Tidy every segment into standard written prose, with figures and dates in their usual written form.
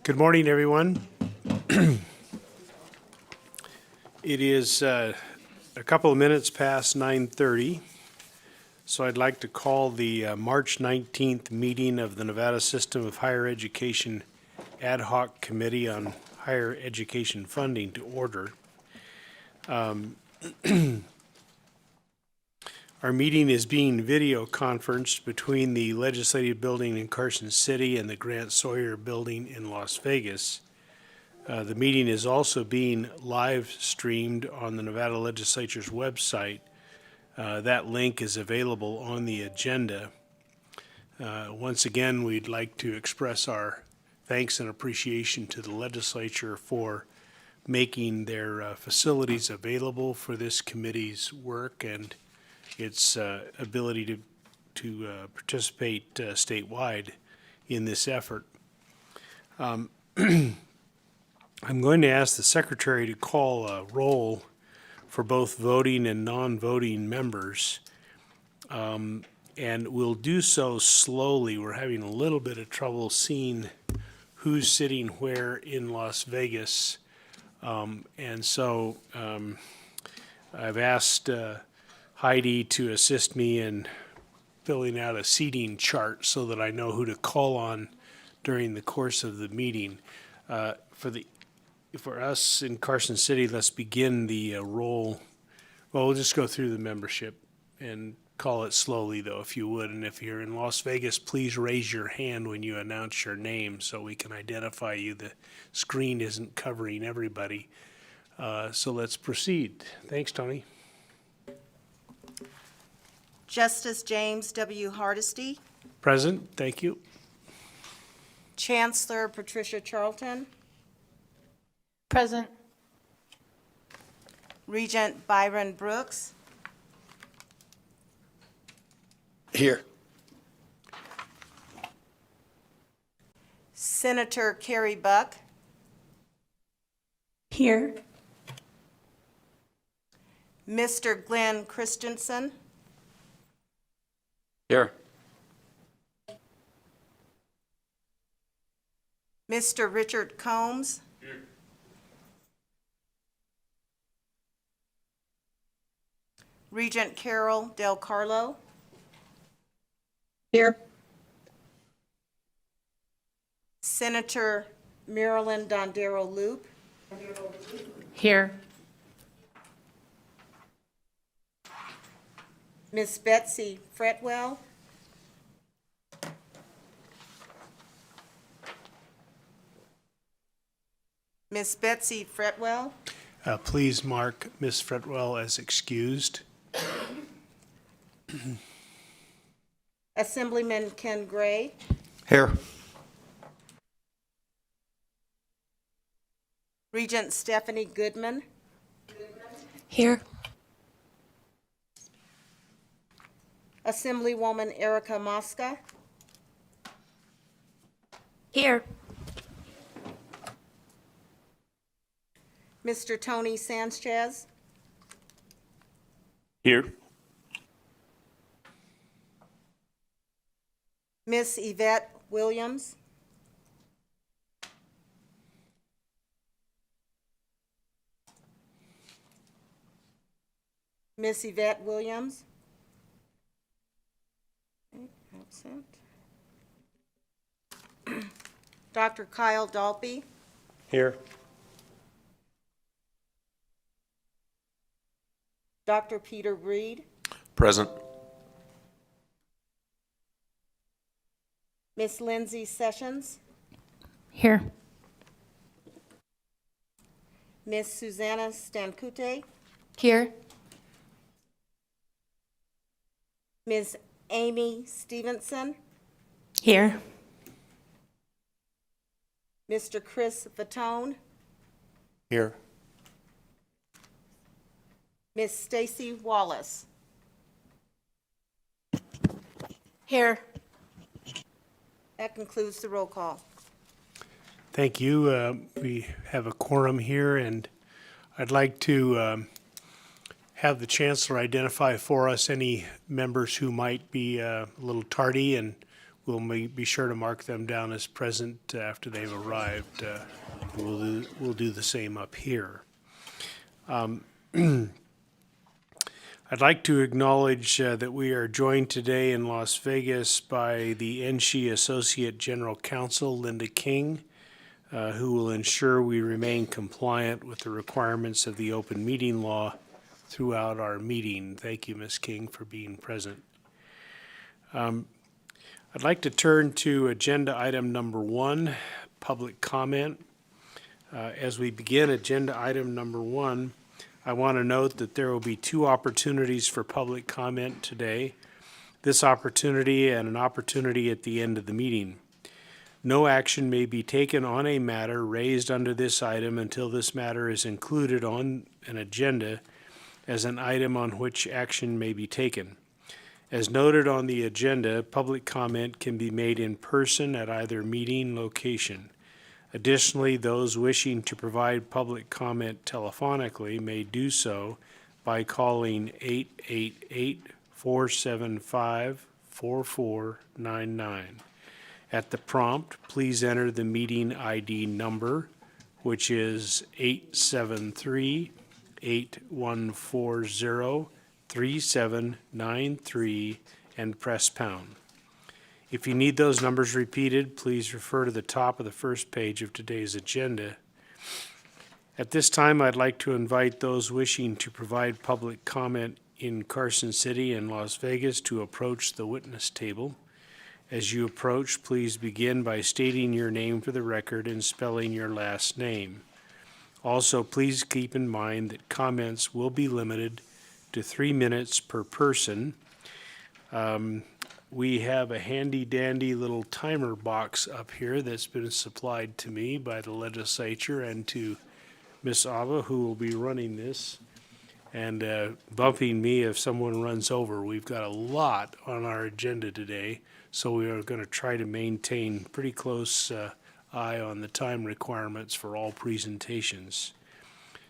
Good morning, everyone. It is a couple of minutes past 9:30, so I'd like to call the March 19th meeting of the Nevada System of Higher Education Ad Hoc Committee on Higher Education Funding to order. Our meeting is being video conferenced between the Legislative Building in Carson City and the Grant Sawyer Building in Las Vegas. The meeting is also being live streamed on the Nevada Legislature's website. That link is available on the agenda. Once again, we'd like to express our thanks and appreciation to the legislature for making their facilities available for this committee's work and its ability to participate statewide in this effort. I'm going to ask the secretary to call a roll for both voting and non-voting members, and we'll do so slowly. We're having a little bit of trouble seeing who's sitting where in Las Vegas, and so I've asked Heidi to assist me in filling out a seating chart so that I know who to call on during the course of the meeting. For us in Carson City, let's begin the roll. Well, we'll just go through the membership and call it slowly, though, if you would. And if you're in Las Vegas, please raise your hand when you announce your name so we can identify you. The screen isn't covering everybody. So let's proceed. Thanks, Tony. Justice James W. Hardesty. Present, thank you. Chancellor Patricia Charlton. Present. Regent Byron Brooks. Here. Senator Carrie Buck. Here. Mr. Glenn Christensen. Here. Mr. Richard Combs. Here. Regent Carol Del Carlo. Here. Senator Marilyn Dondero Loop. Here. Miss Betsy Fretwell. Miss Betsy Fretwell. Please mark Ms. Fretwell as excused. Assemblyman Ken Gray. Here. Regent Stephanie Goodman. Here. Assemblywoman Erica Mosca. Here. Mr. Tony Sanchez. Here. Miss Yvette Williams. Miss Yvette Williams. Absent. Dr. Kyle Dalby. Here. Dr. Peter Breed. Present. Miss Lindsay Sessions. Here. Miss Susanna Stancute. Here. Miss Amy Stevenson. Here. Mr. Chris Fatone. Here. Miss Stacy Wallace. Here. That concludes the roll call. Thank you. We have a quorum here, and I'd like to have the chancellor identify for us any members who might be a little tardy, and we'll be sure to mark them down as present after they've arrived. We'll do the same up here. I'd like to acknowledge that we are joined today in Las Vegas by the NSHE Associate General Counsel, Linda King, who will ensure we remain compliant with the requirements of the open meeting law throughout our meeting. Thank you, Ms. King, for being present. I'd like to turn to agenda item number 1, public comment. As we begin agenda item number 1, I want to note that there will be 2 opportunities for public comment today. This opportunity and an opportunity at the end of the meeting. No action may be taken on a matter raised under this item until this matter is included on an agenda as an item on which action may be taken. As noted on the agenda, public comment can be made in person at either meeting location. Additionally, those wishing to provide public comment telephonically may do so by calling 888-475-4499. At the prompt, please enter the meeting ID number, which is 873-8140-3793, and press pound. If you need those numbers repeated, please refer to the top of the first page of today's agenda. At this time, I'd like to invite those wishing to provide public comment in Carson City and Las Vegas to approach the witness table. As you approach, please begin by stating your name for the record and spelling your last name. Also, please keep in mind that comments will be limited to 3 minutes per person. We have a handy-dandy little timer box up here that's been supplied to me by the legislature and to Ms. Ava, who will be running this and bumping me if someone runs over. We've got a lot on our agenda today, so we are going to try to maintain pretty close eye on the time requirements for all presentations.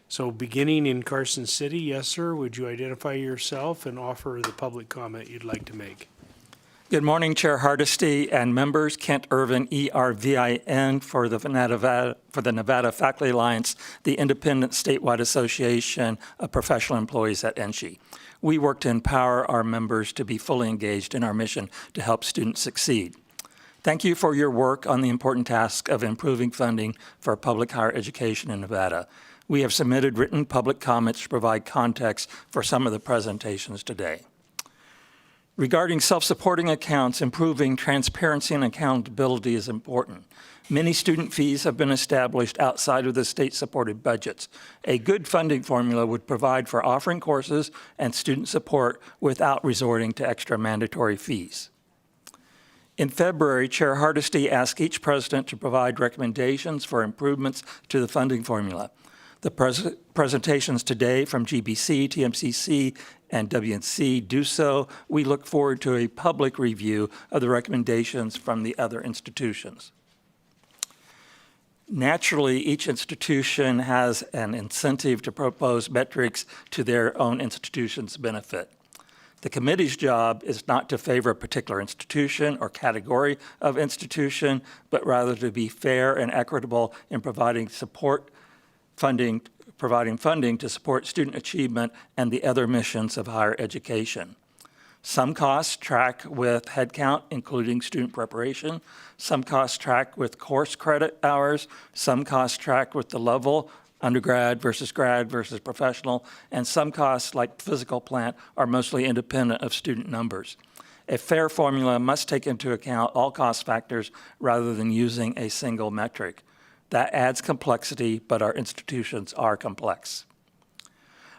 So beginning in Carson City, yes, sir, would you identify yourself and offer the public comment you'd like to make? Good morning, Chair Hardesty and members. Kent Irvin, ERVIN, for the Nevada Faculty Alliance, the independent statewide association of professional employees at NSHE. We work to empower our members to be fully engaged in our mission to help students succeed. Thank you for your work on the important task of improving funding for public higher education in Nevada. We have submitted written public comments to provide context for some of the presentations today. Regarding self-supporting accounts, improving transparency and accountability is important. Many student fees have been established outside of the state-supported budgets. A good funding formula would provide for offering courses and student support without resorting to extra mandatory fees. In February, Chair Hardesty asked each president to provide recommendations for improvements to the funding formula. The presentations today from GBC, TMCC, and WNC do so. We look forward to a public review of the recommendations from the other institutions. Naturally, each institution has an incentive to propose metrics to their own institution's benefit. The committee's job is not to favor a particular institution or category of institution, but rather to be fair and equitable in providing funding to support student achievement and the other missions of higher education. Some costs track with headcount, including student preparation. Some costs track with course credit hours. Some costs track with the level, undergrad versus grad versus professional. And some costs, like physical plant, are mostly independent of student numbers. A fair formula must take into account all cost factors rather than using a single metric. That adds complexity, but our institutions are complex.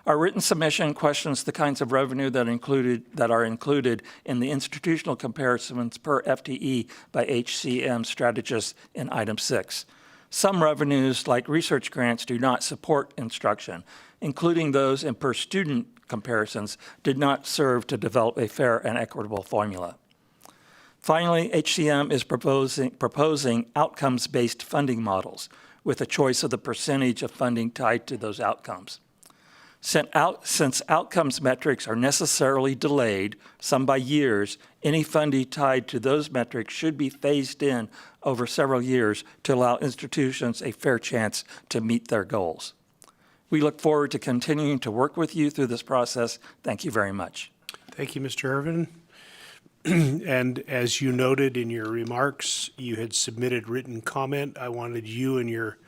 Our written submission questions the kinds of revenue that are included in the institutional comparisons per FTE by HCM strategists in item 6. Some revenues, like research grants, do not support instruction, including those in per student comparisons, did not serve to develop a fair and equitable formula. Finally, HCM is proposing outcomes-based funding models with a choice of the percentage of funding tied to those outcomes. Since outcomes metrics are necessarily delayed, some by years, any funding tied to those metrics should be phased in over several years to allow institutions a fair chance to meet their goals. We look forward to continuing to work with you through this process. Thank you very much. Thank you, Mr. Irvin. And as you noted in your remarks, you had submitted written comment. I wanted you and your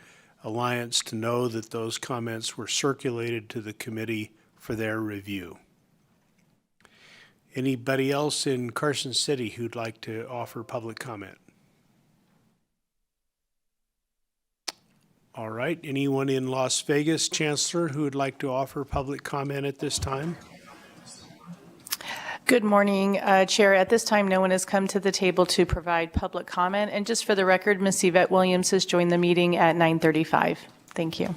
alliance to know that those comments were circulated to the committee for their review. Anybody else in Carson City who'd like to offer public comment? All right, anyone in Las Vegas, Chancellor, who would like to offer public comment at this time? Good morning, Chair. At this time, no one has come to the table to provide public comment. And just for the record, Ms. Yvette Williams has joined the meeting at 9:35. Thank you.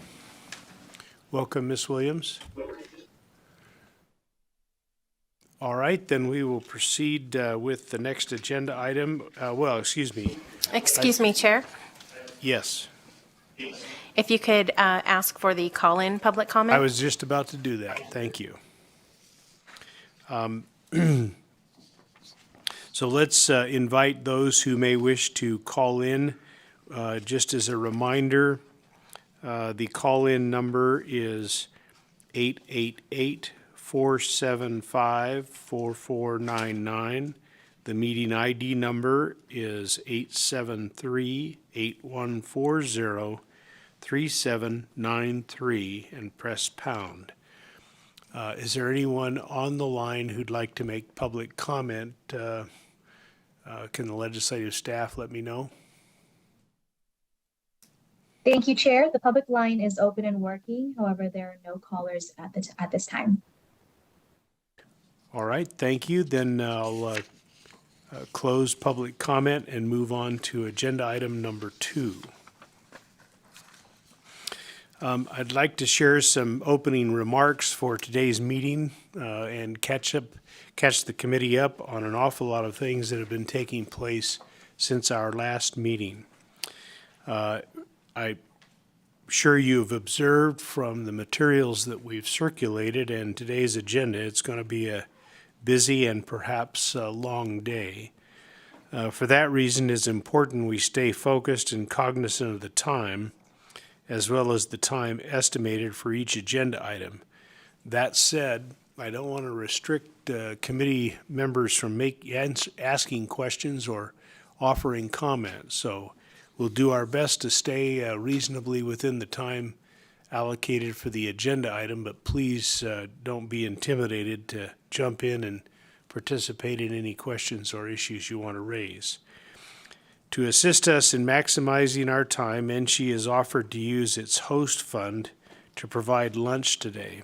Welcome, Ms. Williams. All right, then we will proceed with the next agenda item. Excuse me. Excuse me, Chair. Yes, If you could ask for the call-in public comment. I was just about to do that. Thank you. So let's invite those who may wish to call in. Just as a reminder, the call-in number is 888-475-4499. The meeting ID number is 873-8140-3793, and press pound. Is there anyone on the line who'd like to make public comment? Can the legislative staff let me know? Thank you, Chair. The public line is open and working. However, there are no callers at this time. All right, thank you. Then I'll close public comment and move on to agenda item number 2. I'd like to share some opening remarks for today's meeting and catch the committee up on an awful lot of things that have been taking place since our last meeting. I'm sure you've observed from the materials that we've circulated and today's agenda, it's going to be a busy and perhaps a long day. For that reason, it's important we stay focused and cognizant of the time, as well as the time estimated for each agenda item. That said, I don't want to restrict committee members from asking questions or offering comments. So we'll do our best to stay reasonably within the time allocated for the agenda item, but please don't be intimidated to jump in and participate in any questions or issues you want to raise. To assist us in maximizing our time, NSHE has offered to use its host fund to provide lunch today.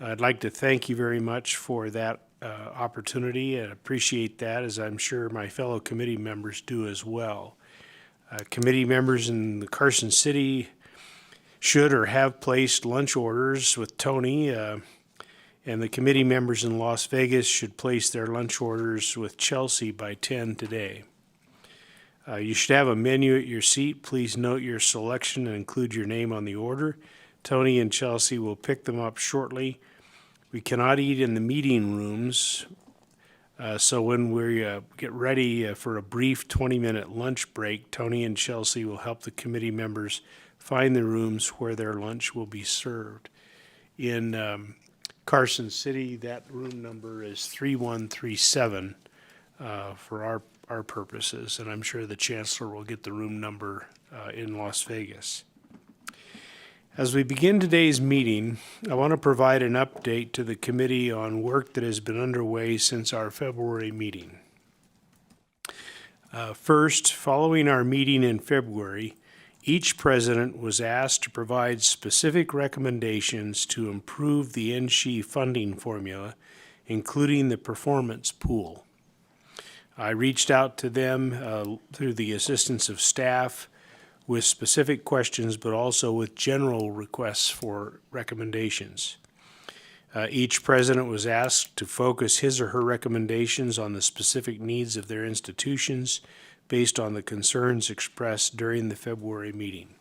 I'd like to thank you very much for that opportunity and appreciate that, as I'm sure my fellow committee members do as well. Committee members in the Carson City should or have placed lunch orders with Tony, and the committee members in Las Vegas should place their lunch orders with Chelsea by 10 today. You should have a menu at your seat. Please note your selection and include your name on the order. Tony and Chelsea will pick them up shortly. We cannot eat in the meeting rooms, so when we get ready for a brief 20-minute lunch break, Tony and Chelsea will help the committee members find the rooms where their lunch will be served. In Carson City, that room number is 3137 for our purposes, and I'm sure the Chancellor will get the room number in Las Vegas. As we begin today's meeting, I want to provide an update to the committee on work that has been underway since our February meeting. First, following our meeting in February, each president was asked to provide specific recommendations to improve the NSHE funding formula, including the performance pool. I reached out to them through the assistance of staff with specific questions, but also with general requests for recommendations. Each president was asked to focus his or her recommendations on the specific needs of their institutions based on the concerns expressed during the February meeting.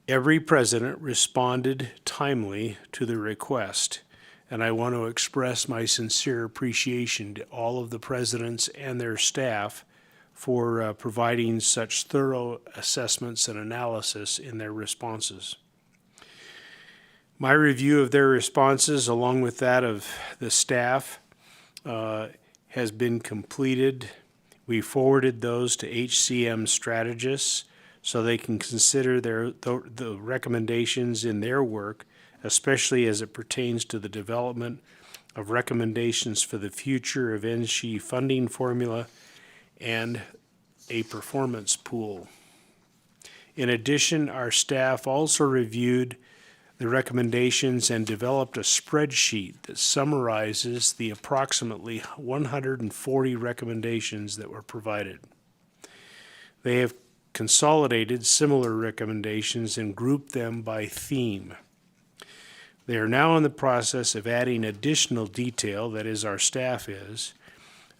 Every president responded timely to the request, and I want to express my sincere appreciation to all of the presidents and their staff for providing such thorough assessments and analysis in their responses. My review of their responses, along with that of the staff, has been completed. We forwarded those to HCM strategists so they can consider the recommendations in their work, especially as it pertains to the development of recommendations for the future of NSHE funding formula and a performance pool. In addition, our staff also reviewed the recommendations and developed a spreadsheet that summarizes the approximately 140 recommendations that were provided. They have consolidated similar recommendations and grouped them by theme. They are now in the process of adding additional detail, that is, our staff is,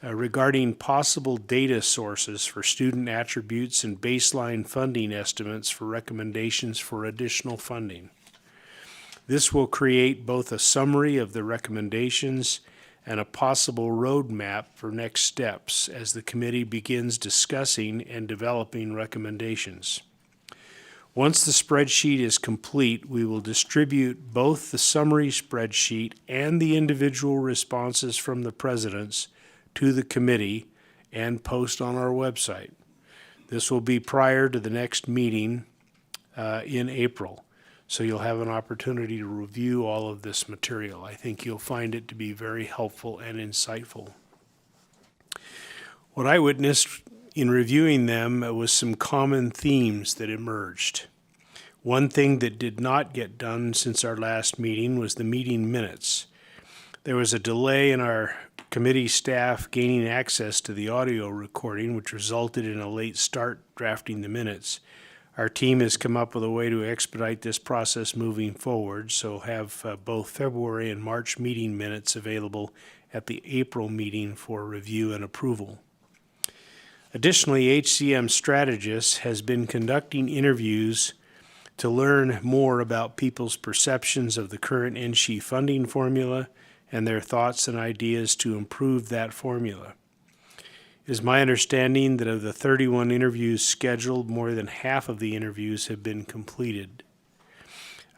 regarding possible data sources for student attributes and baseline funding estimates for recommendations for additional funding. This will create both a summary of the recommendations and a possible roadmap for next steps as the committee begins discussing and developing recommendations. Once the spreadsheet is complete, we will distribute both the summary spreadsheet and the individual responses from the presidents to the committee and post on our website. This will be prior to the next meeting in April. So you'll have an opportunity to review all of this material. I think you'll find it to be very helpful and insightful. What I witnessed in reviewing them was some common themes that emerged. One thing that did not get done since our last meeting was the meeting minutes. There was a delay in our committee staff gaining access to the audio recording, which resulted in a late start drafting the minutes. Our team has come up with a way to expedite this process moving forward, so have both February and March meeting minutes available at the April meeting for review and approval. Additionally, HCM Strategist has been conducting interviews to learn more about people's perceptions of the current NSHE funding formula and their thoughts and ideas to improve that formula. It is my understanding that of the 31 interviews scheduled, more than half of the interviews have been completed.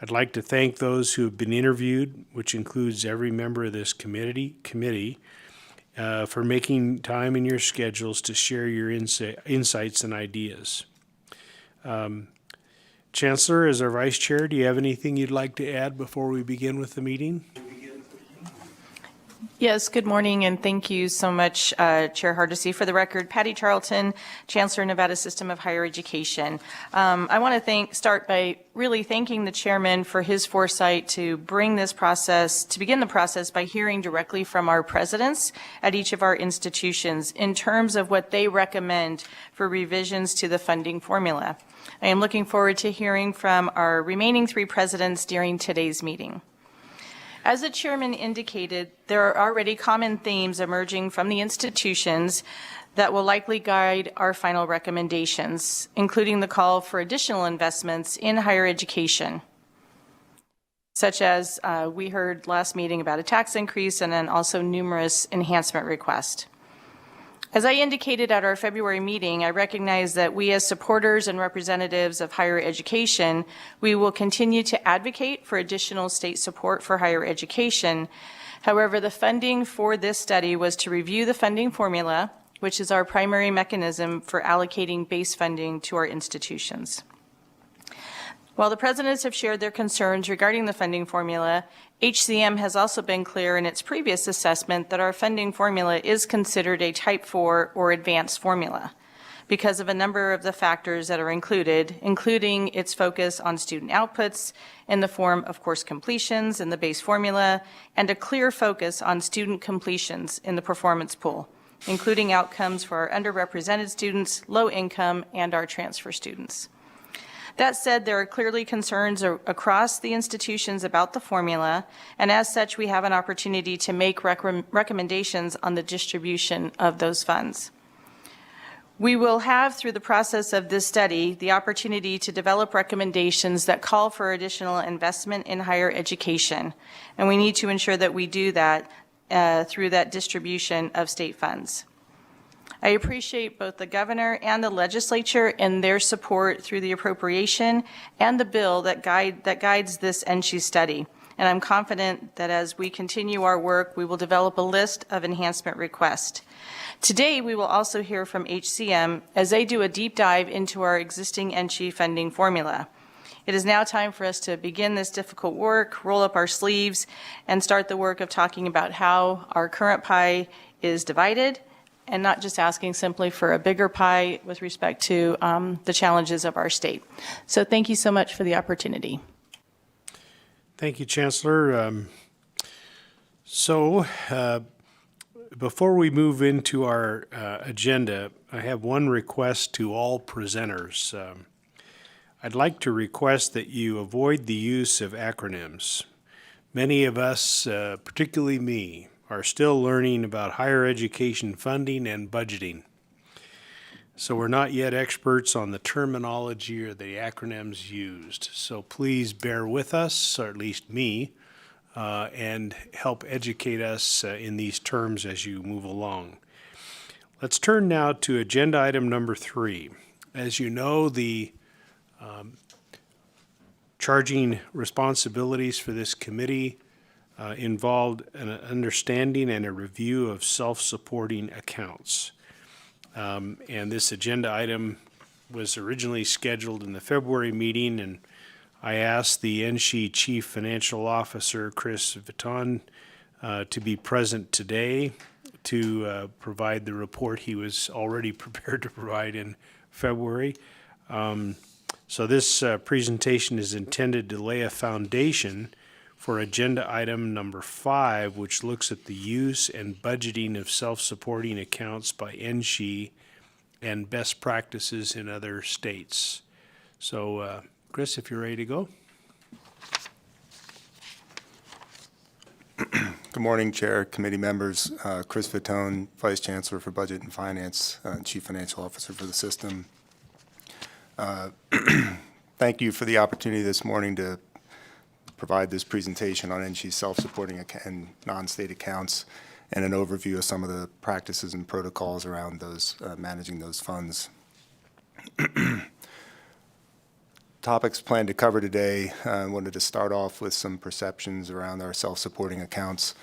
I'd like to thank those who have been interviewed, which includes every member of this committee, for making time in your schedules to share your insights and ideas. Chancellor, as our Vice Chair, do you have anything you'd like to add before we begin with the meeting? Yes, good morning, and thank you so much, Chair Hardesty. For the record, Patty Charlton, Chancellor, Nevada System of Higher Education. I want to start by really thanking the chairman for his foresight to begin the process by hearing directly from our presidents at each of our institutions in terms of what they recommend for revisions to the funding formula. I am looking forward to hearing from our remaining 3 presidents during today's meeting. As the chairman indicated, there are already common themes emerging from the institutions that will likely guide our final recommendations, including the call for additional investments in higher education, such as we heard last meeting about a tax increase and then also numerous enhancement requests. As I indicated at our February meeting, I recognize that we as supporters and representatives of higher education, we will continue to advocate for additional state support for higher education. However, the funding for this study was to review the funding formula, which is our primary mechanism for allocating base funding to our institutions. While the presidents have shared their concerns regarding the funding formula, HCM has also been clear in its previous assessment that our funding formula is considered a Type 4 or advanced formula because of a number of the factors that are included, including its focus on student outputs in the form of course completions in the base formula, and a clear focus on student completions in the performance pool, including outcomes for our underrepresented students, low income, and our transfer students. That said, there are clearly concerns across the institutions about the formula, and as such, we have an opportunity to make recommendations on the distribution of those funds. We will have, through the process of this study, the opportunity to develop recommendations that call for additional investment in higher education, and we need to ensure that we do that through that distribution of state funds. I appreciate both the governor and the legislature in their support through the appropriation and the bill that guides this NSHE study. And I'm confident that as we continue our work, we will develop a list of enhancement requests. Today, we will also hear from HCM as they do a deep dive into our existing NSHE funding formula. It is now time for us to begin this difficult work, roll up our sleeves, and start the work of talking about how our current pie is divided, and not just asking simply for a bigger pie with respect to the challenges of our state. So thank you so much for the opportunity. Thank you, Chancellor. Before we move into our agenda, I have one request to all presenters. I'd like to request that you avoid the use of acronyms. Many of us, particularly me, are still learning about higher education funding and budgeting. So we're not yet experts on the terminology or the acronyms used. So please bear with us, or at least me, and help educate us in these terms as you move along. Let's turn now to agenda item number 3. As you know, the charging responsibilities for this committee involved an understanding and a review of self-supporting accounts. And this agenda item was originally scheduled in the February meeting, and I asked the NSHE Chief Financial Officer, Chris Vitton, to be present today to provide the report he was already prepared to provide in February. So this presentation is intended to lay a foundation for agenda item number 5, which looks at the use and budgeting of self-supporting accounts by NSHE and best practices in other states. So, Chris, if you're ready to go. Good morning, Chair, committee members. Chris Vitton, Vice Chancellor for Budget and Finance, Chief Financial Officer for the system. Thank you for the opportunity this morning to provide this presentation on NSHE self-supporting and non-state accounts and an overview of some of the practices and protocols around those managing those funds. Topics planned to cover today, I wanted to start off with some perceptions around our self-supporting accounts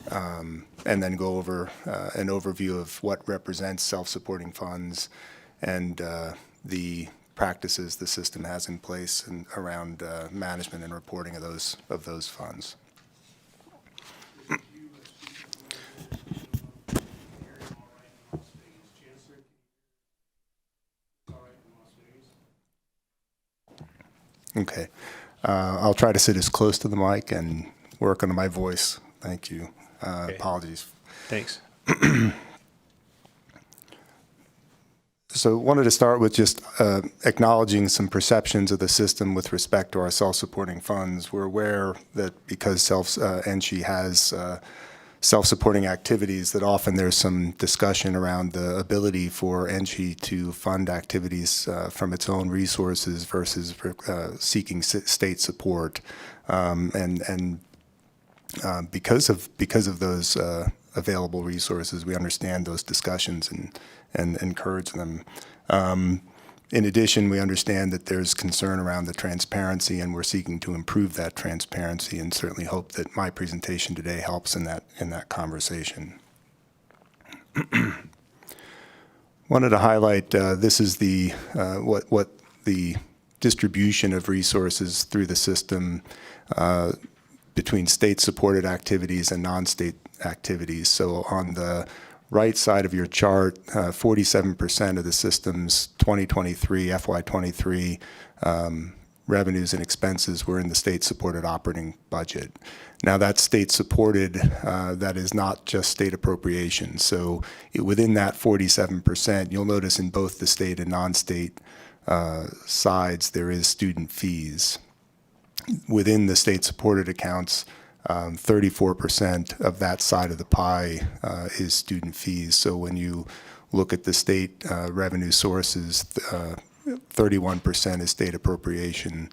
and then go over an overview of what represents self-supporting funds and the practices the system has in place and around management and reporting of those funds. Okay. I'll try to sit as close to the mic and work on my voice. Thank you. Okay. Apologies. Thanks. So wanted to start with just acknowledging some perceptions of the system with respect to our self-supporting funds. We're aware that because NSHE has self-supporting activities, that often there's some discussion around the ability for NSHE to fund activities from its own resources versus seeking state support. Because of those available resources, we understand those discussions and encourage them. In addition, we understand that there's concern around the transparency, and we're seeking to improve that transparency, and certainly hope that my presentation today helps in that conversation. Wanted to highlight this is the what the distribution of resources through the system between state-supported activities and non-state activities. So on the right side of your chart, 47% of the system's 2023, FY23 revenues and expenses were in the state-supported operating budget. Now that's state-supported, that is not just state appropriation. So within that 47%, you'll notice in both the state and non-state sides, there is student fees. Within the state-supported accounts, 34% of that side of the pie is student fees. So when you look at the state revenue sources, 31% is state appropriation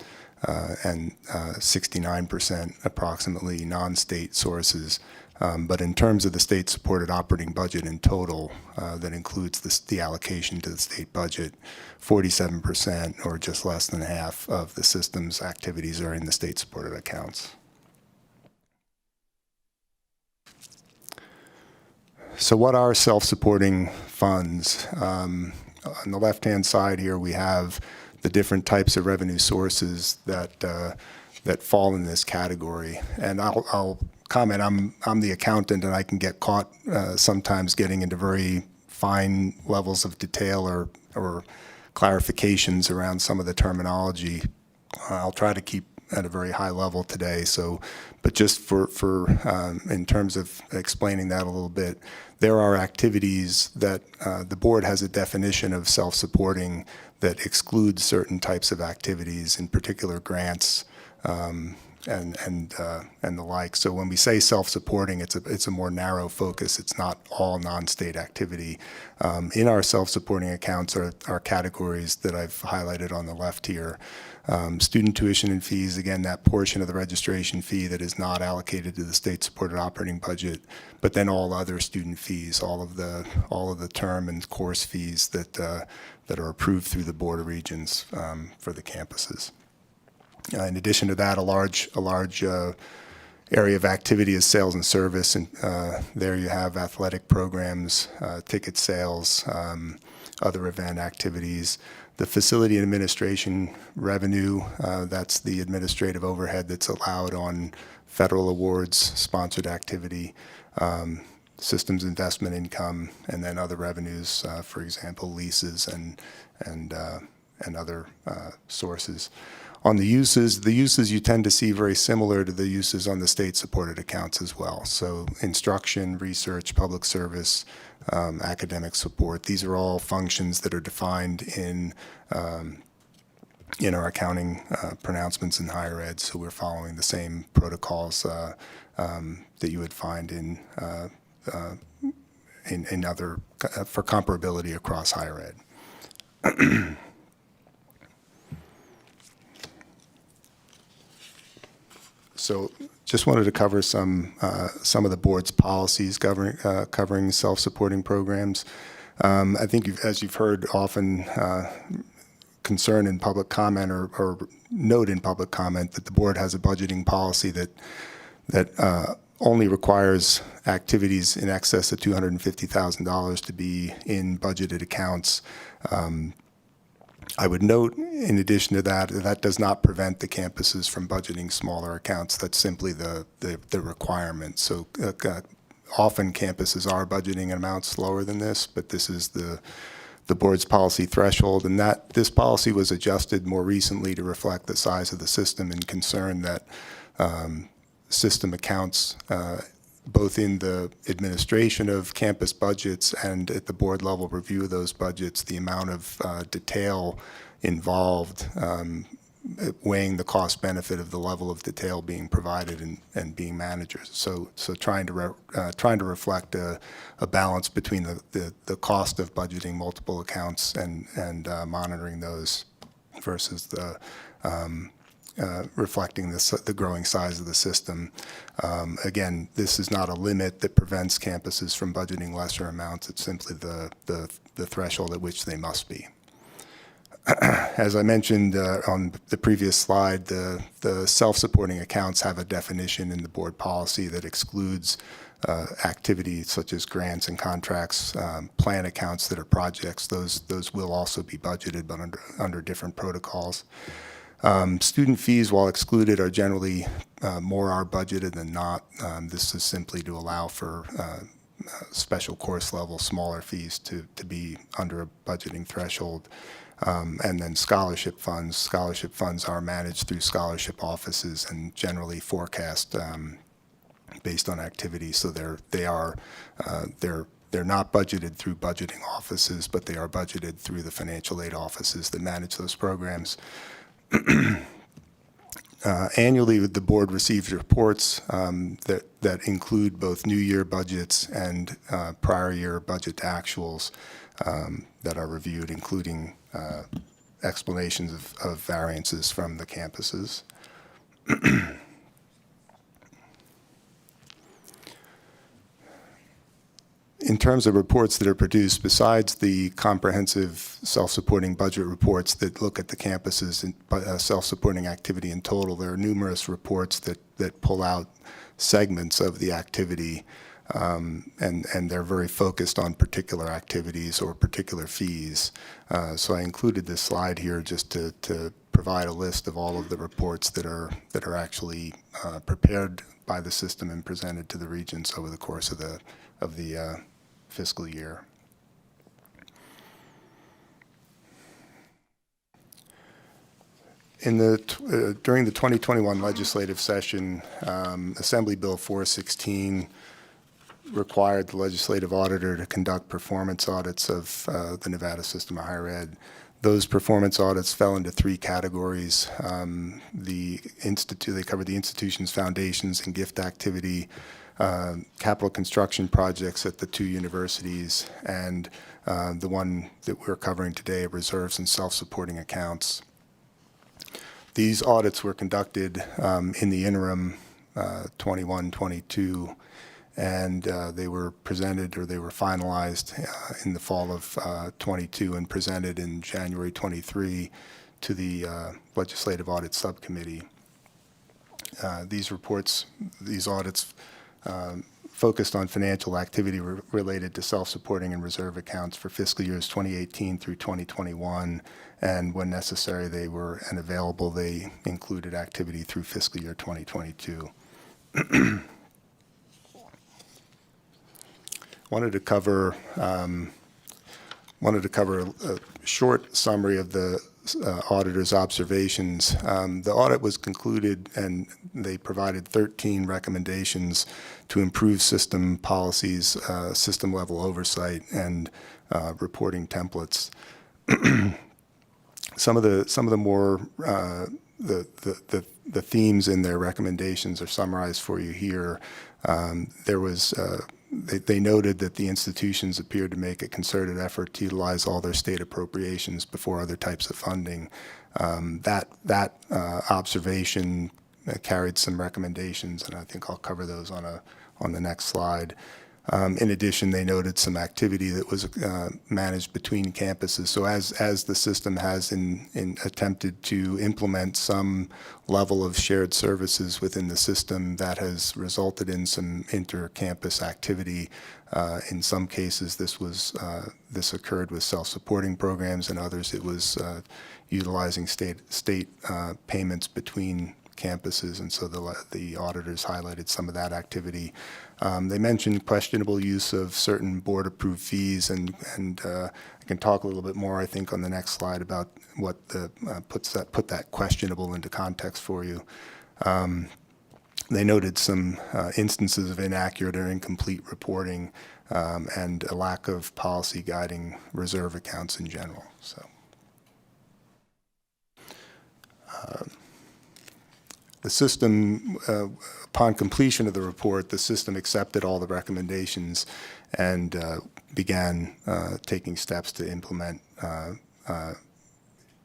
and 69% approximately non-state sources. But in terms of the state-supported operating budget in total, that includes the allocation to the state budget, 47% or just less than half of the system's activities are in the state-supported accounts. So what are self-supporting funds? On the left-hand side here, we have the different types of revenue sources that fall in this category. And I'll comment, I'm the accountant, and I can get caught sometimes getting into very fine levels of detail or clarifications around some of the terminology. I'll try to keep at a very high level today. So, but just for in terms of explaining that a little bit, there are activities that the board has a definition of self-supporting that excludes certain types of activities, in particular grants and the like. So when we say self-supporting, it's a more narrow focus. It's not all non-state activity. In our self-supporting accounts are categories that I've highlighted on the left here. Student tuition and fees, again, that portion of the registration fee that is not allocated to the state-supported operating budget, but then all other student fees, all of the term and course fees that are approved through the Board of Regents for the campuses. In addition to that, a large area of activity is sales and service, and there you have athletic programs, ticket sales, other event activities. The facility and administration revenue, that's the administrative overhead that's allowed on federal awards, sponsored activity, systems investment income, and then other revenues, for example, leases and other sources. On the uses you tend to see very similar to the uses on the state-supported accounts as well. So instruction, research, public service, academic support, these are all functions that are defined in our accounting pronouncements in higher ed. So we're following the same protocols that you would find in other, for comparability across higher ed. So just wanted to cover some of the board's policies covering self-supporting programs. I think as you've heard often, concern in public comment or note in public comment that the board has a budgeting policy that only requires activities in excess of $250,000 to be in budgeted accounts. I would note, in addition to that, that does not prevent the campuses from budgeting smaller accounts. That's simply the requirement. So often campuses are budgeting amounts lower than this, but this is the board's policy threshold, and that this policy was adjusted more recently to reflect the size of the system and concern that system accounts, both in the administration of campus budgets and at the board level review of those budgets, the amount of detail involved, weighing the cost benefit of the level of detail being provided and being managed. So trying to reflect a balance between the cost of budgeting multiple accounts and monitoring those versus the reflecting the growing size of the system. Again, this is not a limit that prevents campuses from budgeting lesser amounts. It's simply the threshold at which they must be. As I mentioned on the previous slide, the self-supporting accounts have a definition in the board policy that excludes activities such as grants and contracts, plan accounts that are projects. Those will also be budgeted, but under different protocols. Student fees, while excluded, are generally more are budgeted than not. This is simply to allow for special course level smaller fees to be under a budgeting threshold. And then scholarship funds. Scholarship funds are managed through scholarship offices and generally forecast based on activity. So they're not budgeted through budgeting offices, but they are budgeted through the financial aid offices that manage those programs. Annually, the board receives reports that include both new year budgets and prior year budget actuals that are reviewed, including explanations of variances from the campuses. In terms of reports that are produced, besides the comprehensive self-supporting budget reports that look at the campus's self-supporting activity in total, there are numerous reports that pull out segments of the activity, and they're very focused on particular activities or particular fees. So I included this slide here just to provide a list of all of the reports that are actually prepared by the system and presented to the regents over the course of the fiscal year. During the 2021 legislative session, Assembly Bill 416 required the legislative auditor to conduct performance audits of the Nevada system of higher ed. Those performance audits fell into three categories. They covered the institution's foundations and gift activity, capital construction projects at the two universities, and the one that we're covering today, reserves and self-supporting accounts. These audits were conducted in the interim 21-22, and they were presented, or they were finalized in the fall of 22 and presented in January 23 to the Legislative Audit Subcommittee. These audits focused on financial activity related to self-supporting and reserve accounts for fiscal years 2018 through 2021, and when necessary and available, they included activity through fiscal year 2022. Wanted to cover a short summary of the auditor's observations. The audit was concluded, and they provided 13 recommendations to improve system policies, system-level oversight, and reporting templates. Some of the more the themes in their recommendations are summarized for you here. They noted that the institutions appeared to make a concerted effort to utilize all their state appropriations before other types of funding. That observation carried some recommendations, and I think I'll cover those on the next slide. In addition, they noted some activity that was managed between campuses. So as the system has attempted to implement some level of shared services within the system, that has resulted in some inter-campus activity. In some cases, this occurred with self-supporting programs, and others it was utilizing state payments between campuses, and so the auditors highlighted some of that activity. They mentioned questionable use of certain board-approved fees, and I can talk a little bit more, I think, on the next slide about what put that questionable into context for you. They noted some instances of inaccurate or incomplete reporting, and a lack of policy guiding reserve accounts in general. So. The system, upon completion of the report, the system accepted all the recommendations and began taking steps to implement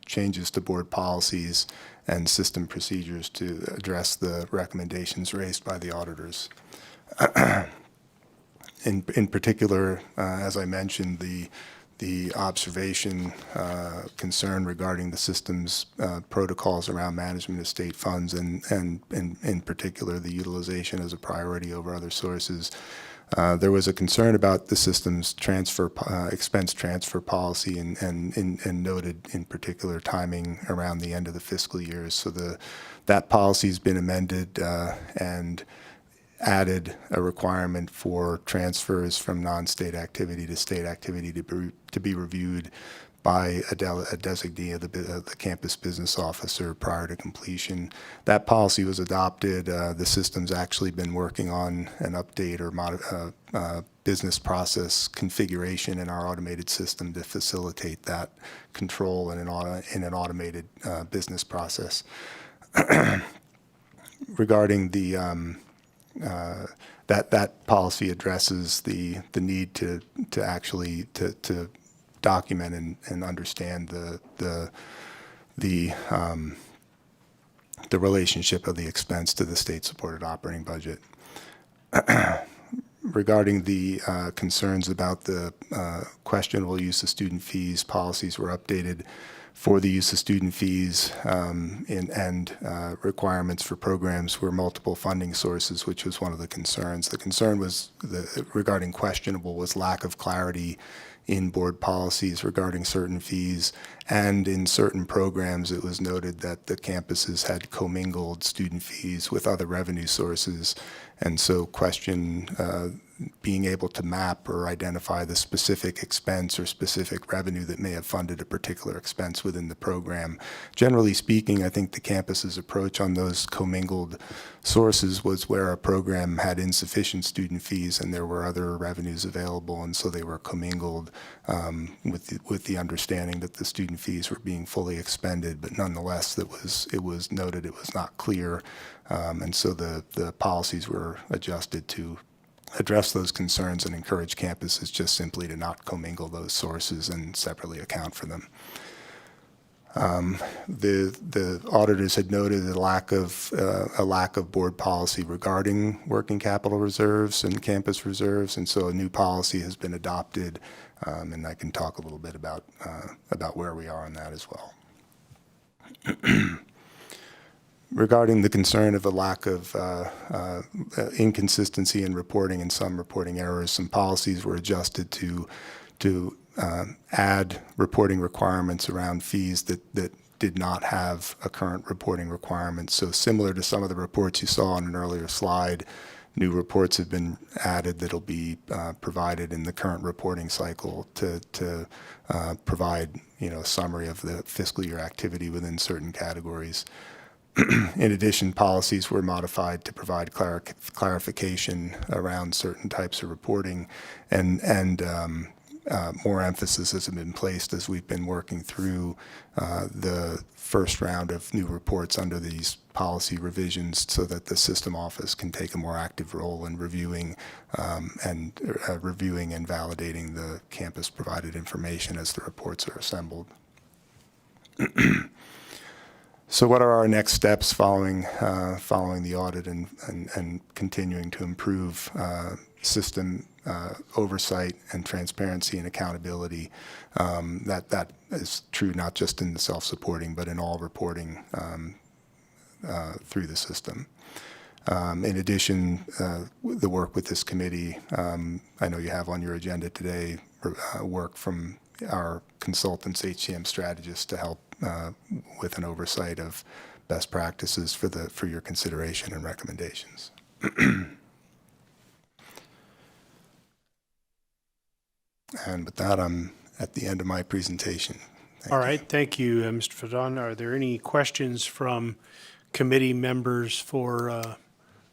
changes to board policies and system procedures to address the recommendations raised by the auditors. In particular, as I mentioned, the observation concern regarding the system's protocols around management of state funds, and in particular the utilization as a priority over other sources. There was a concern about the system's expense transfer policy, and noted in particular timing around the end of the fiscal years. So that policy has been amended and added a requirement for transfers from non-state activity to state activity to be reviewed by a designee of the campus business officer prior to completion. That policy was adopted. The system's actually been working on an update or business process configuration in our automated system to facilitate that control in an automated business process. regarding the that policy addresses the need to actually to document and understand the relationship of the expense to the state-supported operating budget. Regarding the concerns about the questionable use of student fees, policies were updated for the use of student fees and requirements for programs where multiple funding sources, which was one of the concerns. The concern was regarding questionable was lack of clarity in board policies regarding certain fees, and in certain programs it was noted that the campuses had commingled student fees with other revenue sources, and so question being able to map or identify the specific expense or specific revenue that may have funded a particular expense within the program. Generally speaking, I think the campus's approach on those commingled sources was where a program had insufficient student fees and there were other revenues available, and so they were commingled with the understanding that the student fees were being fully expended, but nonetheless it was noted it was not clear, and so the policies were adjusted to address those concerns and encourage campuses just simply to not commingle those sources and separately account for them. The auditors had noted a lack of board policy regarding working capital reserves and campus reserves, and so a new policy has been adopted, and I can talk a little bit about where we are on that as well. Regarding the concern of a lack of inconsistency in reporting and some reporting errors, some policies were adjusted to add reporting requirements around fees that did not have a current reporting requirement. So similar to some of the reports you saw on an earlier slide, new reports have been added that'll be provided in the current reporting cycle to provide a summary of the fiscal year activity within certain categories. In addition, policies were modified to provide clarification around certain types of reporting, and more emphasis has been placed as we've been working through the first round of new reports under these policy revisions, so that the system office can take a more active role in reviewing and validating the campus provided information as the reports are assembled. So what are our next steps following the audit and continuing to improve system oversight and transparency and accountability? That is true not just in the self-supporting, but in all reporting through the system. In addition, the work with this committee, I know you have on your agenda today, work from our consultants, HCM strategists, to help with an oversight of best practices for your consideration and recommendations. And with that, I'm at the end of my presentation. All right, thank you, Mr. Fadon. Are there any questions from committee members for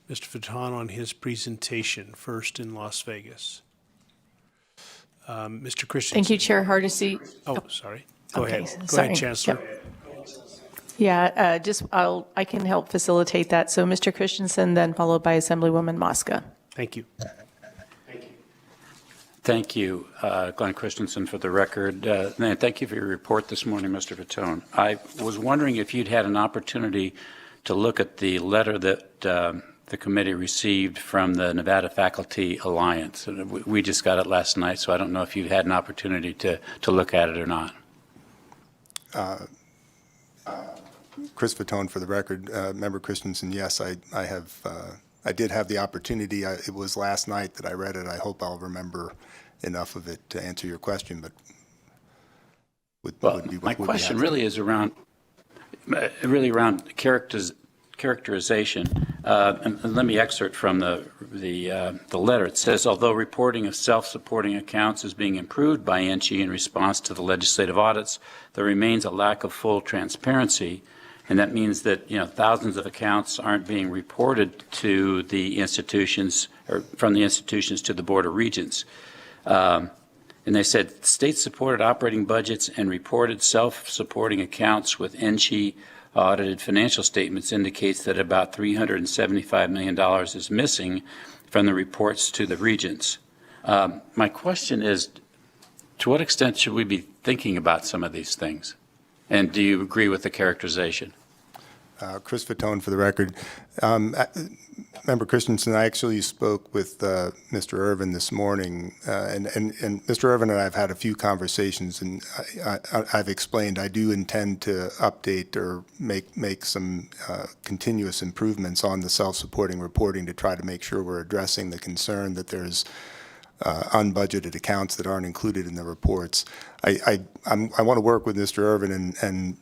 Mr. Fadon on his presentation, first in Las Vegas? Mr. Christensen. Thank you, Chair Hardesty. Oh, sorry. Go Okay, ahead. Go sorry. ahead, Chancellor. Yeah, I can help facilitate that. So Mr. Christensen, then followed by Assemblywoman Mosca. Thank you. Thank you, Glenn Christensen, for the record. And thank you for your report this morning, Mr. Fatone. I was wondering if you'd had an opportunity to look at the letter that the committee received from the Nevada Faculty Alliance. We just got it last night, so I don't know if you've had an opportunity to look at it or not. Chris Fatone, for the record. Member Christensen, yes, I did have the opportunity. It was last night that I read it. I hope I'll remember enough of it to answer your question, but my question really is around characterization. And let me excerpt from the letter. It says, although reporting of self-supporting accounts is being improved by NSHE in response to the legislative audits, there remains a lack of full transparency. And that means that, thousands of accounts aren't being reported to the institutions, or from the institutions to the Board of Regents. And they said state-supported operating budgets and reported self-supporting accounts with NSHE audited financial statements indicates that about $375 million is missing from the reports to the regents. My question is, to what extent should we be thinking about some of these things? And do you agree with the characterization? Chris Fatone for the record. Member Christensen, I actually spoke with Mr. Irvin this morning, and Mr. Irvin and I have had a few conversations, and I've explained I do intend to update or make some continuous improvements on the self-supporting reporting to try to make sure we're addressing the concern that there's unbudgeted accounts that aren't included in the reports. I want to work with Mr. Irvin and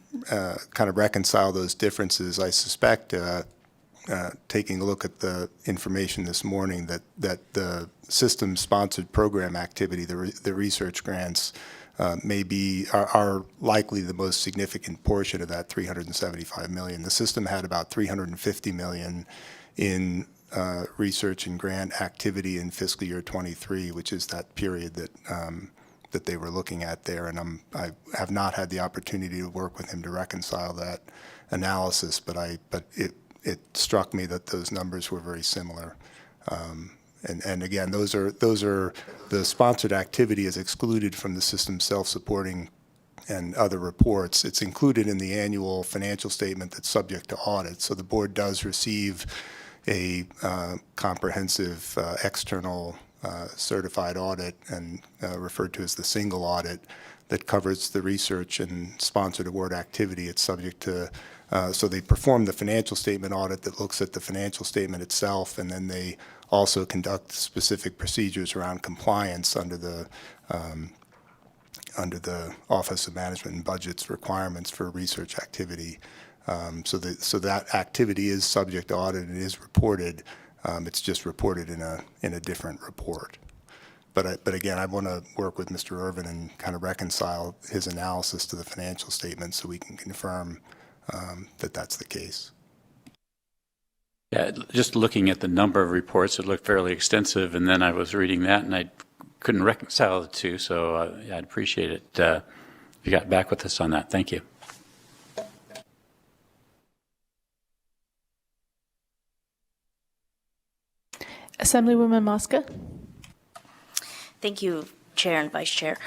kind of reconcile those differences. I suspect, taking a look at the information this morning, that the system-sponsored program activity, the research grants, are likely the most significant portion of that $375 million. The system had about $350 million in research and grant activity in fiscal year 23, which is that period that they were looking at there. And I have not had the opportunity to work with him to reconcile that analysis, but it struck me that those numbers were very similar. And again, those are the sponsored activity is excluded from the system self-supporting and other reports. It's included in the annual financial statement that's subject to audit. So the board does receive a comprehensive external certified audit, and referred to as the single audit, that covers the research and sponsored award activity. It's subject to, so they perform the financial statement audit that looks at the financial statement itself, and then they also conduct specific procedures around compliance under the Office of Management and Budget's requirements for research activity. So that activity is subject to audit and is reported. It's just reported in a different report. But again, I want to work with Mr. Irvin and kind of reconcile his analysis to the financial statement so we can confirm that that's the case. Yeah, just looking at the number of reports, it looked fairly extensive, and then I was reading that, and I couldn't reconcile the two, so I'd appreciate it. You got back with us on that. Thank you. Assemblywoman Mosca. Thank you, Chair and Vice Chair.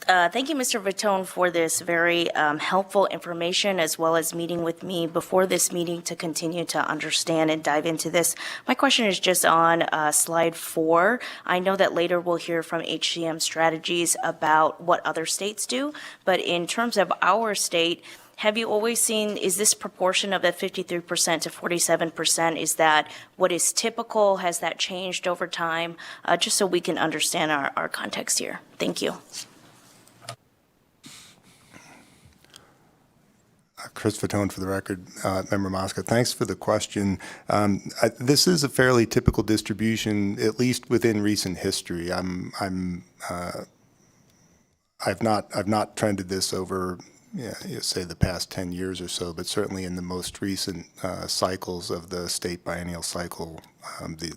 Thank you, Mr. Vitone, for this very helpful information, as well as meeting with me before this meeting to continue to understand and dive into this. My question is just on slide 4. I know that later we'll hear from HCM Strategies about what other states do, but in terms of our state, have you always seen, is this proportion of that 53% to 47%, is that what is typical? Has that changed over time? Just so we can understand our context here. Thank you. Chris Fatone for the record, Member Mosca. Thanks for the question. This is a fairly typical distribution, at least within recent history. I've not trended this over, say, the past 10 years or so, but certainly in the most recent cycles of the state biennial cycle,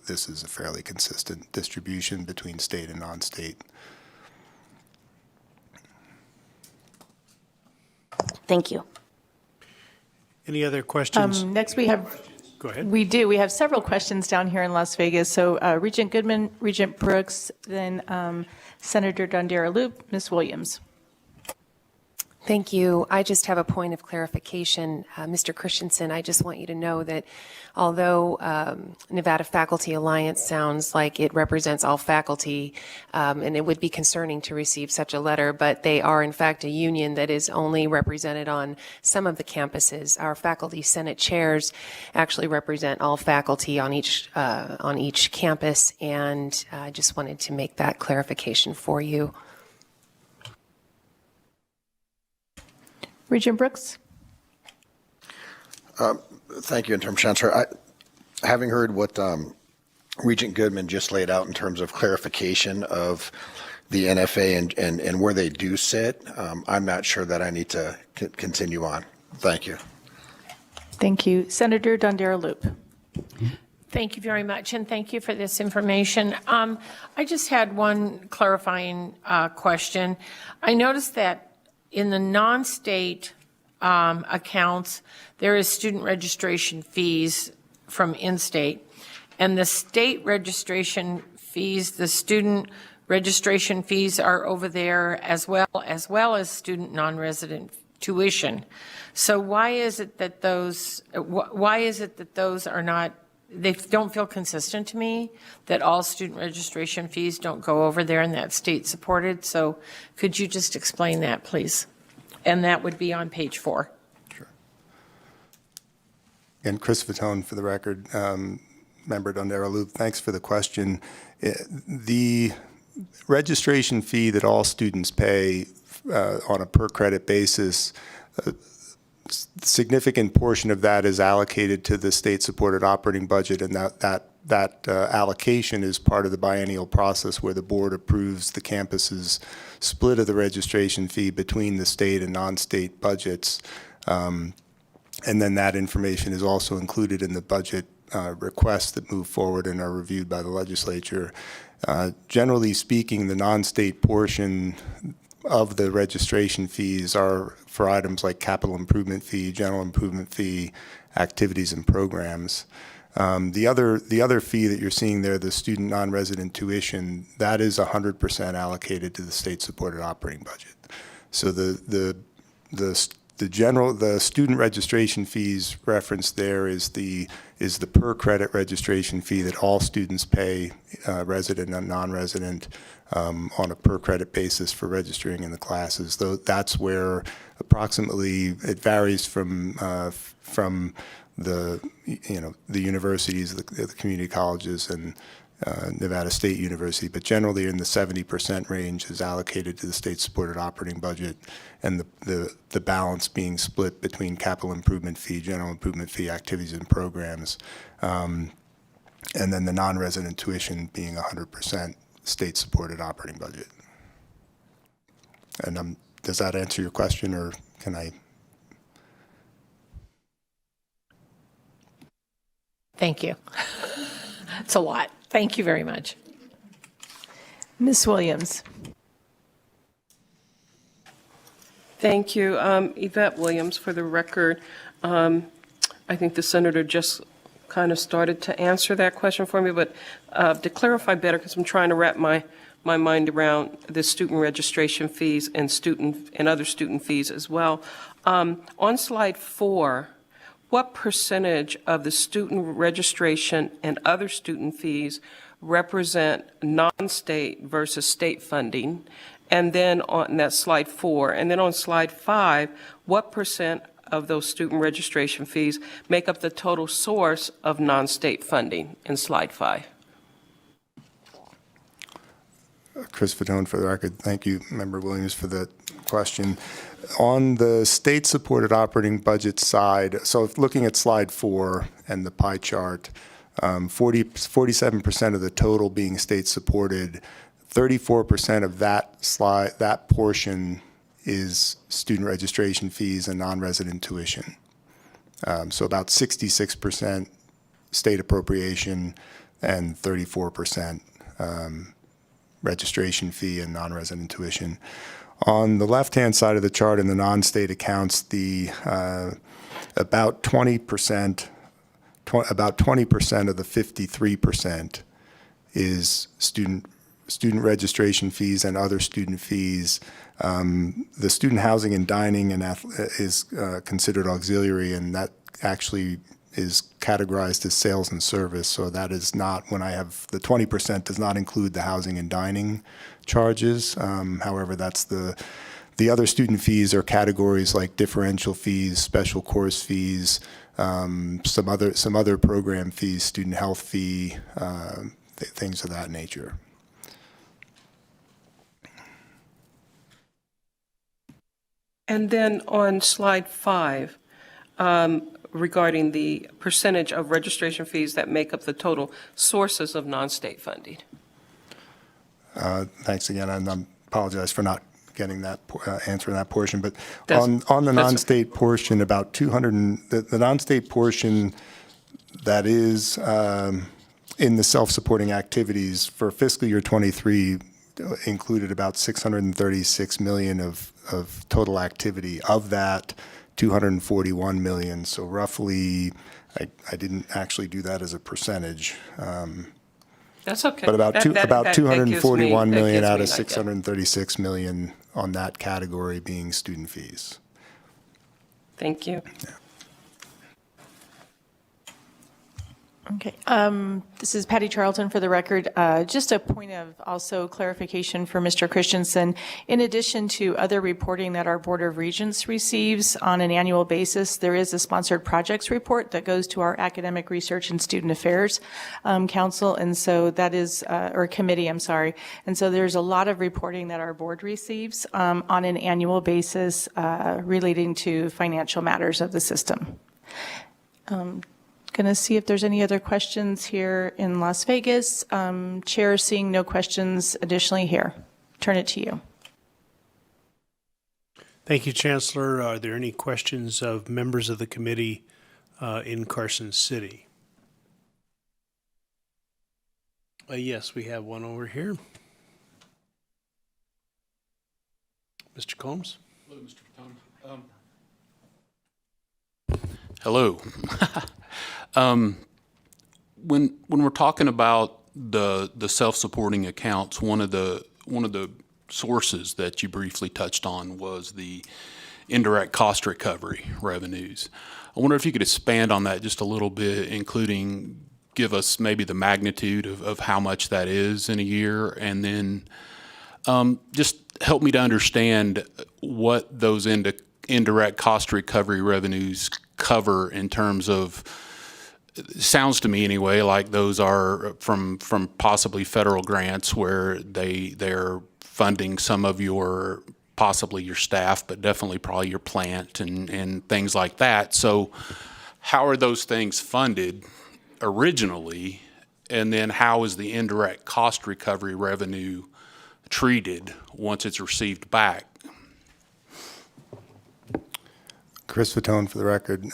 this is a fairly consistent distribution between state and non-state. Thank you. Any other questions? Next, we have. Go ahead. We do. We have several questions down here in Las Vegas. So Regent Goodman, Regent Brooks, then Senator Dondera-Loop, Ms. Williams. Thank you. I just have a point of clarification. Mr. Christensen, I just want you to know that although Nevada Faculty Alliance sounds like it represents all faculty, and it would be concerning to receive such a letter, but they are in fact a union that is only represented on some of the campuses. Our faculty senate chairs actually represent all faculty on each campus, and I just wanted to make that clarification for you. Regent Brooks. Thank you, Interim Chancellor. Having heard what Regent Goodman just laid out in terms of clarification of the NFA and where they do sit, I'm not sure that I need to continue on. Thank you. Thank you. Senator Dondera-Loop. Thank you very much, and thank you for this information. I just had one clarifying question. I noticed that in the non-state accounts, there is student registration fees from in-state, and the state registration fees, the student registration fees are over there as well as student non-resident tuition. So why is it that those are not, they don't feel consistent to me, that all student registration fees don't go over there and that's state supported? So could you just explain that, please? And that would be on page 4. Sure. And Chris Fatone, for the record, member Dondera Loop, thanks for the question. The registration fee that all students pay on a per credit basis, a significant portion of that is allocated to the state-supported operating budget, and that allocation is part of the biennial process where the board approves the campus's split of the registration fee between the state and non-state budgets. And then that information is also included in the budget requests that move forward and are reviewed by the legislature. Generally speaking, the non-state portion of the registration fees are for items like capital improvement fee, general improvement fee, activities and programs. The other fee that you're seeing there, the student non-resident tuition, that is 100% allocated to the state-supported operating budget. So the student registration fees referenced there is the per credit registration fee that all students pay, resident and non-resident, on a per credit basis for registering in the classes. Though that's where approximately it varies from the universities, the community colleges, and Nevada State University, but generally in the 70% range is allocated to the state-supported operating budget, and the balance being split between capital improvement fee, general improvement fee, activities and programs, and then the non-resident tuition being 100% state-supported operating budget. And does that answer your question, or can I? Thank you. It's a lot. Thank you very much. Ms. Williams. Thank you. Yvette Williams, for the record. I think the senator just kind of started to answer that question for me, but to clarify better, because I'm trying to wrap my mind around the student registration fees and other student fees as well. On slide 4, what percentage of the student registration and other student fees represent non-state versus state funding? And then on that slide 4, and then on slide 5, what percent of those student registration fees make up the total source of non-state funding in slide 5? Chris Fatone, for the record. Thank you, Member Williams, for the question. On the state-supported operating budget side, so looking at slide 4 and the pie chart, 47% of the total being state-supported, 34% of that portion is student registration fees and non-resident tuition. So about 66% state appropriation and 34% registration fee and non-resident tuition. On the left-hand side of the chart in the non-state accounts, the about 20% of the 53% is student registration fees and other student fees. The student housing and dining is considered auxiliary, and that actually is categorized as sales and service. So that is not, when I have the 20%, does not include the housing and dining charges. However, that's the other student fees are categories like differential fees, special course fees, some other program fees, student health fee, things of that nature. And then on slide 5, regarding the percentage of registration fees that make up the total sources of non-state funding. Thanks again, and I apologize for not getting that, answering that portion, but on the non-state portion, about 200, the non-state portion, that is in the self-supporting activities for fiscal year 23 included about 636 million of total activity. Of that, 241 million. So roughly, I didn't actually do that as a percentage. That's okay. But about That 241 million gives out me of an idea. 636 million on that category being student fees. Thank you. Okay. This is Patty Charlton for the record. Just a point of also clarification for Mr. Christensen. In addition to other reporting that our Board of Regents receives on an annual basis, there is a sponsored projects report that goes to our Academic Research and Student Affairs Council, and so that is, or committee, I'm sorry. And so there's a lot of reporting that our board receives on an annual basis relating to financial matters of the system. Going to see if there's any other questions here in Las Vegas. Chair seeing no questions additionally here. Turn it to you. Thank you, Chancellor. Are there any questions of members of the committee in Carson City? Yes, we have one over here. Mr. Combs? Hello, Mr. Patton. Hello. When we're talking about the self-supporting accounts, one of the sources that you briefly touched on was the indirect cost recovery revenues. I wonder if you could expand on that just a little bit, including give us maybe the magnitude of how much that is in a year, and then just help me to understand what those indirect cost recovery revenues cover in terms of. It sounds to me anyway like those are from possibly federal grants where they're funding some of your possibly your staff, but definitely probably your plant and things like that. So how are those things funded originally, and then how is the indirect cost recovery revenue treated once it's received back? Chris Fatone for the record.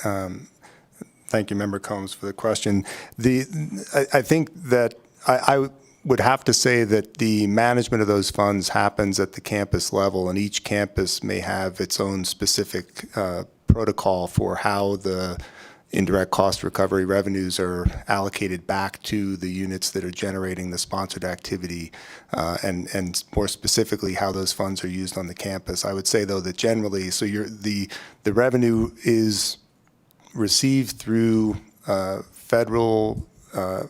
Thank you, Member Combs, for the question. I think that I would have to say that the management of those funds happens at the campus level, and each campus may have its own specific protocol for how the indirect cost recovery revenues are allocated back to the units that are generating the sponsored activity, and more specifically how those funds are used on the campus. I would say, though, that generally, so the revenue is received through federal, a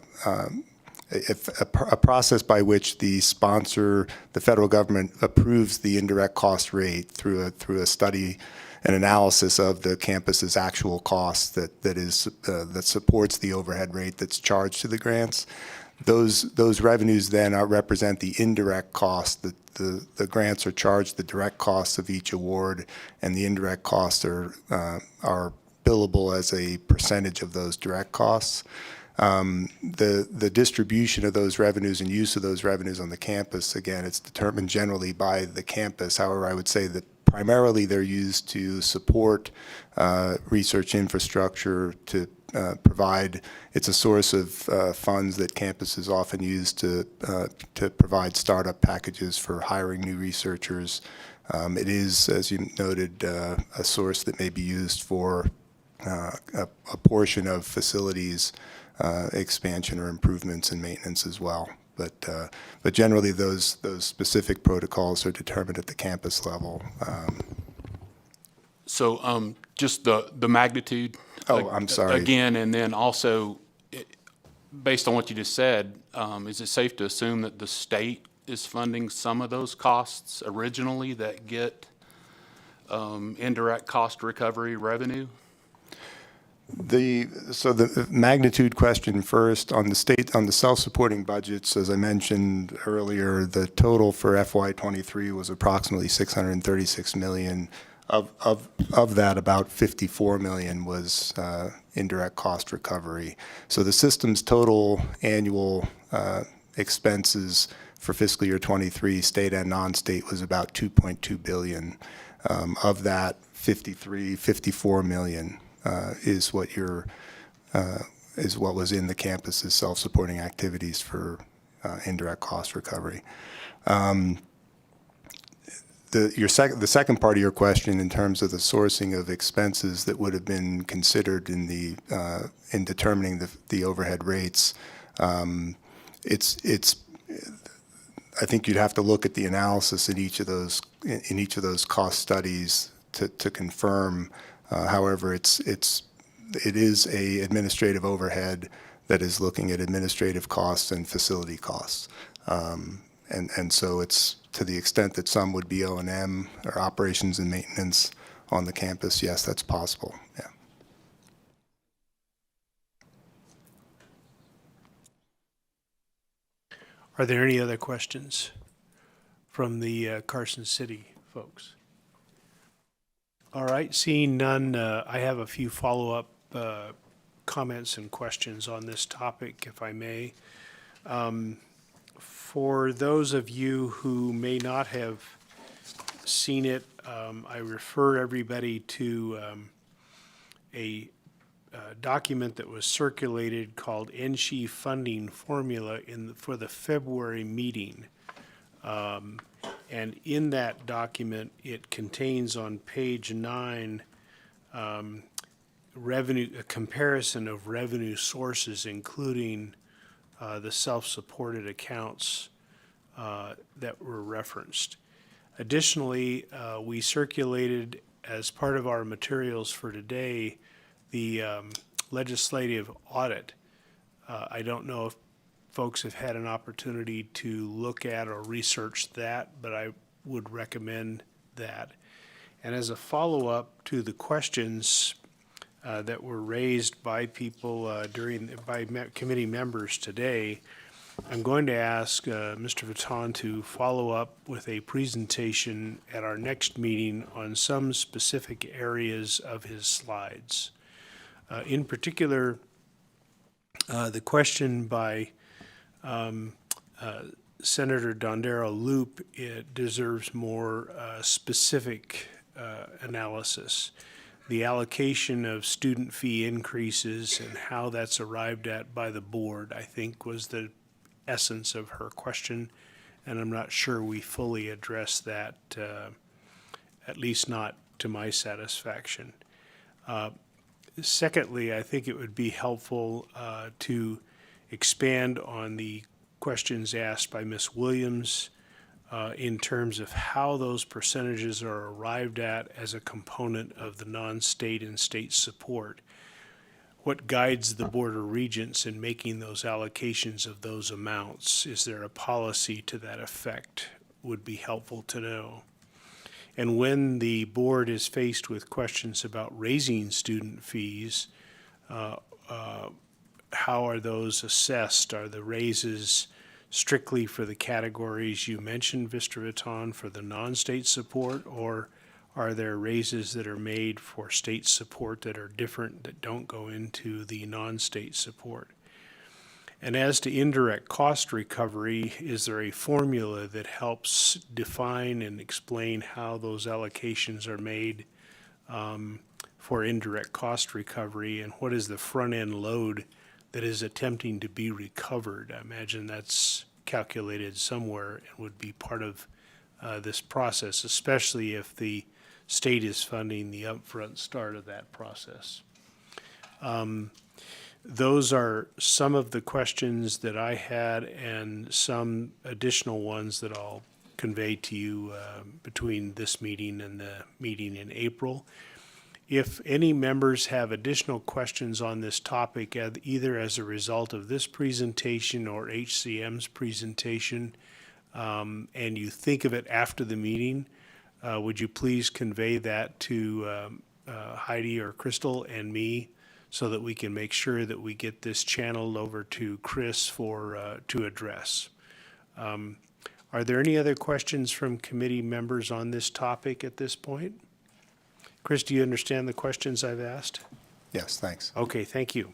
process by which the sponsor, the federal government, approves the indirect cost rate through a study and analysis of the campus's actual costs that supports the overhead rate that's charged to the grants. Those revenues then represent the indirect cost that the grants are charged the direct costs of each award, and the indirect costs are billable as a percentage of those direct costs. The distribution of those revenues and use of those revenues on the campus, again, it's determined generally by the campus. However, I would say that primarily they're used to support research infrastructure, to provide, it's a source of funds that campuses often use to provide startup packages for hiring new researchers. It is, as you noted, a source that may be used for a portion of facilities expansion or improvements and maintenance as well. But generally those specific protocols are determined at the campus level. So just the magnitude. Oh, I'm sorry. Again, and then also, based on what you just said, is it safe to assume that the state is funding some of those costs originally that get indirect cost recovery revenue? So the magnitude question first, on the self-supporting budgets, as I mentioned earlier, the total for FY23 was approximately 636 million. Of that, about 54 million was indirect cost recovery. So the system's total annual expenses for fiscal year 23, state and non-state, was about 2.2 billion. Of that, 54 million is what you're is what was in the campus's self-supporting activities for indirect cost recovery. The second part of your question, in terms of the sourcing of expenses that would have been considered in in determining the overhead rates, it's I think you'd have to look at the analysis in each of those cost studies to confirm. However, it is a administrative overhead that is looking at administrative costs and facility costs. And so it's, to the extent that some would be O&M or operations and maintenance on the campus, yes, that's possible, yeah. Are there any other questions from the Carson City folks? All right, seeing none, I have a few follow-up comments and questions on this topic, if I may. For those of you who may not have seen it, I refer everybody to a document that was circulated called NSHE funding formula for the February meeting. And in that document, it contains on page 9 a comparison of revenue sources, including the self-supported accounts that were referenced. Additionally, we circulated, as part of our materials for today, the legislative audit. I don't know if folks have had an opportunity to look at or research that, but I would recommend that. And as a follow-up to the questions that were raised by people by committee members today, I'm going to ask Mr. Vuitton to follow up with a presentation at our next meeting on some specific areas of his slides. In particular, the question by Senator Dondero Loop, it deserves more specific analysis. The allocation of student fee increases and how that's arrived at by the board, I think, was the essence of her question, and I'm not sure we fully addressed that, at least not to my satisfaction. Secondly, I think it would be helpful to expand on the questions asked by Ms. Williams in terms of how those percentages are arrived at as a component of the non-state and state support. What guides the Board of Regents in making those allocations of those amounts? Is there a policy to that effect? Would be helpful to know. And when the board is faced with questions about raising student fees, how are those assessed? Are the raises strictly for the categories you mentioned, Mr. Vuitton, for the non-state support, or are there raises that are made for state support that are different, that don't go into the non-state support? And as to indirect cost recovery, is there a formula that helps define and explain how those allocations are made for indirect cost recovery, and what is the front-end load that is attempting to be recovered? I imagine that's calculated somewhere and would be part of this process, especially if the state is funding the upfront start of that process. Those are some of the questions that I had, and some additional ones that I'll convey to you between this meeting and the meeting in April. If any members have additional questions on this topic, either as a result of this presentation or HCM's presentation, and you think of it after the meeting, would you please convey that to Heidi or Crystal and me, so that we can make sure that we get this channeled over to Chris to address. Are there any other questions from committee members on this topic at this point? Chris, do you understand the questions I've asked? Yes, thanks. Okay, thank you.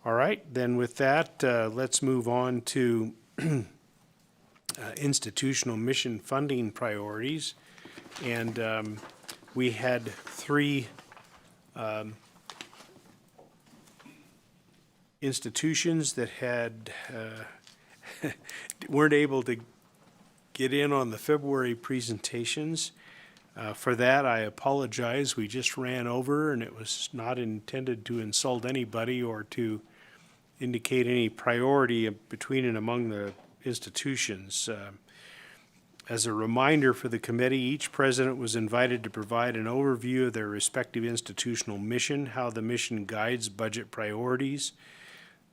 All right, then with that, let's move on to institutional mission funding priorities. And we had three institutions that had, weren't able to get in on the February presentations. For that, I apologize. We just ran over, and it was not intended to insult anybody or to indicate any priority between and among the institutions. As a reminder for the committee, each president was invited to provide an overview of their respective institutional mission, how the mission guides budget priorities.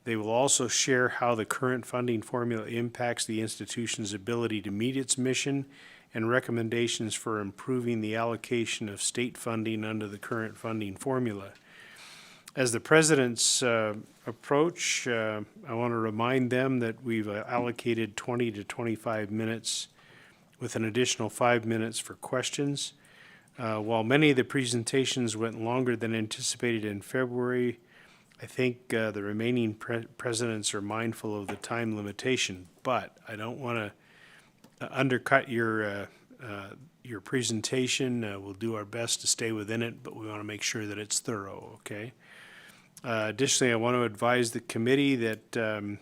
They will also share how the current funding formula impacts the institution's ability to meet its mission and recommendations for improving the allocation of state funding under the current funding formula. As the presidents approach, I want to remind them that we've allocated 20 to 25 minutes with an additional 5 minutes for questions. While many of the presentations went longer than anticipated in February, I think the remaining presidents are mindful of the time limitation, but I don't want to undercut your presentation. We'll do our best to stay within it, but we want to make sure that it's thorough, okay? Additionally, I want to advise the committee that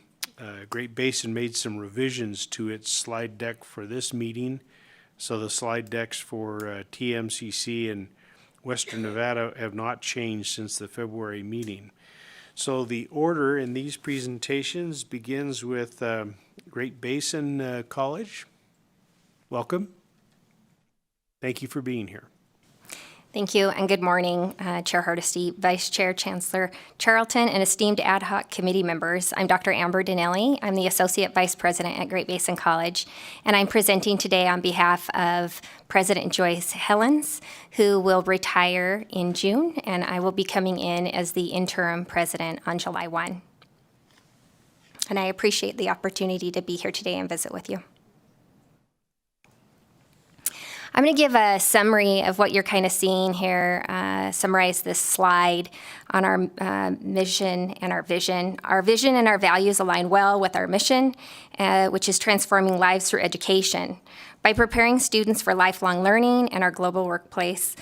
Great Basin made some revisions to its slide deck for this meeting. So the slide decks for TMCC and Western Nevada have not changed since the February meeting. So the order in these presentations begins with Great Basin College. Welcome. Thank you for being here. Thank you, and good morning, Chair Hardesty, Vice Chair Chancellor Charlton, and esteemed ad hoc committee members. I'm Dr. Amber Dinelli. I'm the Associate Vice President at Great Basin College, and I'm presenting today on behalf of President Joyce Helens, who will retire in June, and I will be coming in as the interim president on July 1. And I appreciate the opportunity to be here today and visit with you. I'm going to give a summary of what you're kind of seeing here, summarize this slide on our mission and our vision. Our vision and our values align well with our mission, which is transforming lives through education. By preparing students for lifelong learning and our global workplace,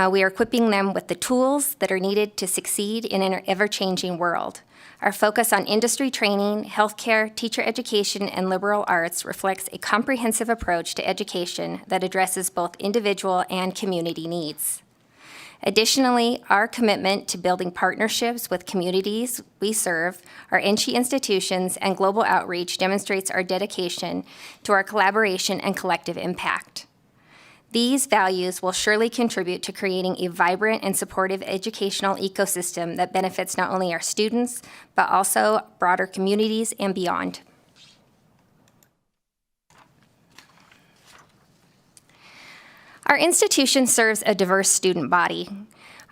we are equipping them with the tools that are needed to succeed in an ever-changing world. Our focus on industry training, healthcare, teacher education, and liberal arts reflects a comprehensive approach to education that addresses both individual and community needs. Additionally, our commitment to building partnerships with communities we serve, our NSHE institutions, and global outreach demonstrates our dedication to our collaboration and collective impact. These values will surely contribute to creating a vibrant and supportive educational ecosystem that benefits not only our students, but also broader communities and beyond. Our institution serves a diverse student body.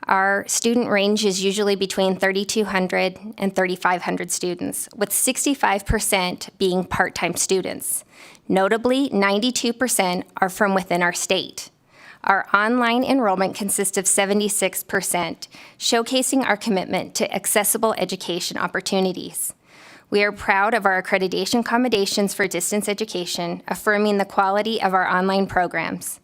Our student range is usually between 3,200 and 3,500 students, with 65% being part-time students. Notably, 92% are from within our state. Our online enrollment consists of 76%, showcasing our commitment to accessible education opportunities. We are proud of our accreditation accommodations for distance education, affirming the quality of our online programs.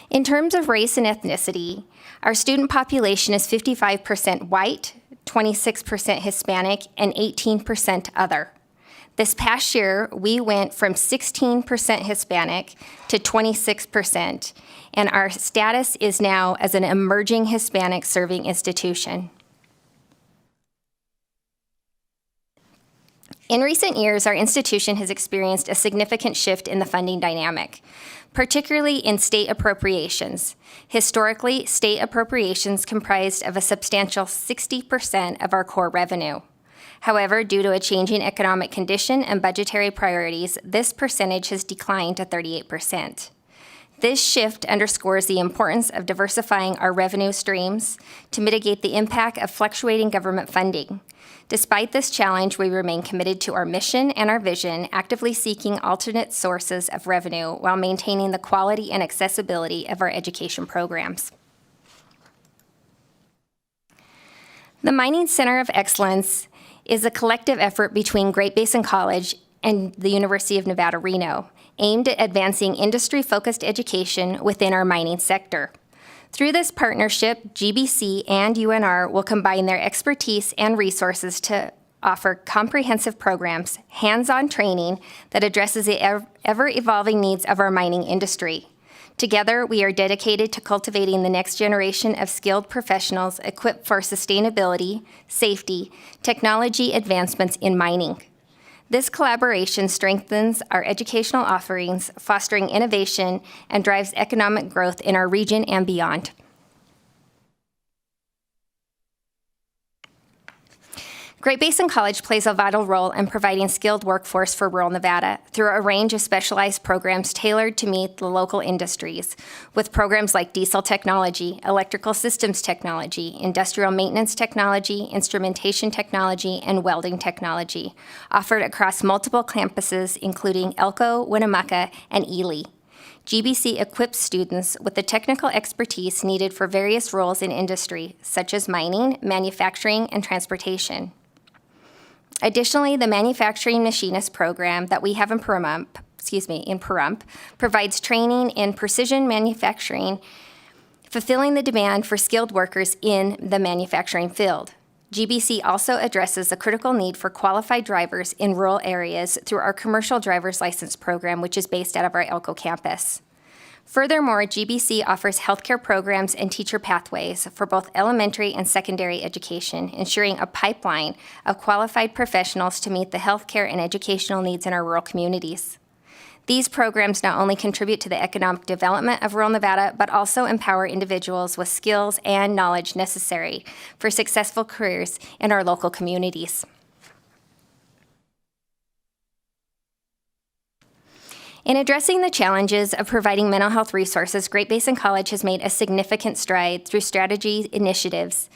In terms of race and ethnicity, our student population is 55% white, 26% Hispanic, and 18% other. This past year, we went from 16% Hispanic to 26%, and our status is now as an emerging Hispanic serving institution. In recent years, our institution has experienced a significant shift in the funding dynamic, particularly in state appropriations. Historically, state appropriations comprised of a substantial 60% of our core revenue. However, due to a changing economic condition and budgetary priorities, this percentage has declined to 38%. This shift underscores the importance of diversifying our revenue streams to mitigate the impact of fluctuating government funding. Despite this challenge, we remain committed to our mission and our vision, actively seeking alternate sources of revenue while maintaining the quality and accessibility of our education programs. The Mining Center of Excellence is a collective effort between Great Basin College and the University of Nevada, Reno, aimed at advancing industry-focused education within our mining sector. Through this partnership, GBC and UNR will combine their expertise and resources to offer comprehensive programs, hands-on training that addresses the ever-evolving needs of our mining industry. Together, we are dedicated to cultivating the next generation of skilled professionals equipped for sustainability, safety, technology advancements in mining. This collaboration strengthens our educational offerings, fostering innovation, and drives economic growth in our region and beyond. Great Basin College plays a vital role in providing skilled workforce for rural Nevada through a range of specialized programs tailored to meet the local industries, with programs like diesel technology, electrical systems technology, industrial maintenance technology, instrumentation technology, and welding technology, offered across multiple campuses including Elko, Winnemucca, and Ely. GBC equips students with the technical expertise needed for various roles in industry, such as mining, manufacturing, and transportation. Additionally, the manufacturing machinist program that we have in Pahrump provides training in precision manufacturing, fulfilling the demand for skilled workers in the manufacturing field. GBC also addresses the critical need for qualified drivers in rural areas through our commercial driver's license program, which is based out of our Elko campus. Furthermore, GBC offers healthcare programs and teacher pathways for both elementary and secondary education, ensuring a pipeline of qualified professionals to meet the healthcare and educational needs in our rural communities. These programs not only contribute to the economic development of rural Nevada, but also empower individuals with skills and knowledge necessary for successful careers in our local communities. In addressing the challenges of providing mental health resources, Great Basin College has made a significant stride through strategy initiatives,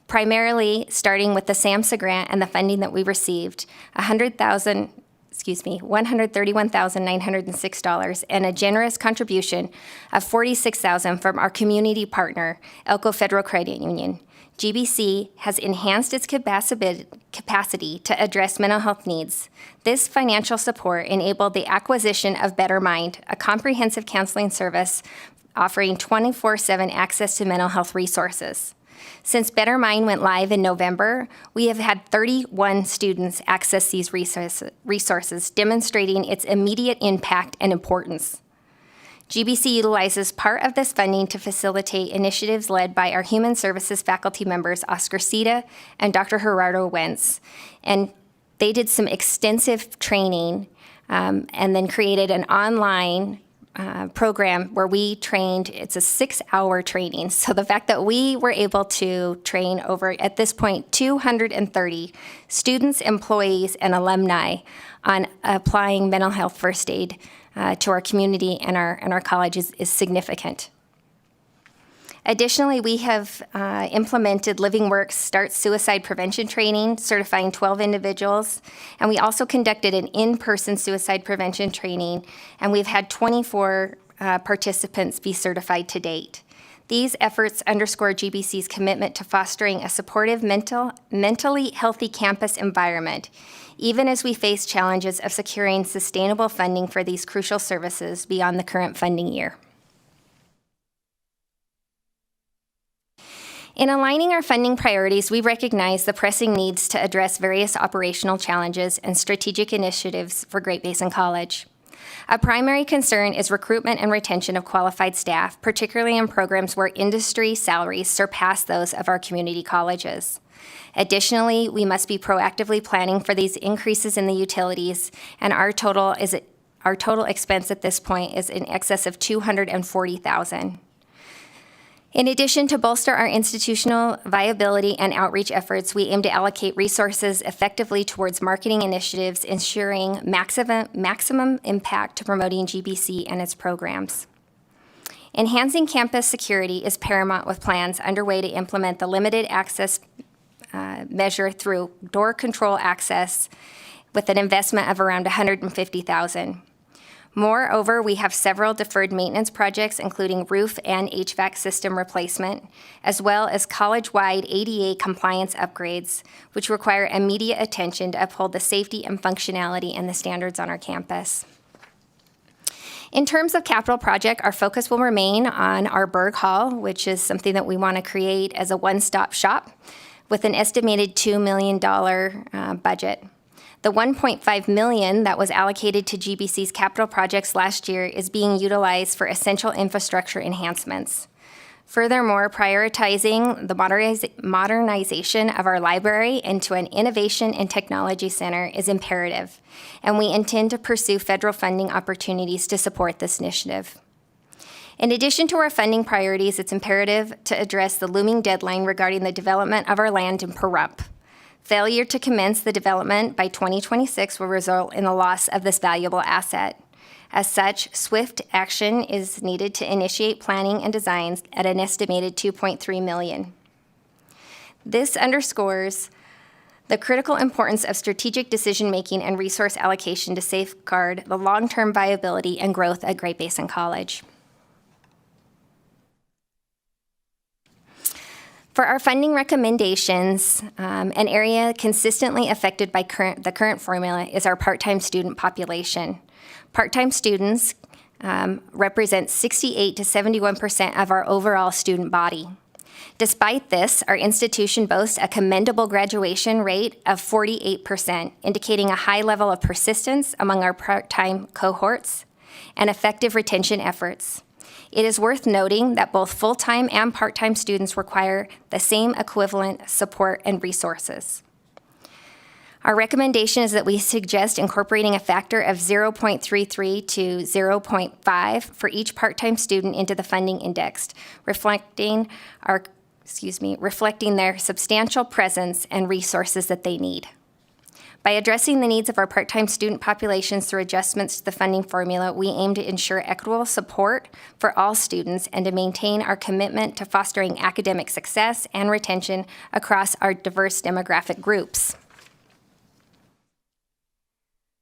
primarily starting with the SAMHSA grant and the funding that we received, $131,906, and a generous contribution of $46,000 from our community partner, Elko Federal Credit Union. GBC has enhanced its capacity to address mental health needs. This financial support enabled the acquisition of Better Mind, a comprehensive counseling service offering 24/7 access to mental health resources. Since Better Mind went live in November, we have had 31 students access these resources, demonstrating its immediate impact and importance. GBC utilizes part of this funding to facilitate initiatives led by our Human Services faculty members, Oscar Sita and Dr. Gerardo Wentz. And they did some extensive training and then created an online program where we trained. It's a 6-hour training. So the fact that we were able to train over, at this point, 230 students, employees, and alumni on applying mental health first aid to our community and our college is significant. Additionally, we have implemented Living Works Start Suicide Prevention Training, certifying 12 individuals, and we also conducted an in-person suicide prevention training, and we've had 24 participants be certified to date. These efforts underscore GBC's commitment to fostering a supportive, mentally healthy campus environment, even as we face challenges of securing sustainable funding for these crucial services beyond the current funding year. In aligning our funding priorities, we recognize the pressing needs to address various operational challenges and strategic initiatives for Great Basin College. A primary concern is recruitment and retention of qualified staff, particularly in programs where industry salaries surpass those of our community colleges. Additionally, we must be proactively planning for these increases in the utilities, and our total expense at this point is in excess of $240,000. In addition to bolster our institutional viability and outreach efforts, we aim to allocate resources effectively towards marketing initiatives, ensuring maximum impact to promoting GBC and its programs. Enhancing campus security is paramount, with plans underway to implement the limited access measure through door control access with an investment of around $150,000. Moreover, we have several deferred maintenance projects, including roof and HVAC system replacement, as well as college-wide ADA compliance upgrades, which require immediate attention to uphold the safety and functionality and the standards on our campus. In terms of capital project, our focus will remain on our Berg Hall, which is something that we want to create as a one-stop shop with an estimated $2 million budget. The $1.5 million that was allocated to GBC's capital projects last year is being utilized for essential infrastructure enhancements. Furthermore, prioritizing the modernization of our library into an innovation and technology center is imperative, and we intend to pursue federal funding opportunities to support this initiative. In addition to our funding priorities, it's imperative to address the looming deadline regarding the development of our land in Pahrump. Failure to commence the development by 2026 will result in the loss of this valuable asset. As such, swift action is needed to initiate planning and designs at an estimated $2.3 million. This underscores the critical importance of strategic decision-making and resource allocation to safeguard the long-term viability and growth at Great Basin College. For our funding recommendations, an area consistently affected by the current formula is our part-time student population. Part-time students represent 68 to 71% of our overall student body. Despite this, our institution boasts a commendable graduation rate of 48%, indicating a high level of persistence among our part-time cohorts and effective retention efforts. It is worth noting that both full-time and part-time students require the same equivalent support and resources. Our recommendation is that we suggest incorporating a factor of 0.33 to 0.5 for each part-time student into the funding index, reflecting their substantial presence and resources that they need. By addressing the needs of our part-time student populations through adjustments to the funding formula, we aim to ensure equitable support for all students and to maintain our commitment to fostering academic success and retention across our diverse demographic groups.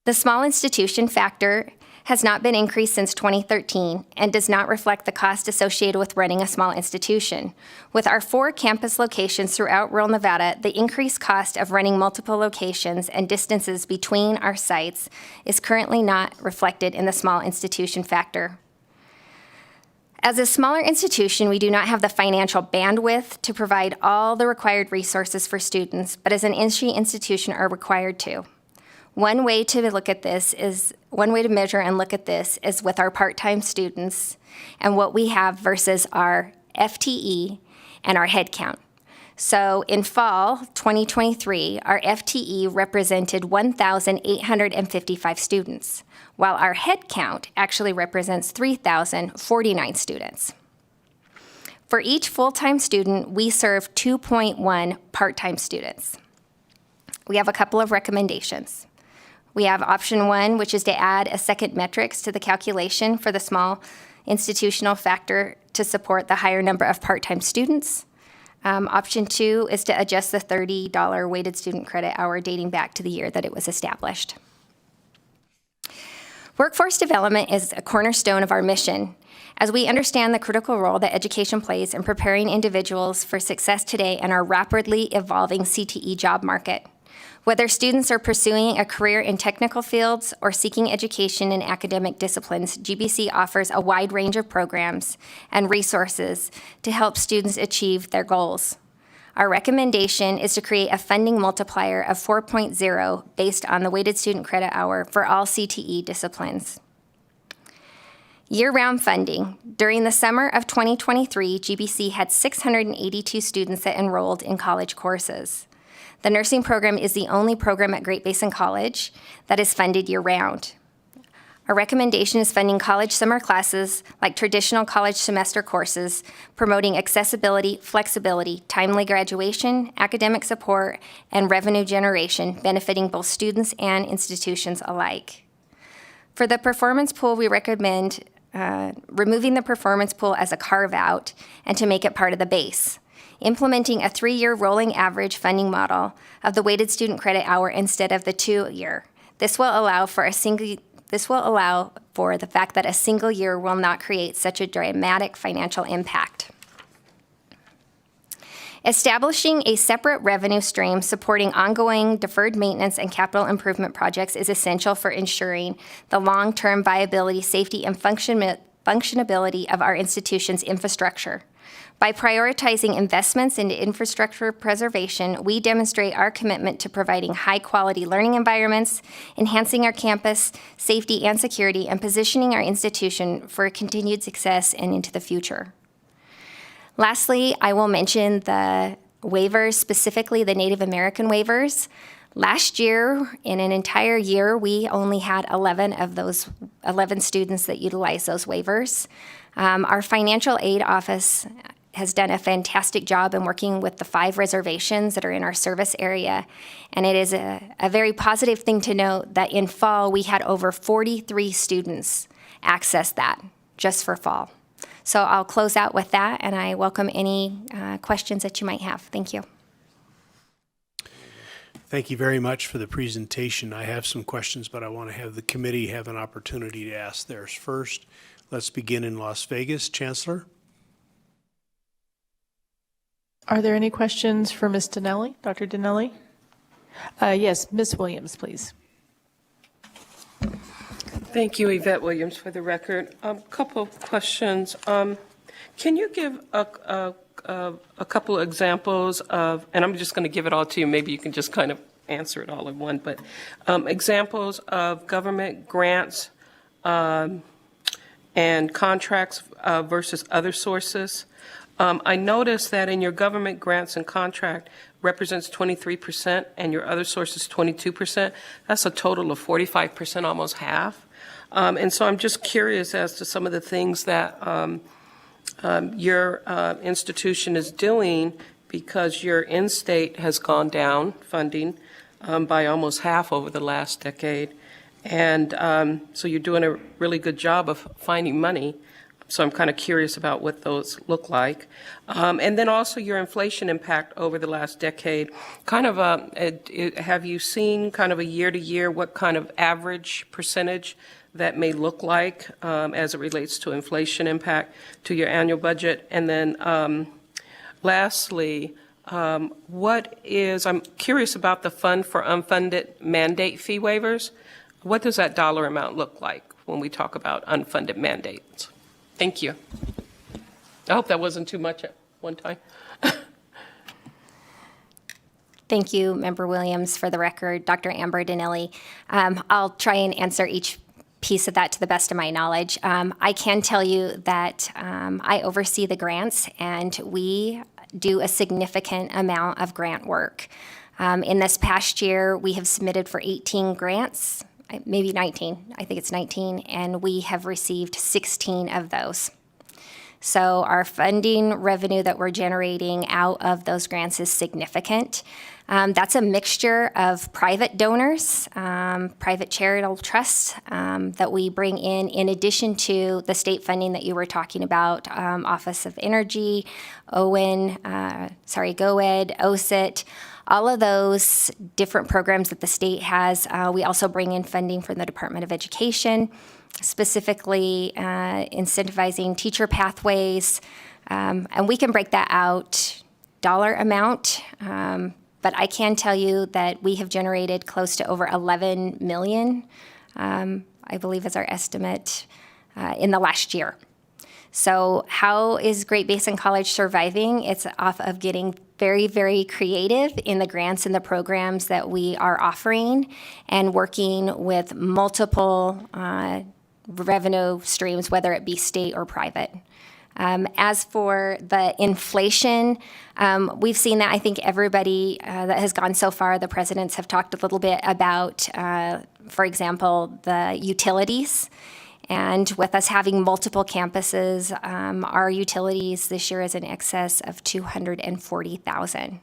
The small institution factor has not been increased since 2013 and does not reflect the cost associated with running a small institution. With our 4 campus locations throughout rural Nevada, the increased cost of running multiple locations and distances between our sites is currently not reflected in the small institution factor. As a smaller institution, we do not have the financial bandwidth to provide all the required resources for students, but as an NSHE institution are required to. One way to measure and look at this is with our part-time students and what we have versus our FTE and our head count. So in fall 2023, our FTE represented 1,855 students, while our head count actually represents 3,049 students. For each full-time student, we serve 2.1 part-time students. We have a couple of recommendations. We have option 1, which is to add a second metrics to the calculation for the small institutional factor to support the higher number of part-time students. Option 2 is to adjust the $30 weighted student credit hour dating back to the year that it was established. Workforce development is a cornerstone of our mission, as we understand the critical role that education plays in preparing individuals for success today in our rapidly evolving CTE job market. Whether students are pursuing a career in technical fields or seeking education in academic disciplines, GBC offers a wide range of programs and resources to help students achieve their goals. Our recommendation is to create a funding multiplier of 4.0 based on the weighted student credit hour for all CTE disciplines. Year-round funding. During the summer of 2023, GBC had 682 students that enrolled in college courses. The nursing program is the only program at Great Basin College that is funded year-round. Our recommendation is funding college summer classes like traditional college semester courses, promoting accessibility, flexibility, timely graduation, academic support, and revenue generation, benefiting both students and institutions alike. For the performance pool, we recommend removing the performance pool as a carve-out and to make it part of the base. Implementing a 3-year rolling average funding model of the weighted student credit hour instead of the 2-year. This will allow for the fact that a single year will not create such a dramatic financial impact. Establishing a separate revenue stream supporting ongoing deferred maintenance and capital improvement projects is essential for ensuring the long-term viability, safety, and functionability of our institution's infrastructure. By prioritizing investments into infrastructure preservation, we demonstrate our commitment to providing high-quality learning environments, enhancing our campus safety and security, and positioning our institution for continued success and into the future. Lastly, I will mention the waivers, specifically the Native American waivers. Last year, in an entire year, we only had 11 of those 11 students that utilized those waivers. Our financial aid office has done a fantastic job in working with the 5 reservations that are in our service area. And it is a very positive thing to note that in fall, we had over 43 students access that just for fall. So I'll close out with that, and I welcome any questions that you might have. Thank you. Thank you very much for the presentation. I have some questions, but I want to have the committee have an opportunity to ask theirs first. Let's begin in Las Vegas. Chancellor? Are there any questions for Ms. Dinelli, Dr. Dinelli? Yes, Ms. Williams, please. Thank you, Yvette Williams, for the record. Couple of questions. Can you give a couple of examples of, and I'm just going to give it all to you, maybe you can just kind of answer it all in one, but examples of government grants and contracts versus other sources? I noticed that in your government grants and contract represents 23% and your other sources 22%. That's a total of 45%, almost half. And so I'm just curious as to some of the things that your institution is doing, because your in-state has gone down funding by almost half over the last decade. And so you're doing a really good job of finding money. So I'm kind of curious about what those look like. And then also your inflation impact over the last decade. Kind of have you seen kind of a year to year what kind of average percentage that may look like as it relates to inflation impact to your annual budget? And then lastly, I'm curious about the fund for unfunded mandate fee waivers. What does that dollar amount look like when we talk about unfunded mandates? Thank you. I hope that wasn't too much at one time. Thank you, Member Williams. For the record, Dr. Amber Dinelli. I'll try and answer each piece of that to the best of my knowledge. I can tell you that I oversee the grants, and we do a significant amount of grant work. In this past year, we have submitted for 18 grants, maybe 19, I think it's 19, and we have received 16 of those. So our funding revenue that we're generating out of those grants is significant. That's a mixture of private donors, private charitable trusts that we bring in addition to the state funding that you were talking about, Office of Energy, GOED, OSIT, all of those different programs that the state has. We also bring in funding from the Department of Education, specifically incentivizing teacher pathways, and we can break that out dollar amount. But I can tell you that we have generated close to over 11 million, I believe is our estimate, in the last year. So how is Great Basin College surviving? It's off of getting very, very creative in the grants and the programs that we are offering and working with multiple revenue streams, whether it be state or private. As for the inflation, we've seen that. I think everybody that has gone so far, the presidents have talked a little bit about, for example, the utilities. And with us having multiple campuses, our utilities this year is in excess of $240,000.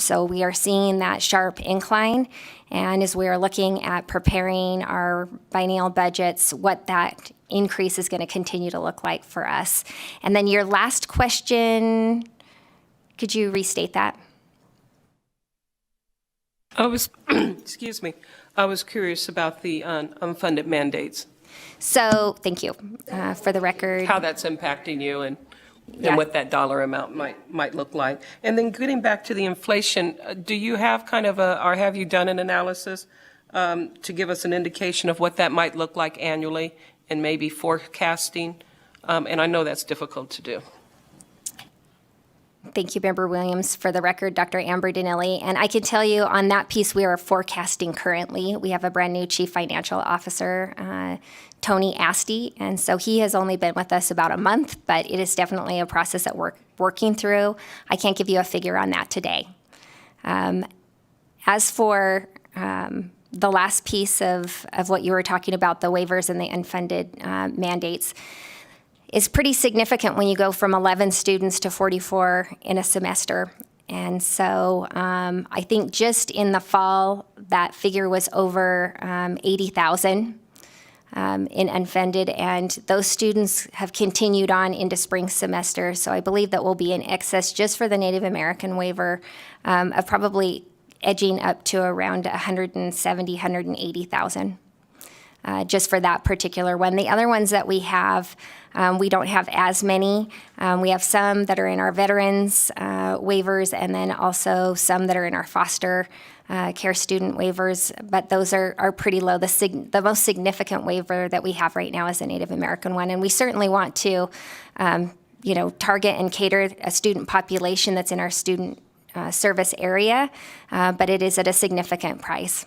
So we are seeing that sharp incline. And as we are looking at preparing our biennial budgets, what that increase is going to continue to look like for us. And then your last question, could you restate that? Excuse me, I was curious about the unfunded mandates. So, thank you. For the record, how that's impacting you and Yeah. what that dollar amount might look like. And then getting back to the inflation, do you have kind of or have you done an analysis to give us an indication of what that might look like annually and maybe forecasting? And I know that's difficult to do. Thank you, Member Williams. For the record, Dr. Amber Dinelli. And I can tell you on that piece, we are forecasting currently. We have a brand new Chief Financial Officer, Tony Asti, and so he has only been with us about a month, but it is definitely a process that we're working through. I can't give you a figure on that today. As for the last piece of what you were talking about, the waivers and the unfunded mandates, is pretty significant when you go from 11 students to 44 in a semester. And so I think just in the fall, that figure was over 80,000 in unfunded, and those students have continued on into spring semester. So I believe that we'll be in excess just for the Native American waiver of probably edging up to around 170, 180,000. Just for that particular one. The other ones that we have, we don't have as many. We have some that are in our veterans waivers, and then also some that are in our foster care student waivers, but those are pretty low. The most significant waiver that we have right now is the Native American one, and we certainly want to target and cater a student population that's in our student service area, but it is at a significant price.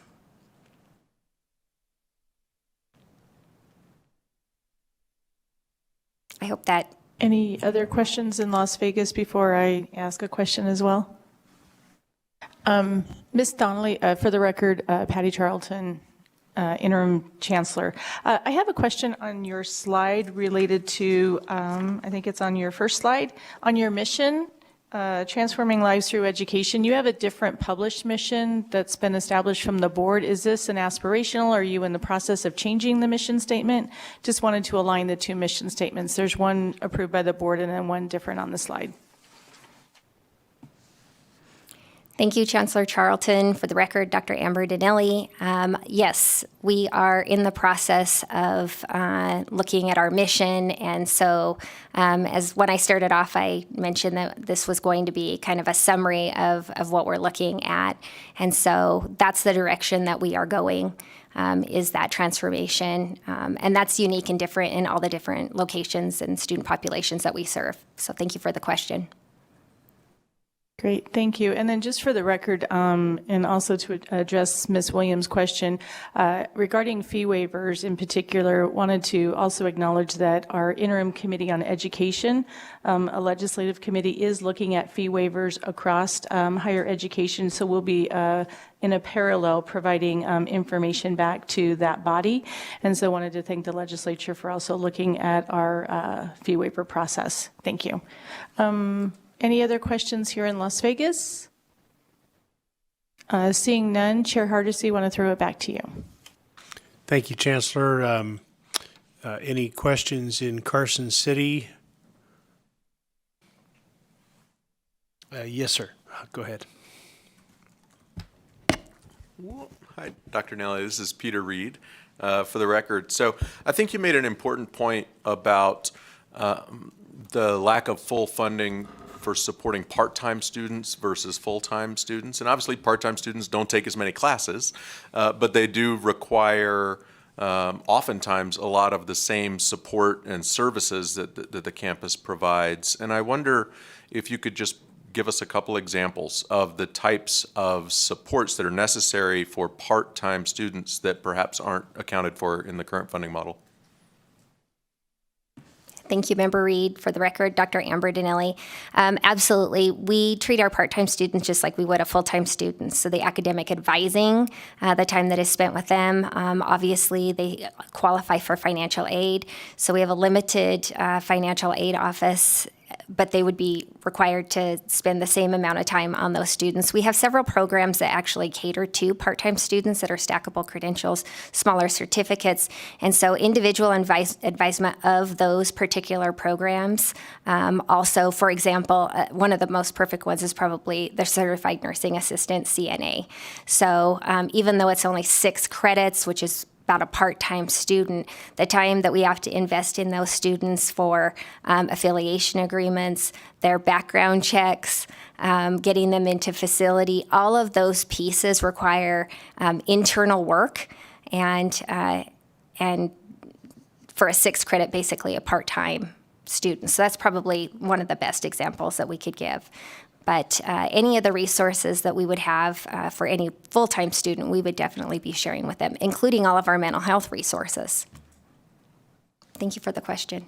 I hope that. Any other questions in Las Vegas before I ask a question as well? Ms. Donnelly, for the record, Patty Charlton, Interim Chancellor. I have a question on your slide related to, I think it's on your first slide, on your mission, Transforming Lives Through Education. You have a different published mission that's been established from the board. Is this an aspirational? Are you in the process of changing the mission statement? Just wanted to align the two mission statements. There's one approved by the board and then one different on the slide. Thank you, Chancellor Charlton. For the record, Dr. Amber Dinelli. Yes, we are in the process of looking at our mission. And so as when I started off, I mentioned that this was going to be kind of a summary of what we're looking at. And so that's the direction that we are going, is that transformation. And that's unique and different in all the different locations and student populations that we serve. So thank you for the question. Great, thank you. And then just for the record, and also to address Ms. Williams' question, regarding fee waivers in particular, wanted to also acknowledge that our interim committee on education, a legislative committee, is looking at fee waivers across higher education. So we'll be in a parallel providing information back to that body. And so wanted to thank the legislature for also looking at our fee waiver process. Thank you. Any other questions here in Las Vegas? Seeing none, Chair Hardesty, want to throw it back to you. Thank you, Chancellor. Any questions in Carson City? Yes, sir. Go ahead. Hi, Dr. Nelly. This is Peter Reed, for the record. So I think you made an important point about the lack of full funding for supporting part-time students versus full-time students. And obviously, part-time students don't take as many classes, but they do require oftentimes a lot of the same support and services that the campus provides. And I wonder if you could just give us a couple examples of the types of supports that are necessary for part-time students that perhaps aren't accounted for in the current funding model. Thank you, Member Reed. For the record, Dr. Amber Dinelli. Absolutely. We treat our part-time students just like we would a full-time student. So the academic advising, the time that is spent with them, obviously they qualify for financial aid. So we have a limited financial aid office, but they would be required to spend the same amount of time on those students. We have several programs that actually cater to part-time students that are stackable credentials, smaller certificates, and so individual advisement of those particular programs. Also, for example, one of the most perfect ones is probably the Certified Nursing Assistant, CNA. So even though it's only 6 credits, which is about a part-time student, the time that we have to invest in those students for affiliation agreements, their background checks, getting them into facility, all of those pieces require internal work, and for a 6 credit, basically a part-time students. So that's probably one of the best examples that we could give. But any of the resources that we would have for any full-time student, we would definitely be sharing with them, including all of our mental health resources. Thank you for the question.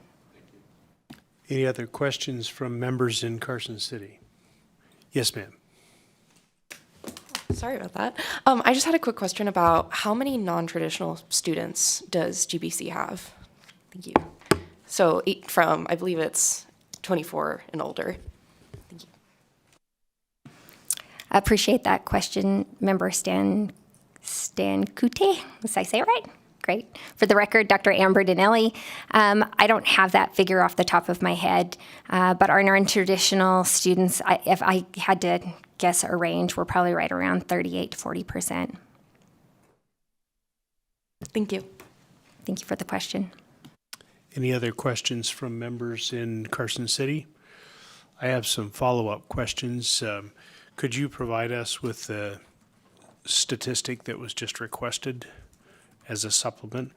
Any other questions from members in Carson City? Yes, ma'am. Sorry about that. I just had a quick question about how many non-traditional students does GBC have? Thank you. So from, I believe it's 24 and older. Thank you. I appreciate that question, Member Stan Kute. Did I say it right? Great. For the record, Dr. Amber Dinelli. I don't have that figure off the top of my head, but our non-traditional students, if I had to guess a range, we're probably right around 38 to 40%. Thank you. Thank you for the question. Any other questions from members in Carson City? I have some follow-up questions. Could you provide us with the statistic that was just requested as a supplement?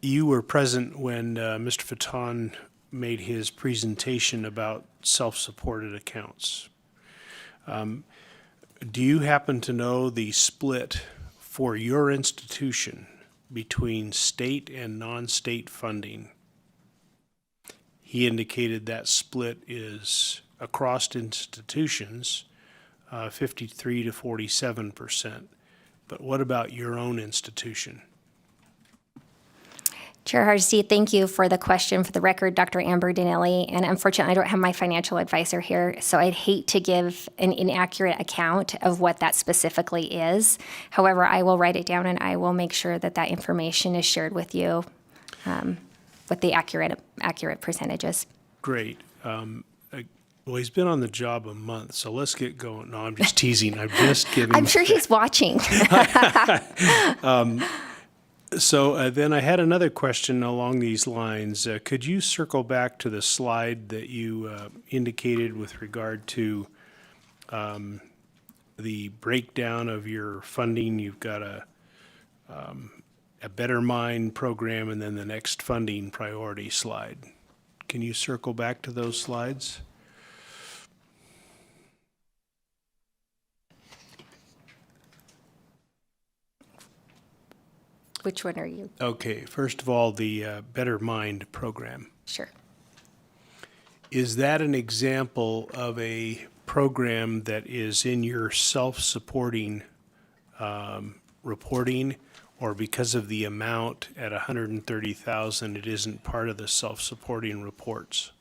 You were present when Mr. Fatton made his presentation about self-supported accounts. Do you happen to know the split for your institution between state and non-state funding? He indicated that split is across institutions, 53 to 47%. But what about your own institution? Chair Hardesty, thank you for the question. For the record, Dr. Amber Dinelli, and unfortunately, I don't have my financial advisor here, so I'd hate to give an inaccurate account of what that specifically is. However, I will write it down and I will make sure that that information is shared with you with the accurate percentages. Great. Well, he's been on the job a month, so let's get going. No, I'm just teasing. I'm just kidding. I'm sure he's watching. So then I had another question along these lines. Could you circle back to the slide that you indicated with regard to the breakdown of your funding? You've got a Better Mind program and then the next funding priority slide. Can you circle back to those slides? Which one are you? Okay, first of all, the Better Mind program. Sure. Is that an example of a program that is in your self-supporting reporting, or because of the amount at $130,000, it isn't part of the self-supporting reports?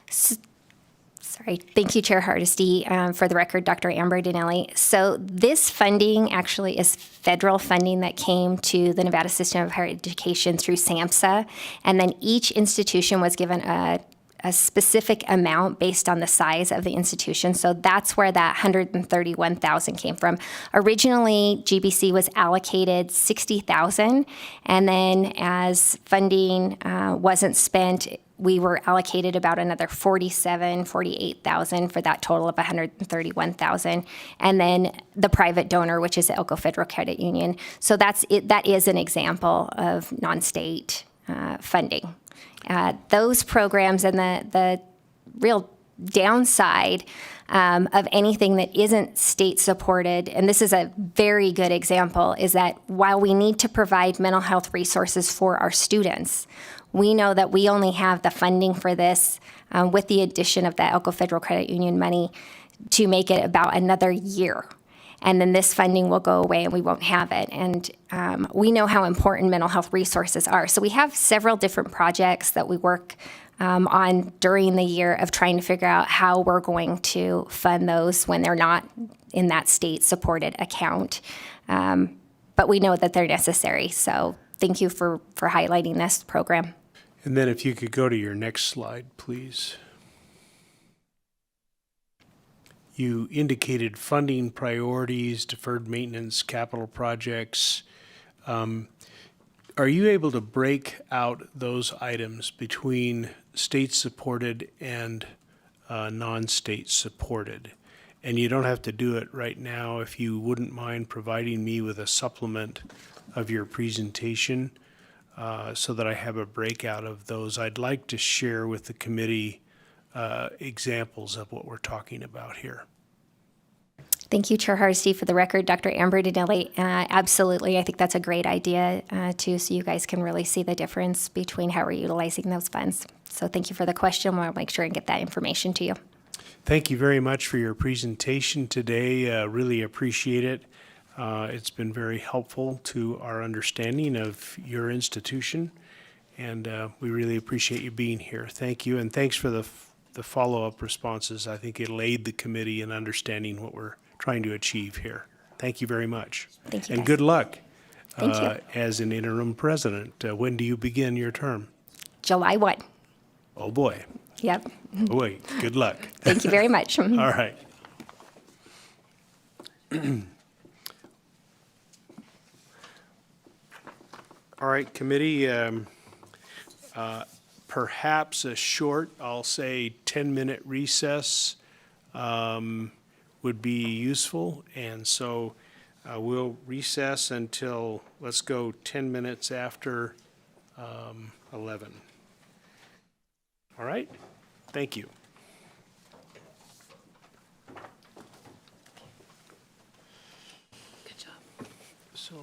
Sorry. Thank you, Chair Hardesty. For the record, Dr. Amber Dinelli. So this funding actually is federal funding that came to the Nevada System of Higher Education through SAMHSA, and then each institution was given a specific amount based on the size of the institution. So that's where that $131,000 came from. Originally, GBC was allocated $60,000, and then as funding wasn't spent, we were allocated about another $48,000 for that total of $131,000, and then the private donor, which is the Elko Federal Credit Union. So that's it. That is an example of non-state funding. Those programs, and the real downside of anything that isn't state supported, and this is a very good example, is that while we need to provide mental health resources for our students, we know that we only have the funding for this with the addition of the Elko Federal Credit Union money to make it about another year. And then this funding will go away and we won't have it. And we know how important mental health resources are. So we have several different projects that we work on during the year of trying to figure out how we're going to fund those when they're not in that state-supported account. But we know that they're necessary. So thank you for highlighting this program. And then if you could go to your next slide, please. You indicated funding priorities, deferred maintenance, capital projects. Are you able to break out those items between state-supported and non-state supported? And you don't have to do it right now. If you wouldn't mind providing me with a supplement of your presentation, so that I have a breakout of those. I'd like to share with the committee examples of what we're talking about here. Thank you, Chair Hardesty. For the record, Dr. Amber Dinelli, absolutely. I think that's a great idea, too, so you guys can really see the difference between how we're utilizing those funds. So thank you for the question. We'll make sure and get that information to you. Thank you very much for your presentation today. Really appreciate it. It's been very helpful to our understanding of your institution, and we really appreciate you being here. Thank you, and thanks for the follow-up responses. I think it'll aid the committee in understanding what we're trying to achieve here. Thank you very much. Thank you, and guys. good luck Thank you. as an interim president. When do you begin your term? July 1. Oh, boy. Yep. Oh, wait, good luck. Thank you very much. All right. All right, committee, perhaps a short, I'll say 10-minute recess would be useful. And so we'll recess until, let's go 10 minutes after 11. All right? Thank you. Good job. So,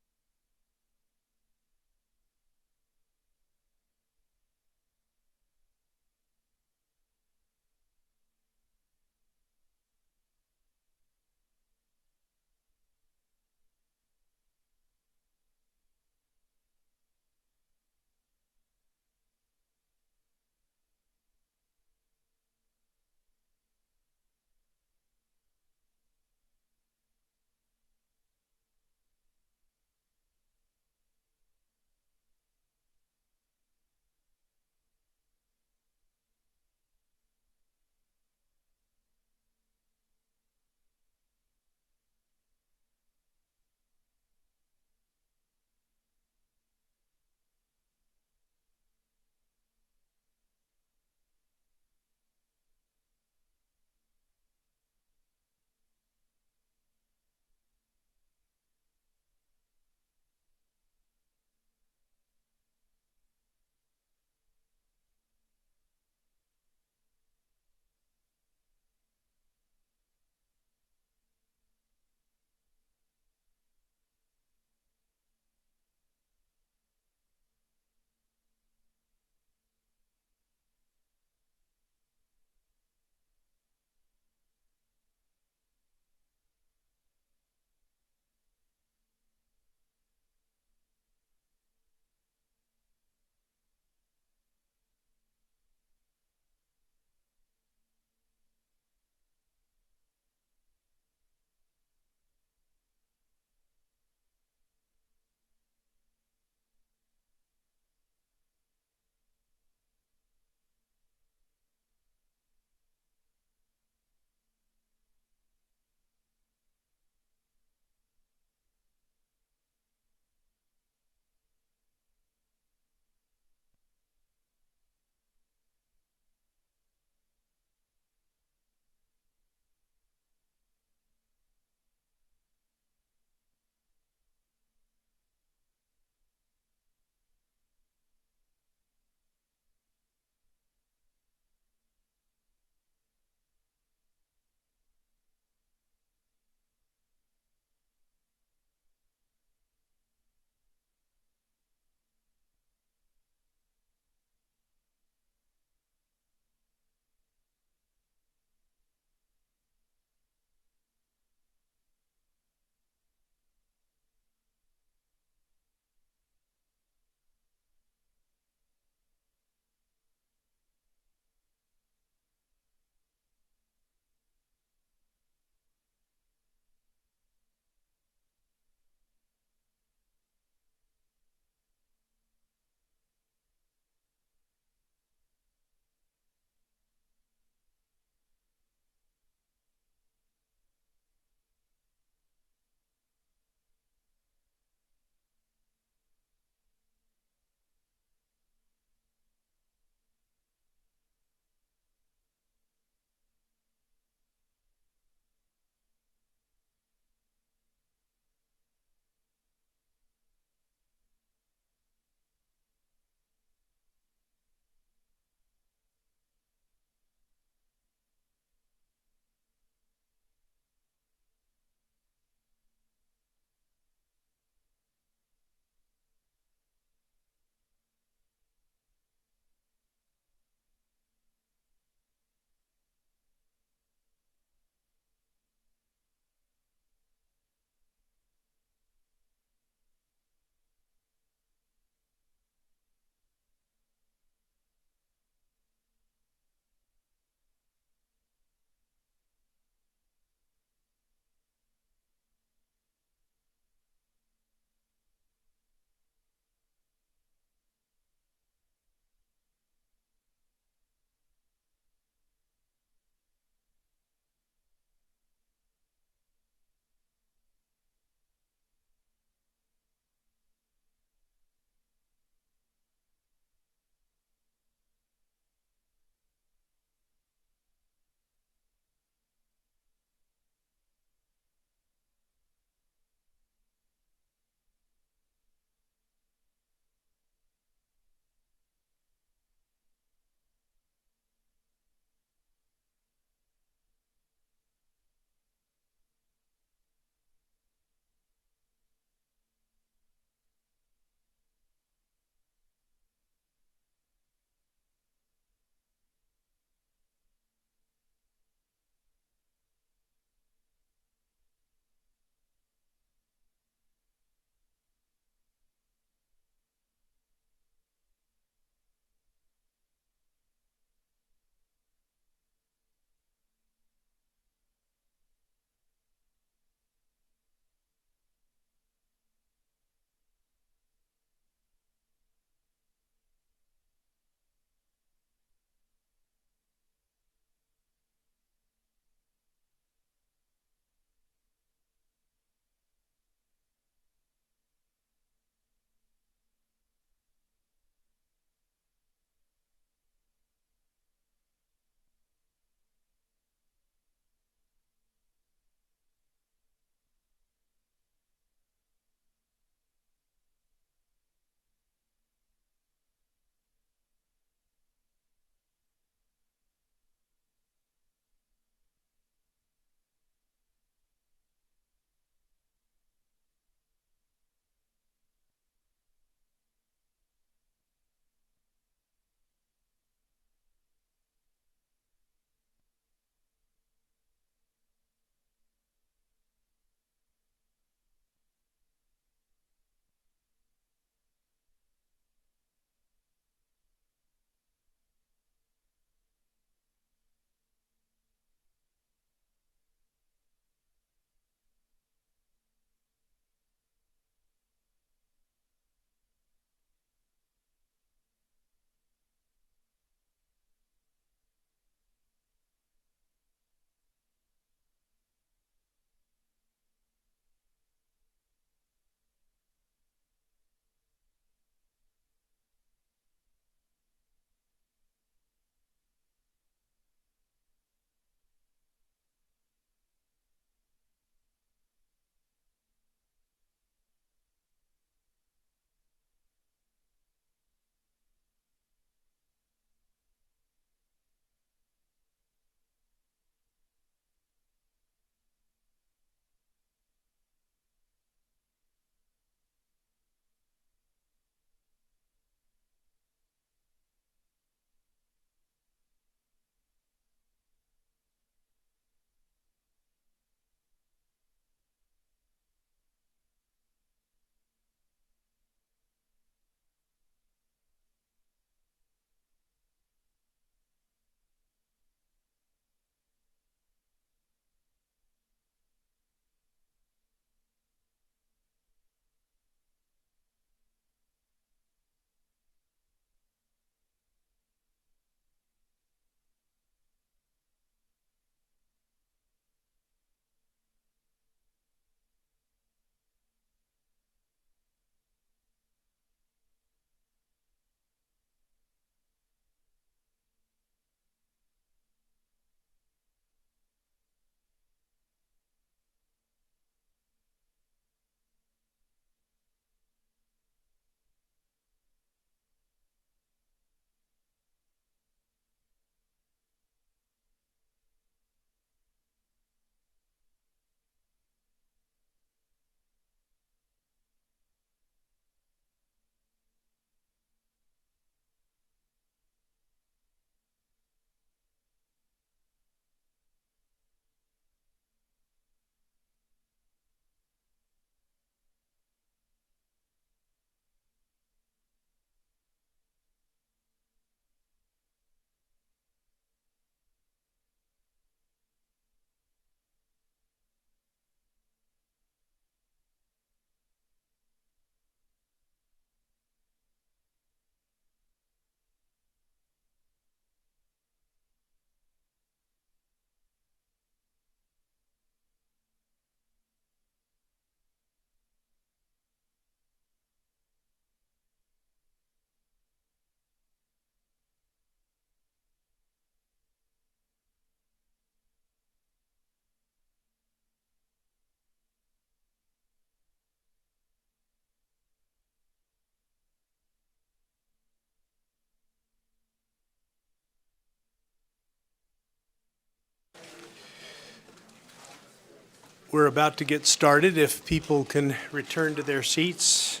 we're about to get started. If people can return to their seats.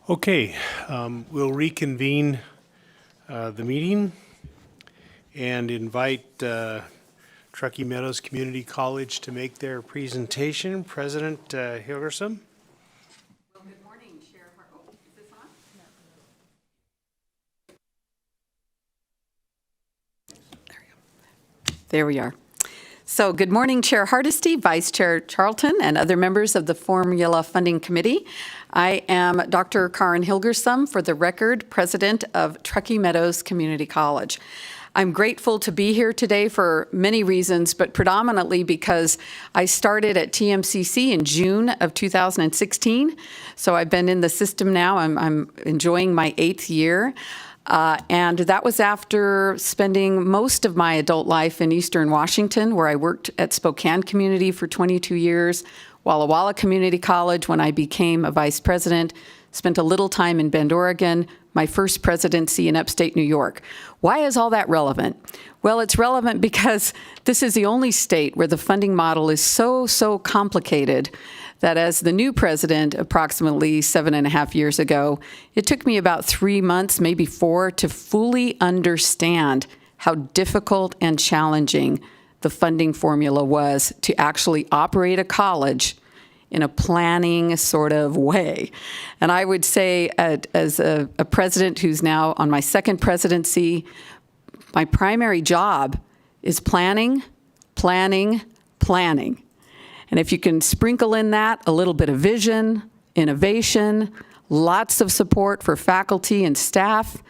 Okay, we'll reconvene the meeting and invite Truckee Meadows Community College to make their presentation. President Hilgersom. Well, good morning, Chair. Oh, is this on? There we are. So good morning, Chair Hardesty, Vice Chair Charlton, and other members of the Formula Funding Committee. I am Dr. Karen Hilgersom, for the record, President of Truckee Meadows Community College. I'm grateful to be here today for many reasons, but predominantly because I started at TMCC in June of 2016. So I've been in the system now. I'm enjoying my 8th year. And that was after spending most of my adult life in Eastern Washington, where I worked at Spokane Community for 22 years, Walla Walla Community College when I became a vice president, spent a little time in Bend, Oregon, my first presidency in upstate New York. Why is all that relevant? Well, it's relevant because this is the only state where the funding model is so complicated that as the new president approximately 7.5 years ago, it took me about 3 months, maybe 4, to fully understand how difficult and challenging the funding formula was to actually operate a college in a planning sort of way. And I would say as a president who's now on my 2nd presidency, my primary job is planning. And if you can sprinkle in that a little bit of vision, innovation, lots of support for faculty and staff,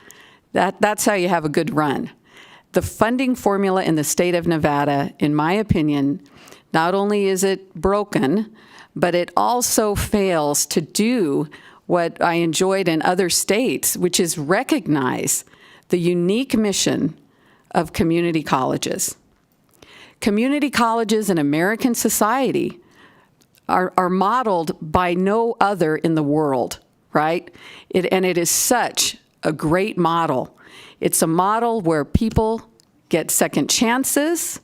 that's how you have a good run. The funding formula in the state of Nevada, in my opinion, not only is it broken, but it also fails to do what I enjoyed in other states, which is recognize the unique mission of community colleges. Community colleges in American society are modeled by no other in the world, right? And it is such a great model. It's a model where people get second chances.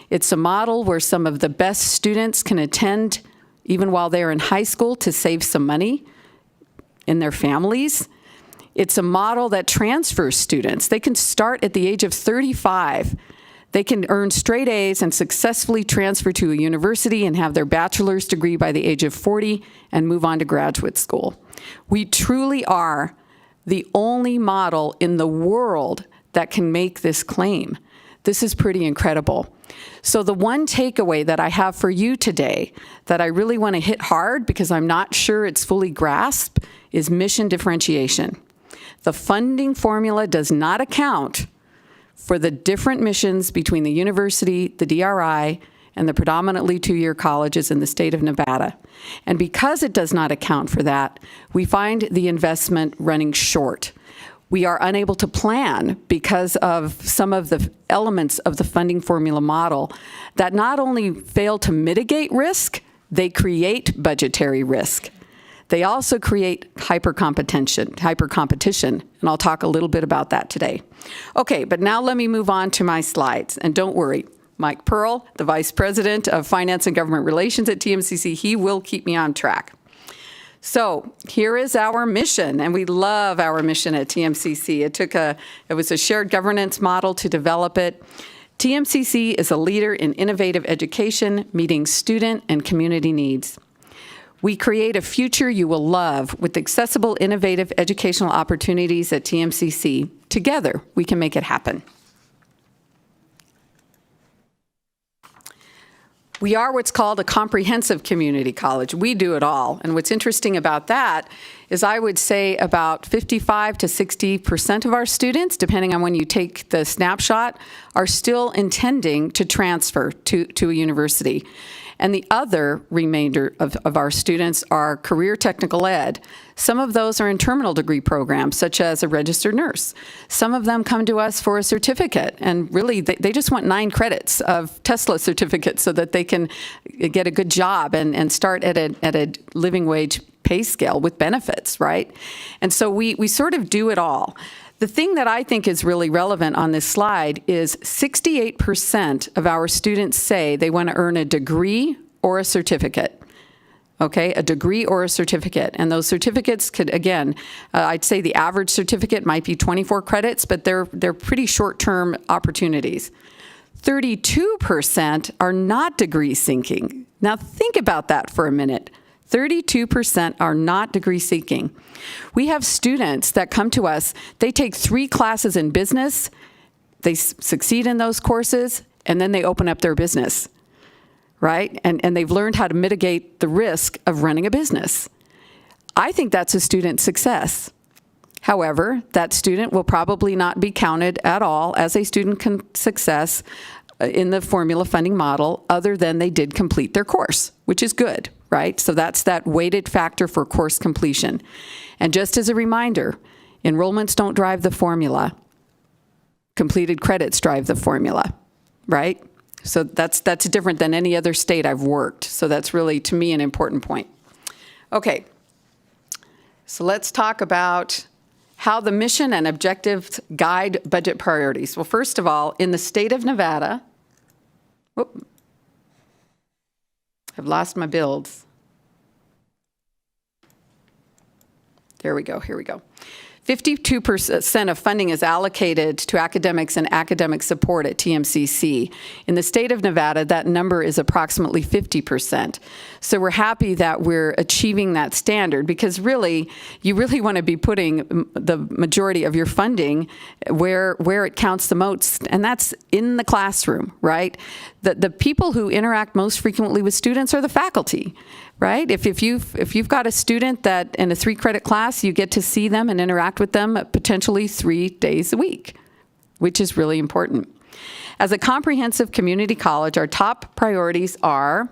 It's a model where some of the best students can attend even while they're in high school to save some money in their families. It's a model that transfers students. They can start at the age of 35. They can earn straight A's and successfully transfer to a university and have their bachelor's degree by the age of 40 and move on to graduate school. We truly are the only model in the world that can make this claim. This is pretty incredible. So the one takeaway that I have for you today that I really want to hit hard because I'm not sure it's fully grasped is mission differentiation. The funding formula does not account for the different missions between the university, the DRI, and the predominantly 2-year colleges in the state of Nevada. And because it does not account for that, we find the investment running short. We are unable to plan because of some of the elements of the funding formula model that not only fail to mitigate risk, they create budgetary risk. They also create hyper-competition, and I'll talk a little bit about that today. Okay, but now let me move on to my slides, and don't worry, Mike Pearl, the Vice President of Finance and Government Relations at TMCC, he will keep me on track. So here is our mission, and we love our mission at TMCC. It was a shared governance model to develop it. TMCC is a leader in innovative education, meeting student and community needs. We create a future you will love with accessible, innovative educational opportunities at TMCC. Together, we can make it happen. We are what's called a comprehensive community college. We do it all. And what's interesting about that is I would say about 55 to 60% of our students, depending on when you take the snapshot, are still intending to transfer to a university. And the other remainder of our students are career technical ed. Some of those are in terminal degree programs, such as a registered nurse. Some of them come to us for a certificate, and really they just want 9 credits of Tesla certificates so that they can get a good job and start at a living wage pay scale with benefits, right? And so we sort of do it all. The thing that I think is really relevant on this slide is 68% of our students say they want to earn a degree or a certificate. Okay, a degree or a certificate. And those certificates could, again, I'd say the average certificate might be 24 credits, but they're pretty short-term opportunities. 32% are not degree seeking. Now think about that for a minute. 32% are not degree seeking. We have students that come to us, they take 3 classes in business, they succeed in those courses, and then they open up their business, right? And they've learned how to mitigate the risk of running a business. I think that's a student success. However, that student will probably not be counted at all as a student success in the formula funding model other than they did complete their course, which is good, right? So that's that weighted factor for course completion. And just as a reminder, enrollments don't drive the formula. Completed credits drive the formula, right? So that's different than any other state I've worked. So that's really, to me, an important point. Okay, so let's talk about how the mission and objectives guide budget priorities. Well, first of all, in the state of Nevada, I've lost my builds. There we go, here we go. 52% of funding is allocated to academics and academic support at TMCC. In the state of Nevada, that number is approximately 50%. So we're happy that we're achieving that standard because really, you really want to be putting the majority of your funding where it counts the most, and that's in the classroom, right? The people who interact most frequently with students are the faculty, right? If you've got a student that in a 3-credit class, you get to see them and interact with them potentially 3 days a week, which is really important. As a comprehensive community college, our top priorities are: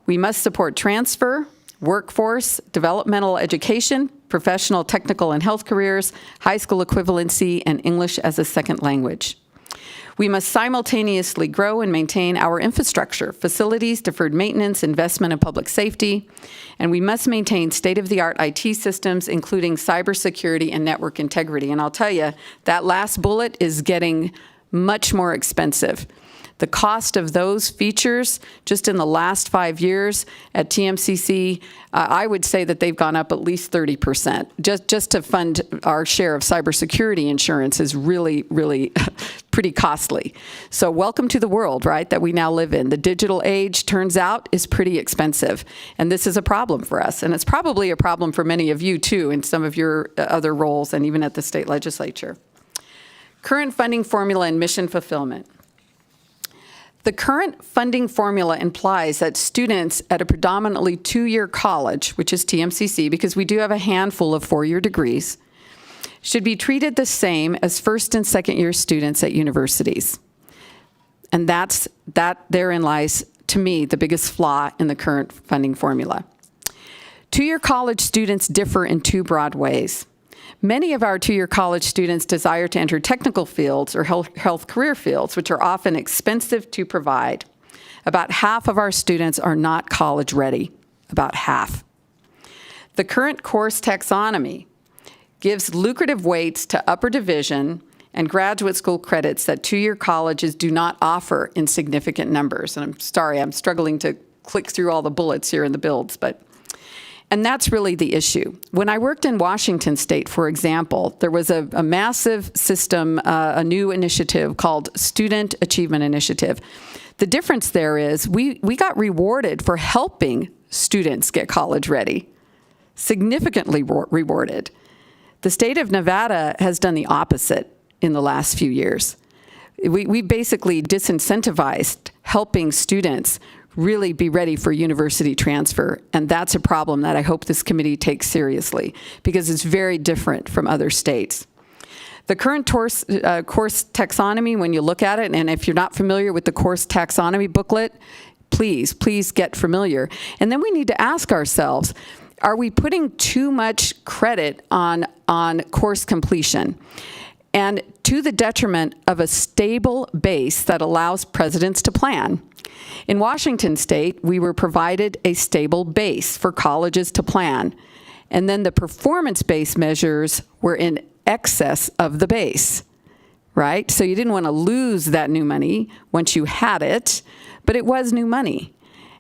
we must support transfer, workforce, developmental education, professional, technical, and health careers, high school equivalency, and English as a second language. We must simultaneously grow and maintain our infrastructure, facilities, deferred maintenance, investment, and public safety. And we must maintain state-of-the-art IT systems, including cybersecurity and network integrity. And I'll tell you, that last bullet is getting much more expensive. The cost of those features just in the last 5 years at TMCC, I would say that they've gone up at least 30%. Just to fund our share of cybersecurity insurance is really, really pretty costly. So welcome to the world, right, that we now live in. The digital age, turns out, is pretty expensive. And this is a problem for us. And it's probably a problem for many of you, too, in some of your other roles and even at the state legislature. Current funding formula and mission fulfillment. The current funding formula implies that students at a predominantly 2-year college, which is TMCC, because we do have a handful of 4-year degrees, should be treated the same as first and second-year students at universities. And that therein lies, to me, the biggest flaw in the current funding formula. 2-year college students differ in 2 broad ways. Many of our 2-year college students desire to enter technical fields or health career fields, which are often expensive to provide. About half of our students are not college ready, about half. The current course taxonomy gives lucrative weights to upper division and graduate school credits that 2-year colleges do not offer in significant numbers. And I'm sorry, I'm struggling to click through all the bullets here in the builds, And that's really the issue. When I worked in Washington State, for example, there was a massive system, a new initiative called Student Achievement Initiative. The difference there is we got rewarded for helping students get college ready, significantly rewarded. The state of Nevada has done the opposite in the last few years. We basically disincentivized helping students really be ready for university transfer. And that's a problem that I hope this committee takes seriously because it's very different from other states. The current course taxonomy, when you look at it, and if you're not familiar with the course taxonomy booklet, please get familiar. And then we need to ask ourselves, are we putting too much credit on course completion? And to the detriment of a stable base that allows presidents to plan. In Washington State, we were provided a stable base for colleges to plan. And then the performance-based measures were in excess of the base, right? So you didn't want to lose that new money once you had it, but it was new money.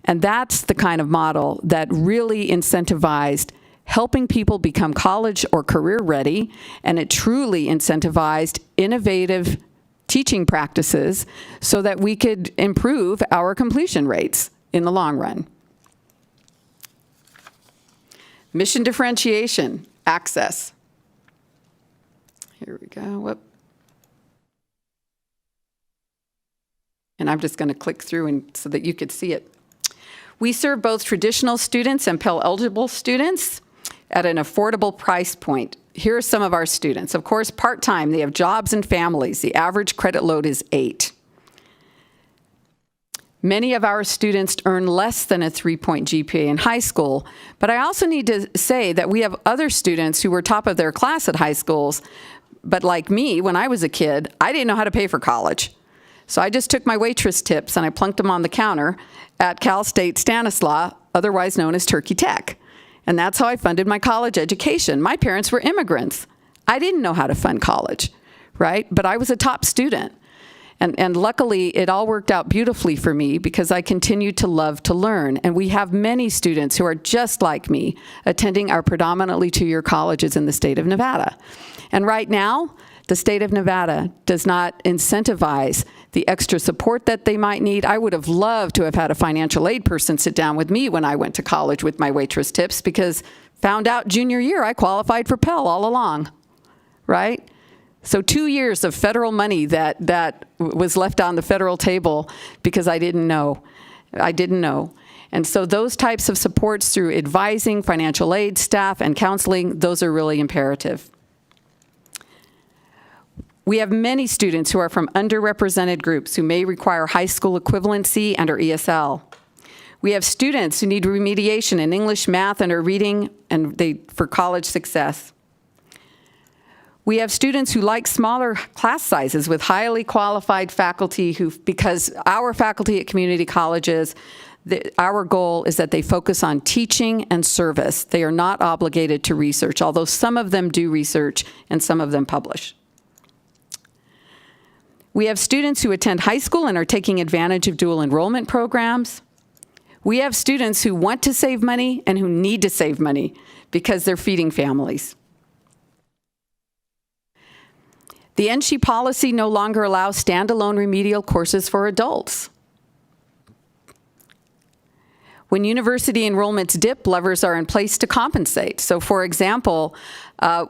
And that's the kind of model that really incentivized helping people become college or career ready, and it truly incentivized innovative teaching practices so that we could improve our completion rates in the long run. Mission differentiation, access. Here we go. Whoop. And I'm just going to click through so that you could see it. We serve both traditional students and Pell-eligible students at an affordable price point. Here are some of our students. Of course, part-time, they have jobs and families. The average credit load is 8. Many of our students earn less than a 3-point GPA in high school, but I also need to say that we have other students who were top of their class at high schools, but like me, when I was a kid, I didn't know how to pay for college. So I just took my waitress tips and I plunked them on the counter at Cal State Stanislaus, otherwise known as Turkey Tech. And that's how I funded my college education. My parents were immigrants. I didn't know how to fund college, right? But I was a top student. And luckily, it all worked out beautifully for me because I continued to love to learn. And we have many students who are just like me attending our predominantly two-year colleges in the state of Nevada. And right now, the state of Nevada does not incentivize the extra support that they might need. I would have loved to have had a financial aid person sit down with me when I went to college with my waitress tips because found out junior year I qualified for Pell all along, right? So 2 years of federal money that was left on the federal table because I didn't know. And so those types of supports through advising, financial aid, staff, and counseling, those are really imperative. We have many students who are from underrepresented groups who may require high school equivalency and or ESL. We have students who need remediation in English, math, and or reading for college success. We have students who like smaller class sizes with highly qualified faculty because our faculty at community colleges, our goal is that they focus on teaching and service. They are not obligated to research, although some of them do research and some of them publish. We have students who attend high school and are taking advantage of dual enrollment programs. We have students who want to save money and who need to save money because they're feeding families. The NSHE policy no longer allows standalone remedial courses for adults. When university enrollments dip, levers are in place to compensate. So for example,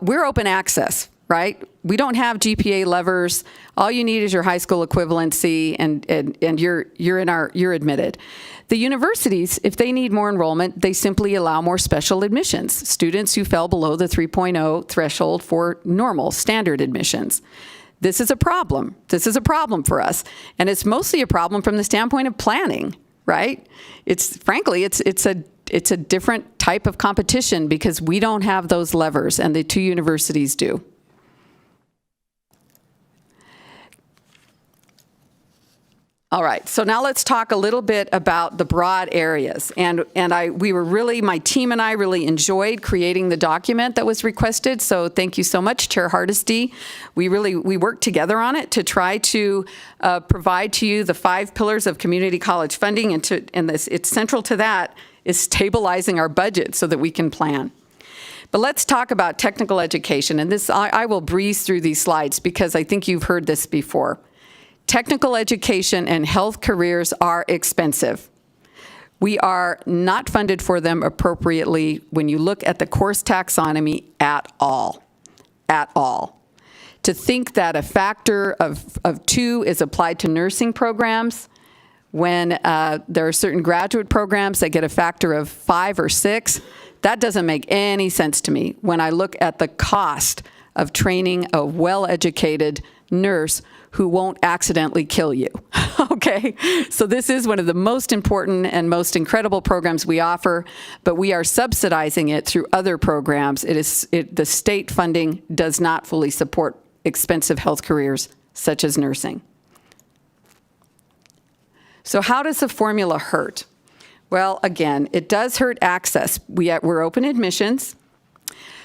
we're open access, right? We don't have GPA levers. All you need is your high school equivalency and you're admitted. The universities, if they need more enrollment, they simply allow more special admissions, students who fell below the 3.0 threshold for normal standard admissions. This is a problem. This is a problem for us. And it's mostly a problem from the standpoint of planning, right? Frankly, it's a different type of competition because we don't have those levers and the two universities do. All right, so now let's talk a little bit about the broad areas. My team and I really enjoyed creating the document that was requested, so thank you so much, Chair Hardesty. We worked together on it to try to provide to you the 5 pillars of community college funding, it's central to that is stabilizing our budget so that we can plan. But let's talk about technical education. And this, I will breeze through these slides because I think you've heard this before. Technical education and health careers are expensive. We are not funded for them appropriately when you look at the course taxonomy at all. At all. To think that a factor of 2 is applied to nursing programs when there are certain graduate programs that get a factor of 5 or 6, that doesn't make any sense to me when I look at the cost of training a well-educated nurse who won't accidentally kill you, okay? So this is one of the most important and most incredible programs we offer, but we are subsidizing it through other programs. The state funding does not fully support expensive health careers such as nursing. So how does the formula hurt? Well, again, it does hurt access. We're open admissions.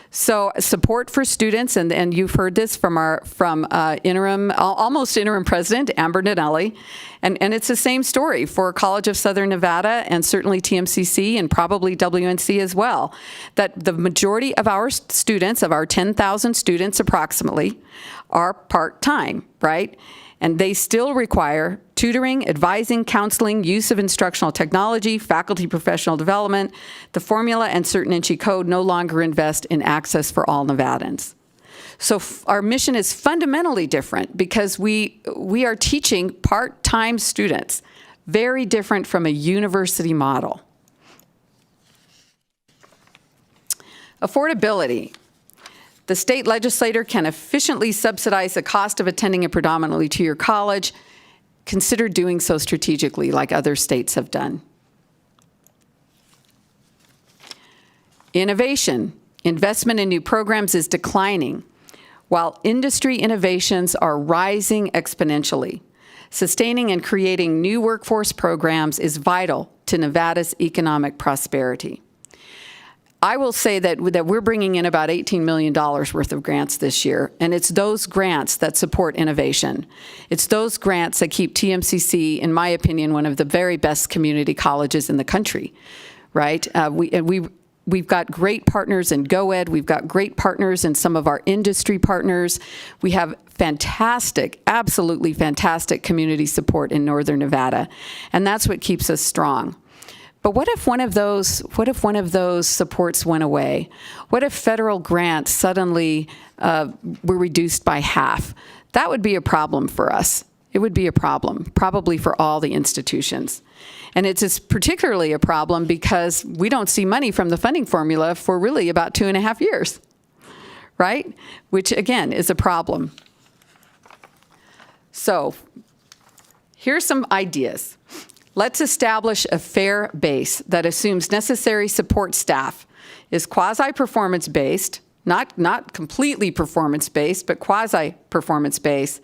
So support for students, and you've heard this from almost interim president, Amber Nanelli, and it's the same story for College of Southern Nevada and certainly TMCC and probably WNC as well, that the majority of our students, of our 10,000 students approximately, are part-time, right? And they still require tutoring, advising, counseling, use of instructional technology, faculty professional development. The formula and certain NSHE code no longer invest in access for all Nevadans. So our mission is fundamentally different because we are teaching part-time students, very different from a university model. Affordability. The state legislator can efficiently subsidize the cost of attending a predominantly two-year college. Consider doing so strategically like other states have done. Innovation. Investment in new programs is declining, while industry innovations are rising exponentially. Sustaining and creating new workforce programs is vital to Nevada's economic prosperity. I will say that we're bringing in about $18 million worth of grants this year, and it's those grants that support innovation. It's those grants that keep TMCC, in my opinion, one of the very best community colleges in the country, right? We've got great partners in GoEd. We've got great partners in some of our industry partners. We have fantastic, absolutely fantastic community support in Northern Nevada, and that's what keeps us strong. But what if one of those supports went away? What if federal grants suddenly were reduced by half? That would be a problem for us. It would be a problem, probably for all the institutions. And it's particularly a problem because we don't see money from the funding formula for really about 2.5 years, right? Which, again, is a problem. So here's some ideas. Let's establish a fair base that assumes necessary support staff is quasi-performance-based, not completely performance-based, but quasi-performance-based,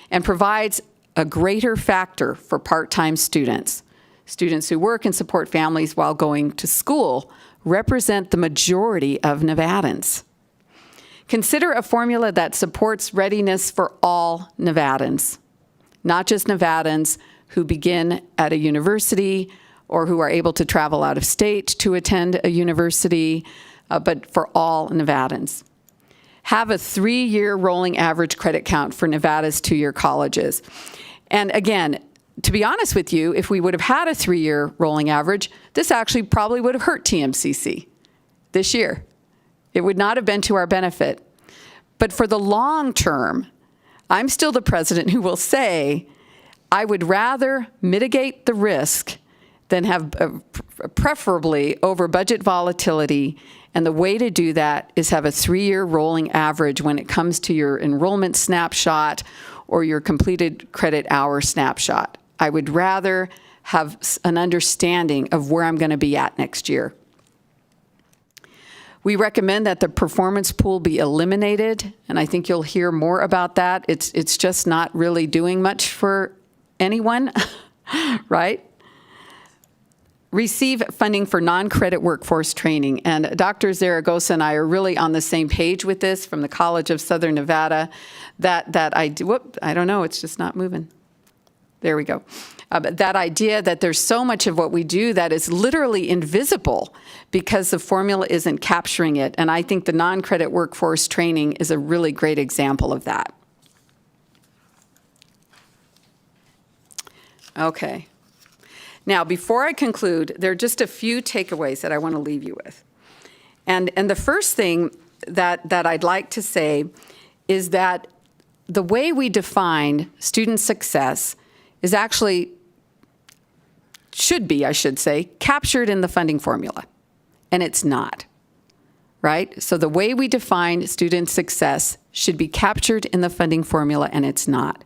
and provides a greater factor for part-time students. Students who work and support families while going to school represent the majority of Nevadans. Consider a formula that supports readiness for all Nevadans, not just Nevadans who begin at a university or who are able to travel out of state to attend a university, but for all Nevadans. Have a 3-year rolling average credit count for Nevada's 2-year colleges. And again, to be honest with you, if we would have had a 3-year rolling average, this actually probably would have hurt TMCC this year. It would not have been to our benefit. But for the long term, I'm still the president who will say, I would rather mitigate the risk than have preferably over budget volatility. And the way to do that is have a 3-year rolling average when it comes to your enrollment snapshot or your completed credit hour snapshot. I would rather have an understanding of where I'm going to be at next year. We recommend that the performance pool be eliminated, and I think you'll hear more about that. It's just not really doing much for anyone, right? Receive funding for non-credit workforce training. And Dr. Zaragoza and I are really on the same page with this from the College of Southern Nevada. I don't know, it's just not moving. There we go. But that idea that there's so much of what we do that is literally invisible because the formula isn't capturing it. And I think the non-credit workforce training is a really great example of that. Okay. Now, before I conclude, there are just a few takeaways that I want to leave you with. And the first thing that I'd like to say is that the way we define student success is actually, should be, I should say, captured in the funding formula. And it's not, right? So the way we define student success should be captured in the funding formula, and it's not.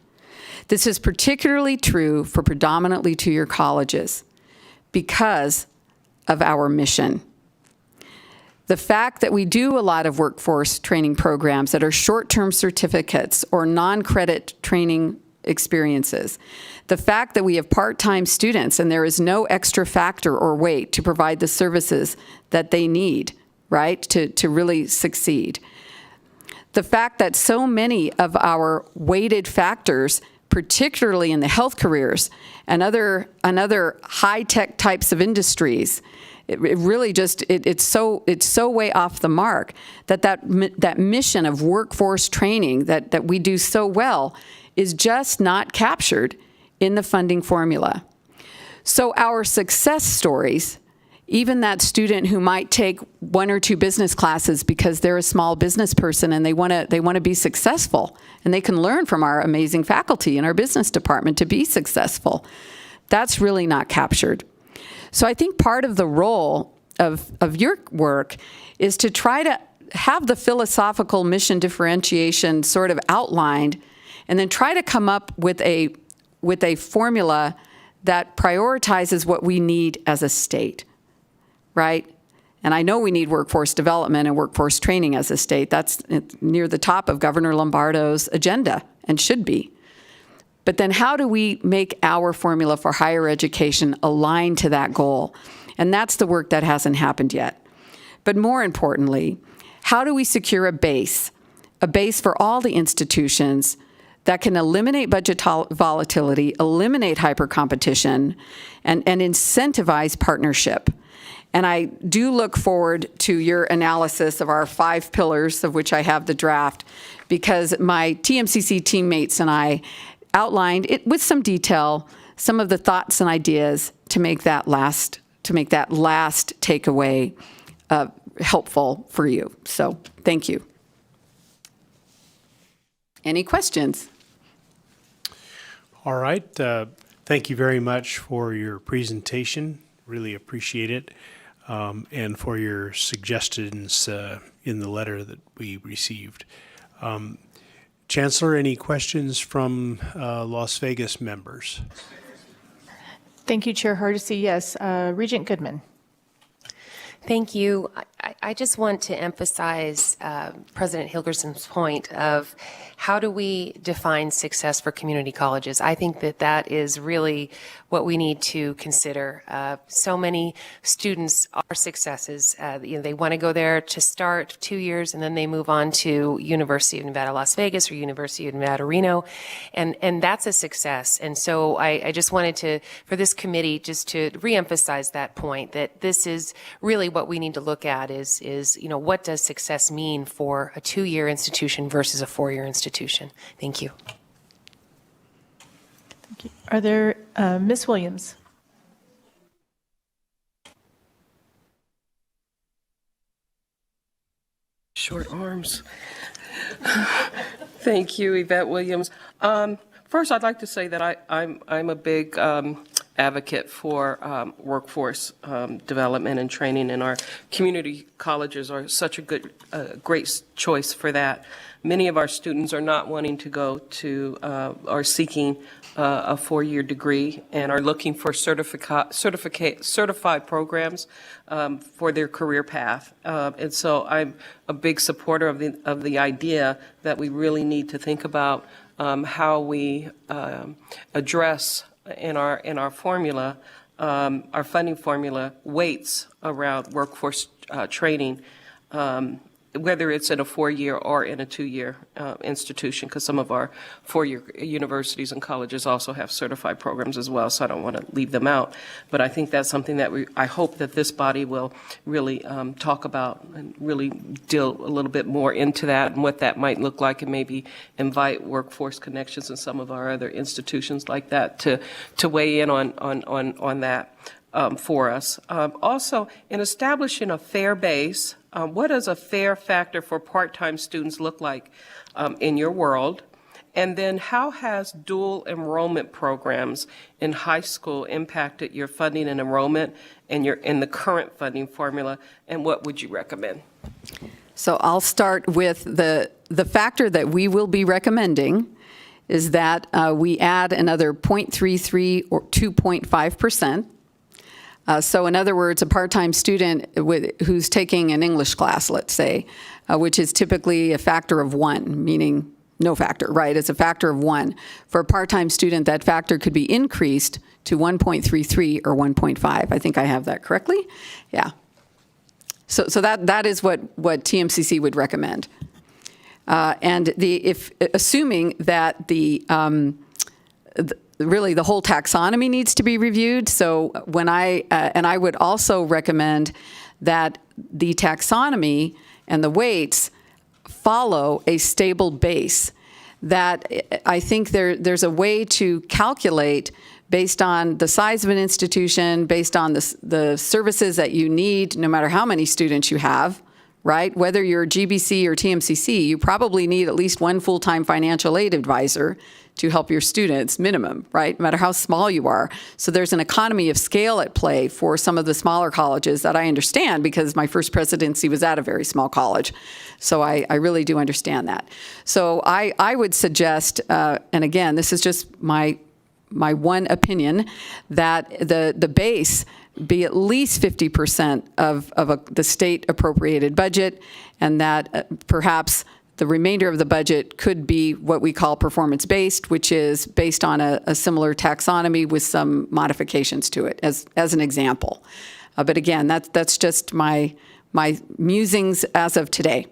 This is particularly true for predominantly two-year colleges because of our mission. The fact that we do a lot of workforce training programs that are short-term certificates or non-credit training experiences, the fact that we have part-time students and there is no extra factor or weight to provide the services that they need, right, to really succeed. The fact that so many of our weighted factors, particularly in the health careers and other high-tech types of industries, it really just, it's so way off the mark that mission of workforce training that we do so well is just not captured in the funding formula. So our success stories, even that student who might take 1 or 2 business classes because they're a small business person and they want to be successful, and they can learn from our amazing faculty in our business department to be successful, that's really not captured. So I think part of the role of your work is to try to have the philosophical mission differentiation sort of outlined, and then try to come up with a formula that prioritizes what we need as a state, right? And I know we need workforce development and workforce training as a state. That's near the top of Governor Lombardo's agenda and should be. But then how do we make our formula for higher education align to that goal? And that's the work that hasn't happened yet. But more importantly, how do we secure a base for all the institutions that can eliminate budget volatility, eliminate hypercompetition, and incentivize partnership? And I do look forward to your analysis of our 5 pillars, of which I have the draft, because my TMCC teammates and I outlined it with some detail, some of the thoughts and ideas to make that last takeaway helpful for you. So thank you. Any questions? All right. Thank you very much for your presentation. Really appreciate it. And for your suggestions in the letter that we received. Chancellor, any questions from Las Vegas members? Thank you, Chair Hardesty. Yes, Regent Goodman. Thank you. I just want to emphasize President Hilgerson's point of how do we define success for community colleges? I think that is really what we need to consider. So many students are successes. They want to go there to start 2 years and then they move on to University of Nevada, Las Vegas or University of Nevada, Reno. And that's a success. And so I just wanted to, for this committee, just to reemphasize that point that this is really what we need to look at is what does success mean for a 2-year institution versus a 4-year institution? Thank you. Thank you. Are there, Ms. Williams? Short arms. Thank you, Yvette Williams. First, I'd like to say that I'm a big advocate for workforce development and training, and our community colleges are such a great choice for that. Many of our students are not wanting to go to, are seeking a 4-year degree and are looking for certified programs for their career path. And so I'm a big supporter of the idea that we really need to think about how we address in our formula, our funding formula, weights around workforce training. whether it's in a 4-year or in a 2-year institution, because some of our 4-year universities and colleges also have certified programs as well, so I don't want to leave them out. But I think that's something that I hope that this body will really talk about and really deal a little bit more into that and what that might look like, and maybe invite Workforce Connections and some of our other institutions like that to weigh in on that. For us. Also, in establishing a fair base, what does a fair factor for part-time students look like in your world? And then how has dual enrollment programs in high school impacted your funding and enrollment and in the current funding formula, and what would you recommend? So I'll start with the factor that we will be recommending is that we add another 0.33 or 2.5%. So in other words, a part-time student who's taking an English class, let's say, which is typically a factor of 1, meaning no factor, right? It's a factor of 1. For a part-time student, that factor could be increased to 1.33 or 1.5. I think I have that correctly? Yeah. So that is what TMCC would recommend. And assuming that really the whole taxonomy needs to be reviewed. So when I would also recommend that the taxonomy and the weights follow a stable base. That I think there's a way to calculate based on the size of an institution, based on the services that you need, no matter how many students you have, right? Whether you're GBC or TMCC, you probably need at least one full-time financial aid advisor to help your students, minimum, right? No matter how small you are. So there's an economy of scale at play for some of the smaller colleges that I understand, because my first presidency was at a very small college. So I really do understand that. So I would suggest, and again, this is just my one opinion, that the base be at least 50% of the state appropriated budget, and that perhaps the remainder of the budget could be what we call performance-based, which is based on a similar taxonomy with some modifications to it, as an example. But again, that's just my musings as of today.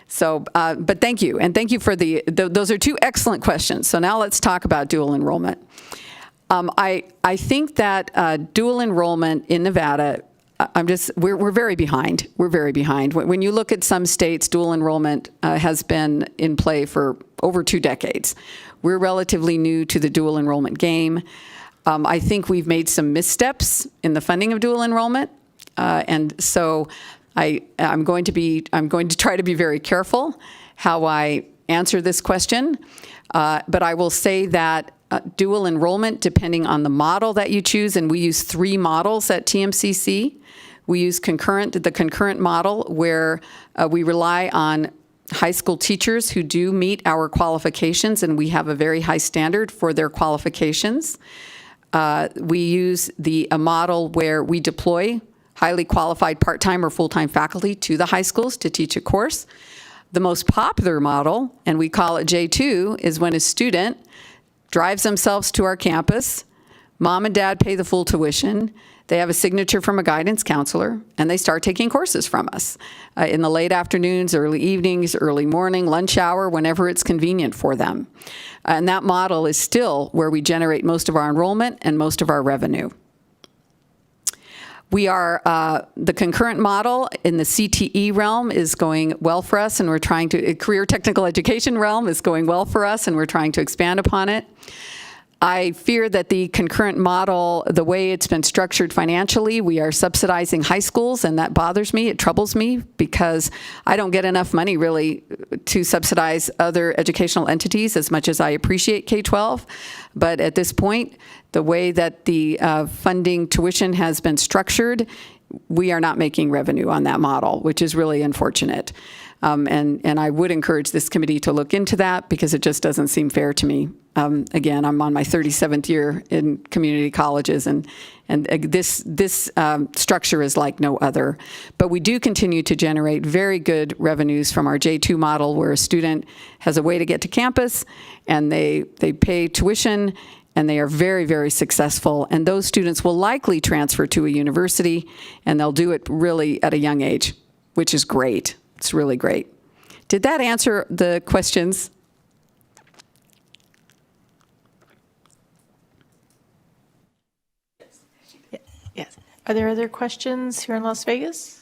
So, but thank you, and thank you for those are 2 excellent questions. So now let's talk about dual enrollment. I think that dual enrollment in Nevada, we're very behind. We're very behind. When you look at some states, dual enrollment has been in play for over 2 decades. We're relatively new to the dual enrollment game. I think we've made some missteps in the funding of dual enrollment, and so I'm going to try to be very careful how I answer this question. But I will say that dual enrollment, depending on the model that you choose, and we use 3 models at TMCC. We use the concurrent model, where we rely on high school teachers who do meet our qualifications, and we have a very high standard for their qualifications. We use a model where we deploy highly qualified part-time or full-time faculty to the high schools to teach a course. The most popular model, and we call it J2, is when a student drives themselves to our campus, mom and dad pay the full tuition, they have a signature from a guidance counselor, and they start taking courses from us in the late afternoons, early evenings, early morning, lunch hour, whenever it's convenient for them. And that model is still where we generate most of our enrollment and most of our revenue. We are, the concurrent model in the CTE realm is going well for us, and we're trying to, career technical education realm is going well for us, and we're trying to expand upon it. I fear that the concurrent model, the way it's been structured financially, we are subsidizing high schools, and that bothers me. It troubles me, because I don't get enough money really to subsidize other educational entities as much as I appreciate K-12. But at this point, the way that the funding tuition has been structured, we are not making revenue on that model, which is really unfortunate. And I would encourage this committee to look into that, because it just doesn't seem fair to me. Again, I'm on my 37th year in community colleges, and this structure is like no other. But we do continue to generate very good revenues from our J2 model, where a student has a way to get to campus, and they pay tuition, and they are very, very successful. And those students will likely transfer to a university, and they'll do it really at a young age, which is great. It's really great. Did that answer the questions? Yes. Are there other questions here in Las Vegas?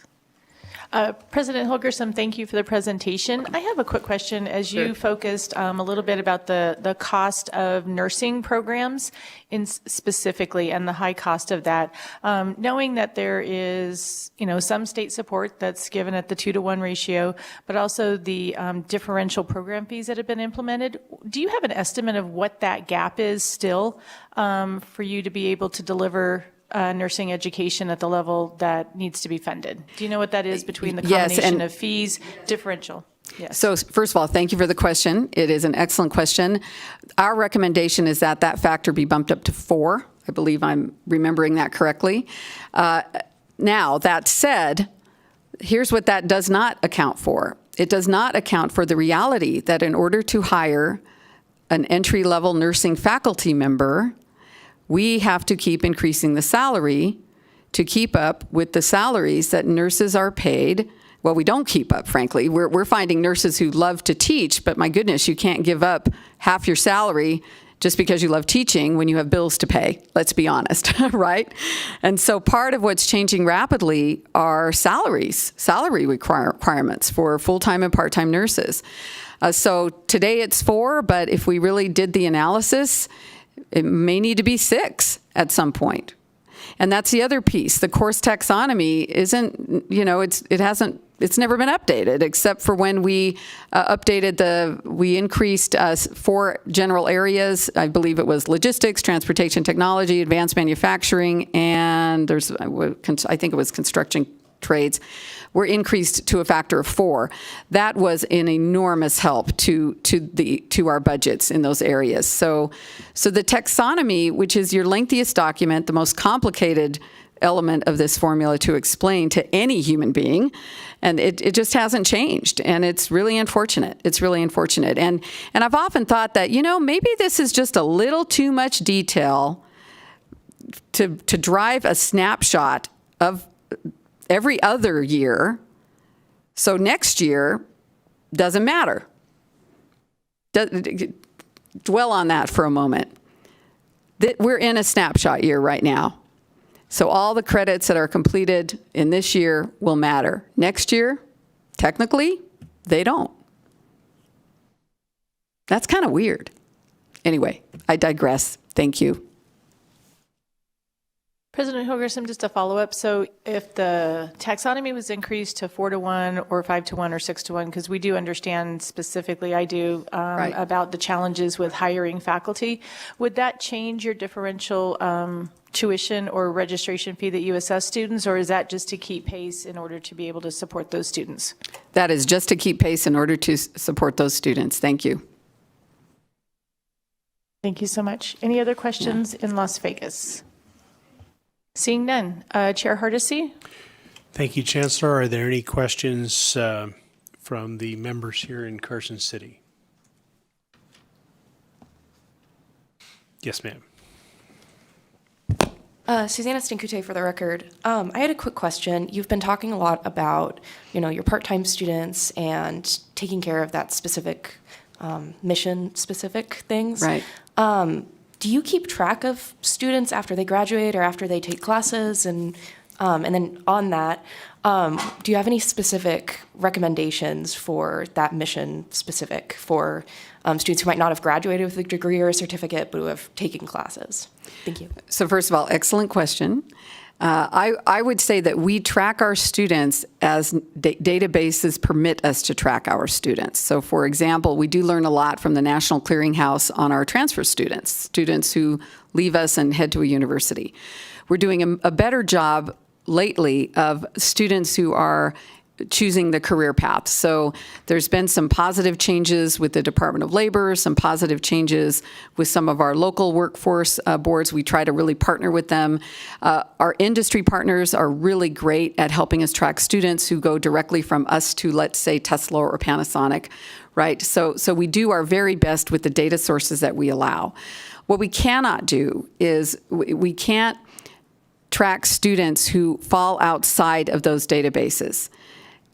President Holgersson, thank you for the presentation. I have a quick question. As you focused a little bit about the cost of nursing programs specifically and the high cost of that, knowing that there is, some state support that's given at the 2-to-1 ratio, but also the differential program fees that have been implemented, do you have an estimate of what that gap is still for you to be able to deliver nursing education at the level that needs to be funded? Do you know what that is between the combination of fees, differential? Yes. So first of all, thank you for the question. It is an excellent question. Our recommendation is that that factor be bumped up to 4. I believe I'm remembering that correctly. Now, that said, here's what that does not account for. It does not account for the reality that in order to hire an entry-level nursing faculty member, we have to keep increasing the salary to keep up with the salaries that nurses are paid. Well, we don't keep up, frankly. We're finding nurses who love to teach, but my goodness, you can't give up half your salary just because you love teaching when you have bills to pay. Let's be honest, right? And so part of what's changing rapidly are salary requirements for full-time and part-time nurses. So today it's 4, but if we really did the analysis, it may need to be 6 at some point. And that's the other piece. The course taxonomy isn't, it's never been updated except for when we we increased 4 general areas. I believe it was logistics, transportation technology, advanced manufacturing, and I think it was construction trades were increased to a factor of 4. That was an enormous help to our budgets in those areas. So the taxonomy, which is your lengthiest document, the most complicated element of this formula to explain to any human being, and it just hasn't changed, and it's really unfortunate. It's really unfortunate, and I've often thought that maybe this is just a little too much detail to drive a snapshot of every other year, so next year doesn't matter. Dwell on that for a moment. We're in a snapshot year right now. So all the credits that are completed in this year will matter. Next year, technically, they don't. That's kind of weird. Anyway, I digress. Thank you. President Holgersson, just a follow-up. So if the taxonomy was increased to 4-to-1 or 5-to-1 or 6-to-1, because we do understand specifically, I do, Right. about the challenges with hiring faculty, would that change your differential tuition or registration fee that you assess students, or is that just to keep pace in order to be able to support those students? That is just to keep pace in order to support those students. Thank you. Thank you so much. Any other questions in Las Vegas? Seeing none. Chair Hardesty? Thank you, Chancellor. Are there any questions from the members here in Carson City? Yes, ma'am. Susanna Stinkute for the record. I had a quick question. You've been talking a lot about, your part-time students and taking care of that specific mission-specific things. Right. Do you keep track of students after they graduate or after they take classes? And then on that, do you have any specific recommendations for that mission specific for students who might not have graduated with a degree or a certificate, but who have taken classes? Thank you. So first of all, excellent question. I would say that we track our students as databases permit us to track our students. So for example, we do learn a lot from the National Clearinghouse on our transfer students who leave us and head to a university. We're doing a better job lately of students who are choosing the career path. So there's been some positive changes with the Department of Labor, some positive changes with some of our local workforce boards. We try to really partner with them. Our industry partners are really great at helping us track students who go directly from us to, let's say, Tesla or Panasonic, right? So we do our very best with the data sources that we allow. What we cannot do is we can't track students who fall outside of those databases.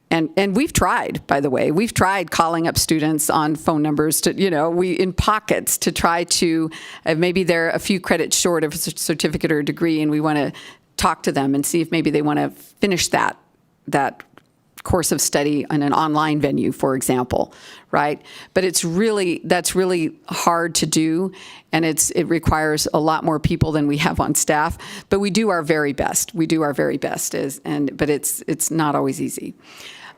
And we've tried, by the way, we've tried calling up students on phone numbers to, in pockets to try to, maybe they're a few credits short of a certificate or a degree, and we want to talk to them and see if maybe they want to finish that course of study in an online venue, for example, right? But that's really hard to do, and it requires a lot more people than we have on staff. But we do our very best. But it's not always easy.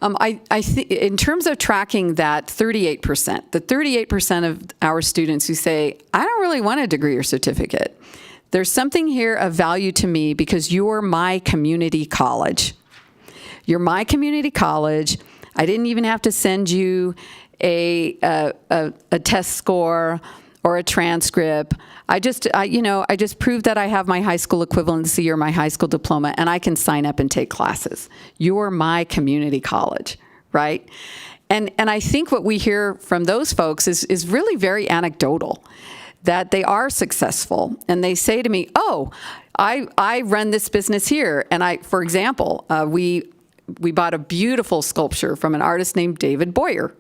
I think in terms of tracking that 38%, the 38% of our students who say, I don't really want a degree or certificate, there's something here of value to me because you're my community college. You're my community college. I didn't even have to send you a test score or a transcript. I just proved that I have my high school equivalency or my high school diploma, and I can sign up and take classes. You're my community college, right? And I think what we hear from those folks is really very anecdotal, that they are successful, and they say to me, oh, I run this business here. And for example, we bought a beautiful sculpture from an artist named David Boyer.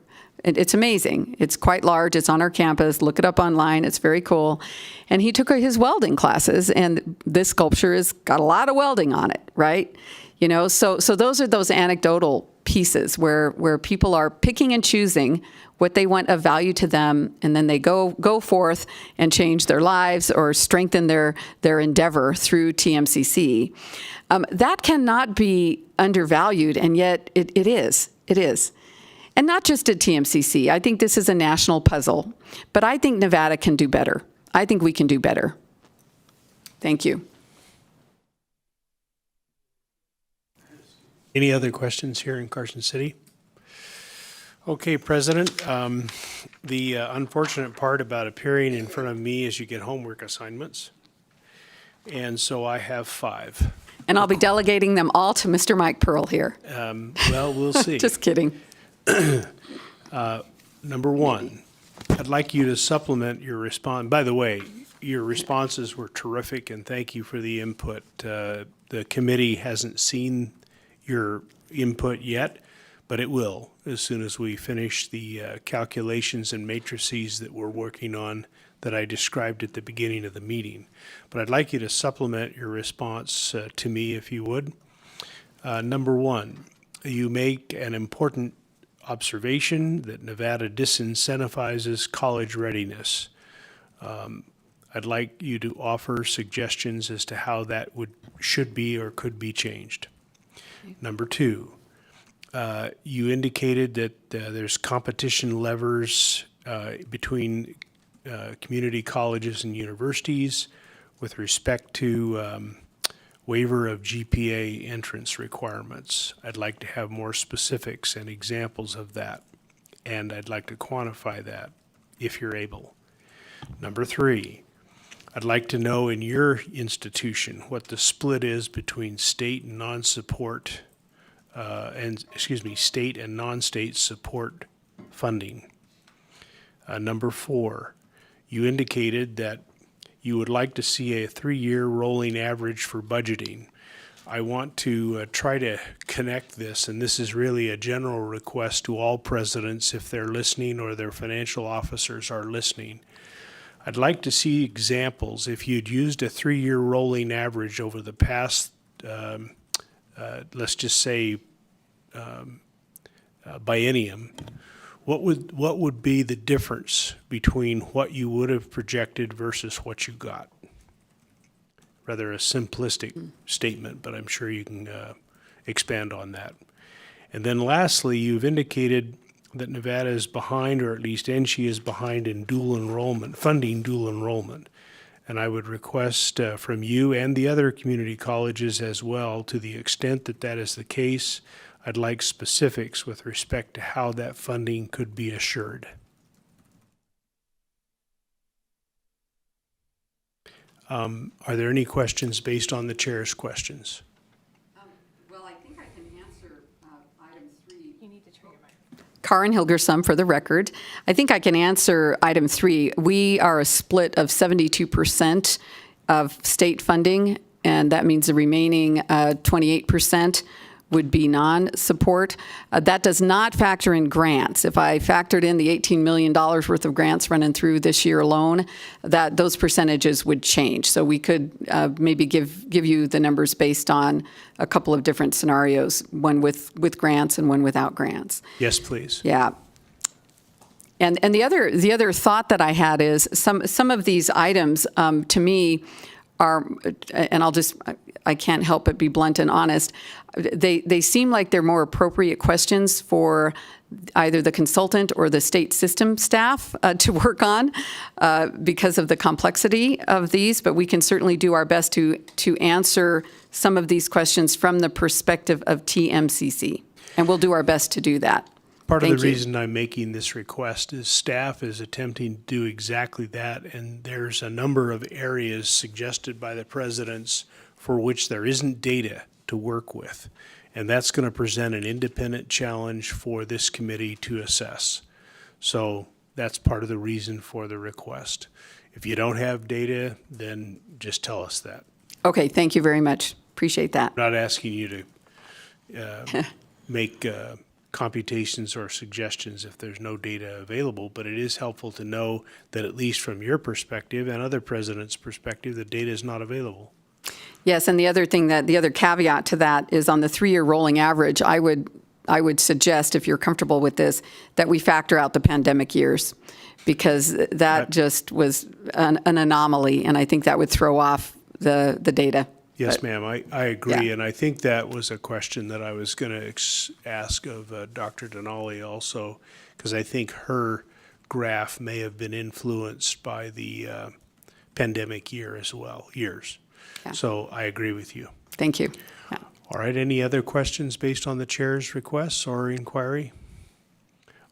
It's amazing. It's quite large. It's on our campus. Look it up online. It's very cool. And he took his welding classes, and this sculpture has got a lot of welding on it, right? So those are those anecdotal pieces where people are picking and choosing what they want of value to them, and then they go forth and change their lives or strengthen their endeavor through TMCC. That cannot be undervalued, and yet it is. It is. And not just at TMCC. I think this is a national puzzle. But I think Nevada can do better. I think we can do better. Thank you. Any other questions here in Carson City? Okay, President, the unfortunate part about appearing in front of me is you get homework assignments. And so I have 5. And I'll be delegating them all to Mr. Mike Pearl here. Well, we'll see. Just kidding. Number 1, I'd like you to supplement your response. By the way, your responses were terrific, and thank you for the input. The committee hasn't seen your input yet, but it will as soon as we finish the calculations and matrices that we're working on that I described at the beginning of the meeting. But I'd like you to supplement your response to me, if you would. Number 1, you make an important observation that Nevada disincentivizes college readiness. I'd like you to offer suggestions as to how that should be or could be changed. Number 2, you indicated that there's competition levers between community colleges and universities with respect to waiver of GPA entrance requirements. I'd like to have more specifics and examples of that, and I'd like to quantify that if you're able. Number 3, I'd like to know in your institution what the split is between state and non-support, state and non-state support funding. Number 4, you indicated that you would like to see a 3-year rolling average for budgeting. I want to try to connect this, and this is really a general request to all presidents if they're listening or their financial officers are listening. I'd like to see examples. If you'd used a 3-year rolling average over the past, let's just say, biennium, what would be the difference between what you would have projected versus what you got? Rather a simplistic statement, but I'm sure you can expand on that. And then lastly, you've indicated that Nevada is behind, or at least NSHE is behind in dual enrollment, funding dual enrollment. And I would request from you and the other community colleges as well, to the extent that that is the case, I'd like specifics with respect to how that funding could be assured. Are there any questions based on the chair's questions? Well, I think I can answer item 3. You need to turn your mic. Karin Hilgersum, for the record. I think I can answer item 3. We are a split of 72% of state funding, and that means the remaining 28%. would be non-support. That does not factor in grants. If I factored in the $18 million worth of grants running through this year alone, that those percentages would change. So we could maybe give you the numbers based on a couple of different scenarios, one with grants and one without grants. Yes, please. Yeah. And the other thought that I had is some of these items to me are, and I can't help but be blunt and honest, they seem like they're more appropriate questions for either the consultant or the state system staff to work on because of the complexity of these, but we can certainly do our best to answer some of these questions from the perspective of TMCC, and we'll do our best to do that. Part of the reason I'm making this request is staff is attempting to do exactly that, and there's a number of areas suggested by the presidents for which there isn't data to work with. And that's going to present an independent challenge for this committee to assess. So that's part of the reason for the request. If you don't have data, then just tell us that. Okay, thank you very much. Appreciate that. I'm not asking you to make computations or suggestions if there's no data available, but it is helpful to know that at least from your perspective and other presidents' perspective, the data is not available. Yes, and the other caveat to that is on the 3-year rolling average, I would suggest, if you're comfortable with this, that we factor out the pandemic years, because that just was an anomaly, and I think that would throw off the data. Yes, ma'am, I agree, yeah. And I think that was a question that I was going to ask of Dr. Denali also, because I think her graph may have been influenced by the pandemic years. Yeah. So I agree with you. Thank you. Yeah. All right, any other questions based on the chair's requests or inquiry?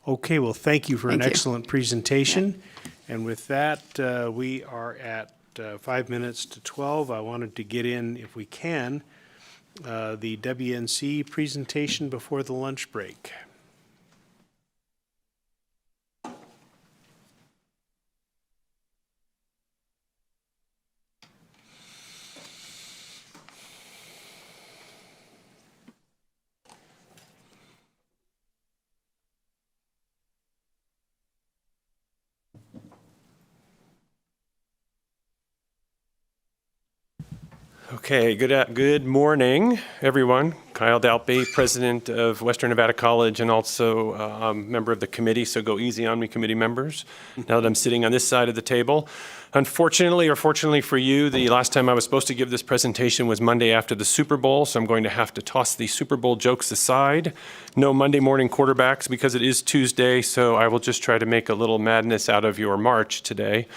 Okay, well, thank you for an excellent presentation. Yeah. And with that, we are at 5 minutes to 12. I wanted to get in, if we can, the WNC presentation before the lunch break. Okay, good morning, everyone. Kyle Dalby, president of Western Nevada College and also a member of the committee, so go easy on me, committee members, now that I'm sitting on this side of the table. Unfortunately, or fortunately for you, the last time I was supposed to give this presentation was Monday after the Super Bowl, so I'm going to have to toss the Super Bowl jokes aside. No Monday morning quarterbacks because it is Tuesday, so I will just try to make a little madness out of your March today.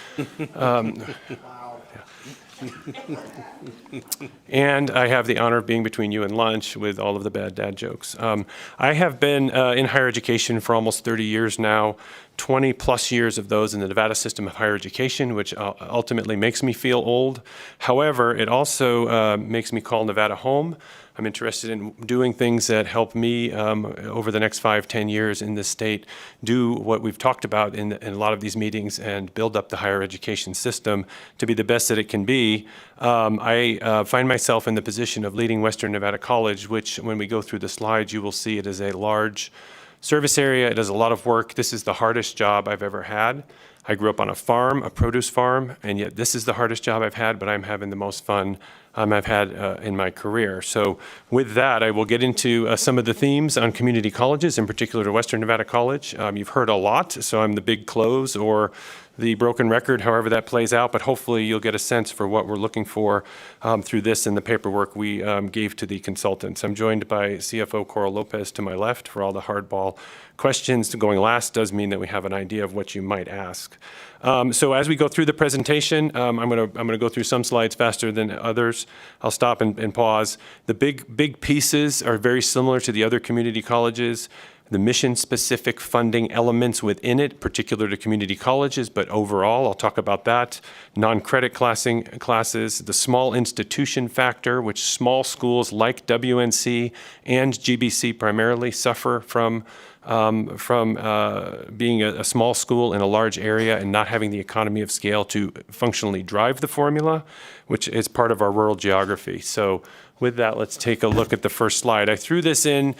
And I have the honor of being between you and lunch with all of the bad dad jokes. I have been in higher education for almost 30 years now, 20 plus years of those in the Nevada system of higher education, which ultimately makes me feel old. However, it also makes me call Nevada home. I'm interested in doing things that help me over the next 5-10 years in this state do what we've talked about in a lot of these meetings and build up the higher education system to be the best that it can be. I find myself in the position of leading Western Nevada College, which when we go through the slides, you will see it is a large service area. It does a lot of work. This is the hardest job I've ever had. I grew up on a farm, a produce farm, and yet this is the hardest job I've had, but I'm having the most fun I've had in my career. So with that, I will get into some of the themes on community colleges, in particular to Western Nevada College. You've heard a lot, so I'm the big close or the broken record, however that plays out, but hopefully you'll get a sense for what we're looking for through this and the paperwork we gave to the consultants. I'm joined by CFO Coral Lopez to my left for all the hardball questions. Going last does mean that we have an idea of what you might ask. So as we go through the presentation, I'm gonna go through some slides faster than others. I'll stop and pause. The big pieces are very similar to the other community colleges. The mission-specific funding elements within it, particular to community colleges, but overall, I'll talk about that. Non-credit classes, the small institution factor, which small schools like WNC and GBC primarily suffer from from being a small school in a large area and not having the economy of scale to functionally drive the formula, which is part of our rural geography. So with that, let's take a look at the first slide. I threw this in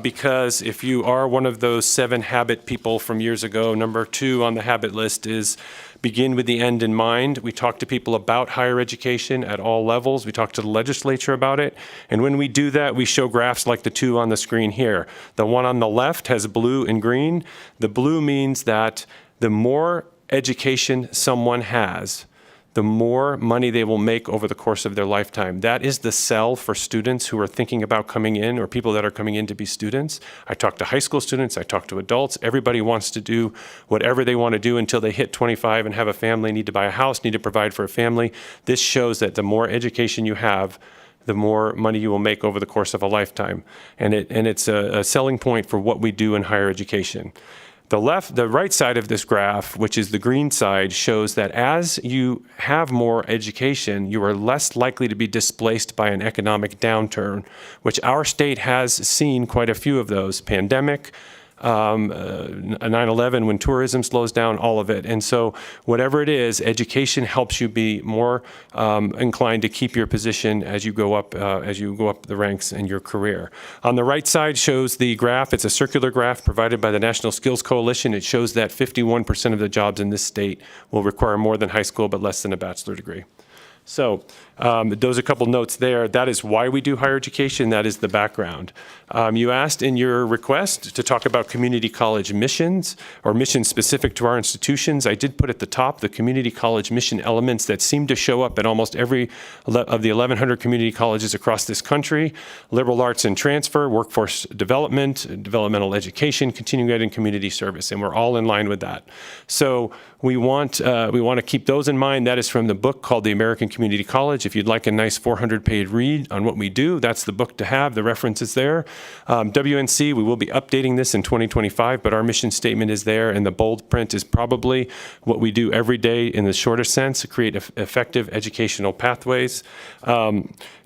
because if you are one of those 7 habit people from years ago, number 2 on the habit list is begin with the end in mind. We talk to people about higher education at all levels. We talk to the legislature about it. And when we do that, we show graphs like the 2 on the screen here. The one on the left has blue and green. The blue means that the more education someone has, the more money they will make over the course of their lifetime. That is the sell for students who are thinking about coming in or people that are coming in to be students. I talk to high school students, I talk to adults. Everybody wants to do whatever they want to do until they hit 25 and have a family, need to buy a house, need to provide for a family. This shows that the more education you have, the more money you will make over the course of a lifetime. And it's a selling point for what we do in higher education. The right side of this graph, which is the green side, shows that as you have more education, you are less likely to be displaced by an economic downturn, which our state has seen quite a few of those. Pandemic, 9/11, when tourism slows down, all of it. And so whatever it is, education helps you be more inclined to keep your position as you go up the ranks in your career. On the right side shows the graph. It's a circular graph provided by the National Skills Coalition. It shows that 51% of the jobs in this state will require more than high school but less than a bachelor degree. So those are a couple notes there. That is why we do higher education. That is the background. You asked in your request to talk about community college missions or missions specific to our institutions. I did put at the top the community college mission elements that seem to show up at almost every of the 1,100 community colleges across this country: liberal arts and transfer, workforce development, developmental education, continuing ed, and community service. And we're all in line with that. So we want to keep those in mind. That is from the book called The American Community College. If you'd like a nice 400-page read on what we do, that's the book to have. The reference is there. WNC, we will be updating this in 2025, but our mission statement is there, and the bold print is probably what we do every day in the shortest sense: create effective educational pathways.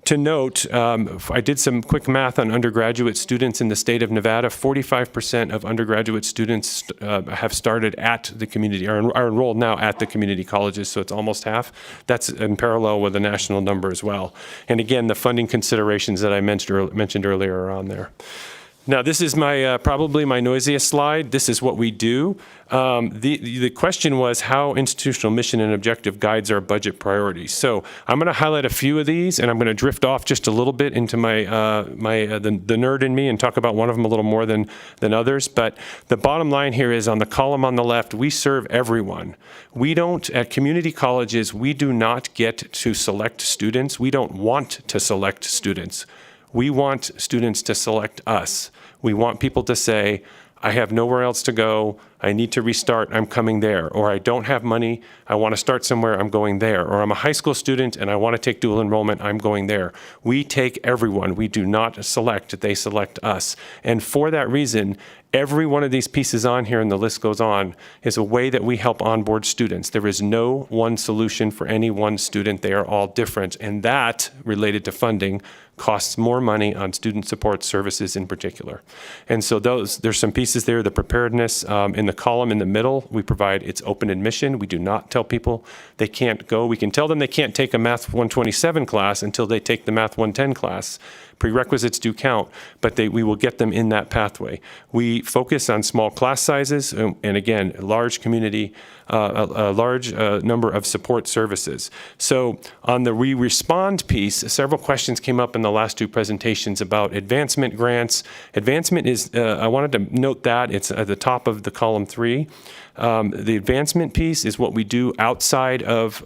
To note, I did some quick math on undergraduate students in the state of Nevada. 45% of undergraduate students have started at the community, are enrolled now at the community colleges, so it's almost half. That's in parallel with the national number as well. And again, the funding considerations that I mentioned earlier are on there. Now, this is my probably my noisiest slide. This is what we do. The question was how institutional mission and objective guides our budget priorities. So I'm going to highlight a few of these, and I'm going to drift off just a little bit into my the nerd in me and talk about one of them a little more than others. But the bottom line here is on the column on the left, we serve everyone. We don't, at community colleges, we do not get to select students. We don't want to select students. We want students to select us. We want people to say, I have nowhere else to go, I need to restart, I'm coming there. Or I don't have money, I want to start somewhere, I'm going there. Or I'm a high school student and I want to take dual enrollment, I'm going there. We take everyone. We do not select, they select us. And for that reason, every one of these pieces on here, and the list goes on, is a way that we help onboard students. There is no one solution for any one student. They are all different. And that, related to funding, costs more money on student support services in particular. And so there's some pieces there. The preparedness in the column in the middle, we provide it's open admission. We do not tell people they can't go. We can tell them they can't take a Math 127 class until they take the Math 110 class. Prerequisites do count, but we will get them in that pathway. We focus on small class sizes and again, large community, a large number of support services. So on the We Respond piece, several questions came up in the last 2 presentations about advancement grants. Advancement is, I wanted to note that, it's at the top of the column 3. The advancement piece is what we do outside of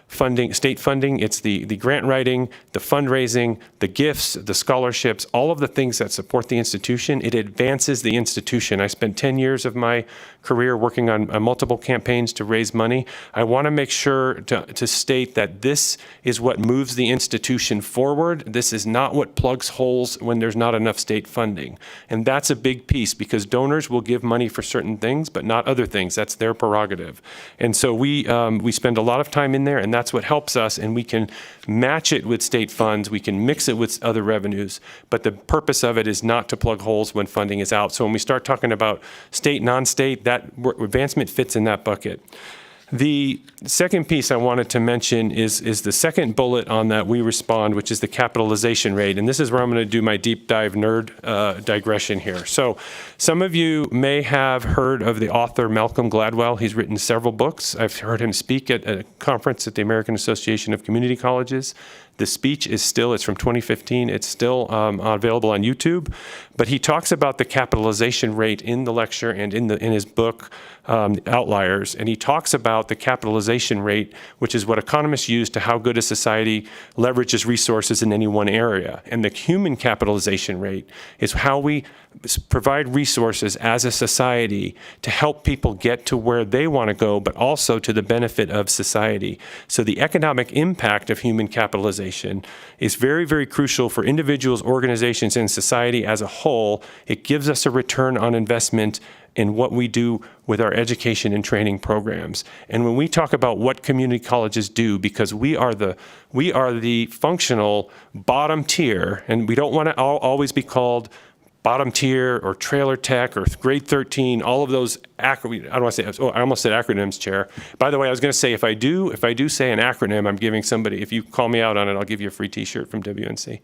funding, state funding. It's the grant writing, the fundraising, the gifts, the scholarships, all of the things that support the institution. It advances the institution. I spent 10 years of my career working on multiple campaigns to raise money. I want to make sure to state that this is what moves the institution forward. This is not what plugs holes when there's not enough state funding. And that's a big piece because donors will give money for certain things, but not other things. That's their prerogative. And so we spend a lot of time in there, and that's what helps us, and we can match it with state funds, we can mix it with other revenues, but the purpose of it is not to plug holes when funding is out. So when we start talking about state, non-state, that advancement fits in that bucket. The second piece I wanted to mention is the second bullet on that we respond, which is the capitalization rate. And this is where I'm going to do my deep dive nerd digression here. So some of you may have heard of the author Malcolm Gladwell. He's written several books. I've heard him speak at a conference at the American Association of Community Colleges. The speech is still, it's from 2015, it's still available on YouTube, but he talks about the capitalization rate in the lecture and in his book, Outliers, and he talks about the capitalization rate, which is what economists use to how good a society leverages resources in any one area. And the human capitalization rate is how we provide resources as a society to help people get to where they want to go, but also to the benefit of society. So the economic impact of human capitalization is very, very crucial for individuals, organizations, and society as a whole. It gives us a return on investment in what we do with our education and training programs. And when we talk about what community colleges do, because we are the functional bottom tier, and we don't want to always be called bottom tier or trailer tech or grade 13, all of those I almost said acronyms, Chair. By the way, I was going to say, if I do say an acronym, I'm giving somebody, if you call me out on it, I'll give you a free t-shirt from WNC.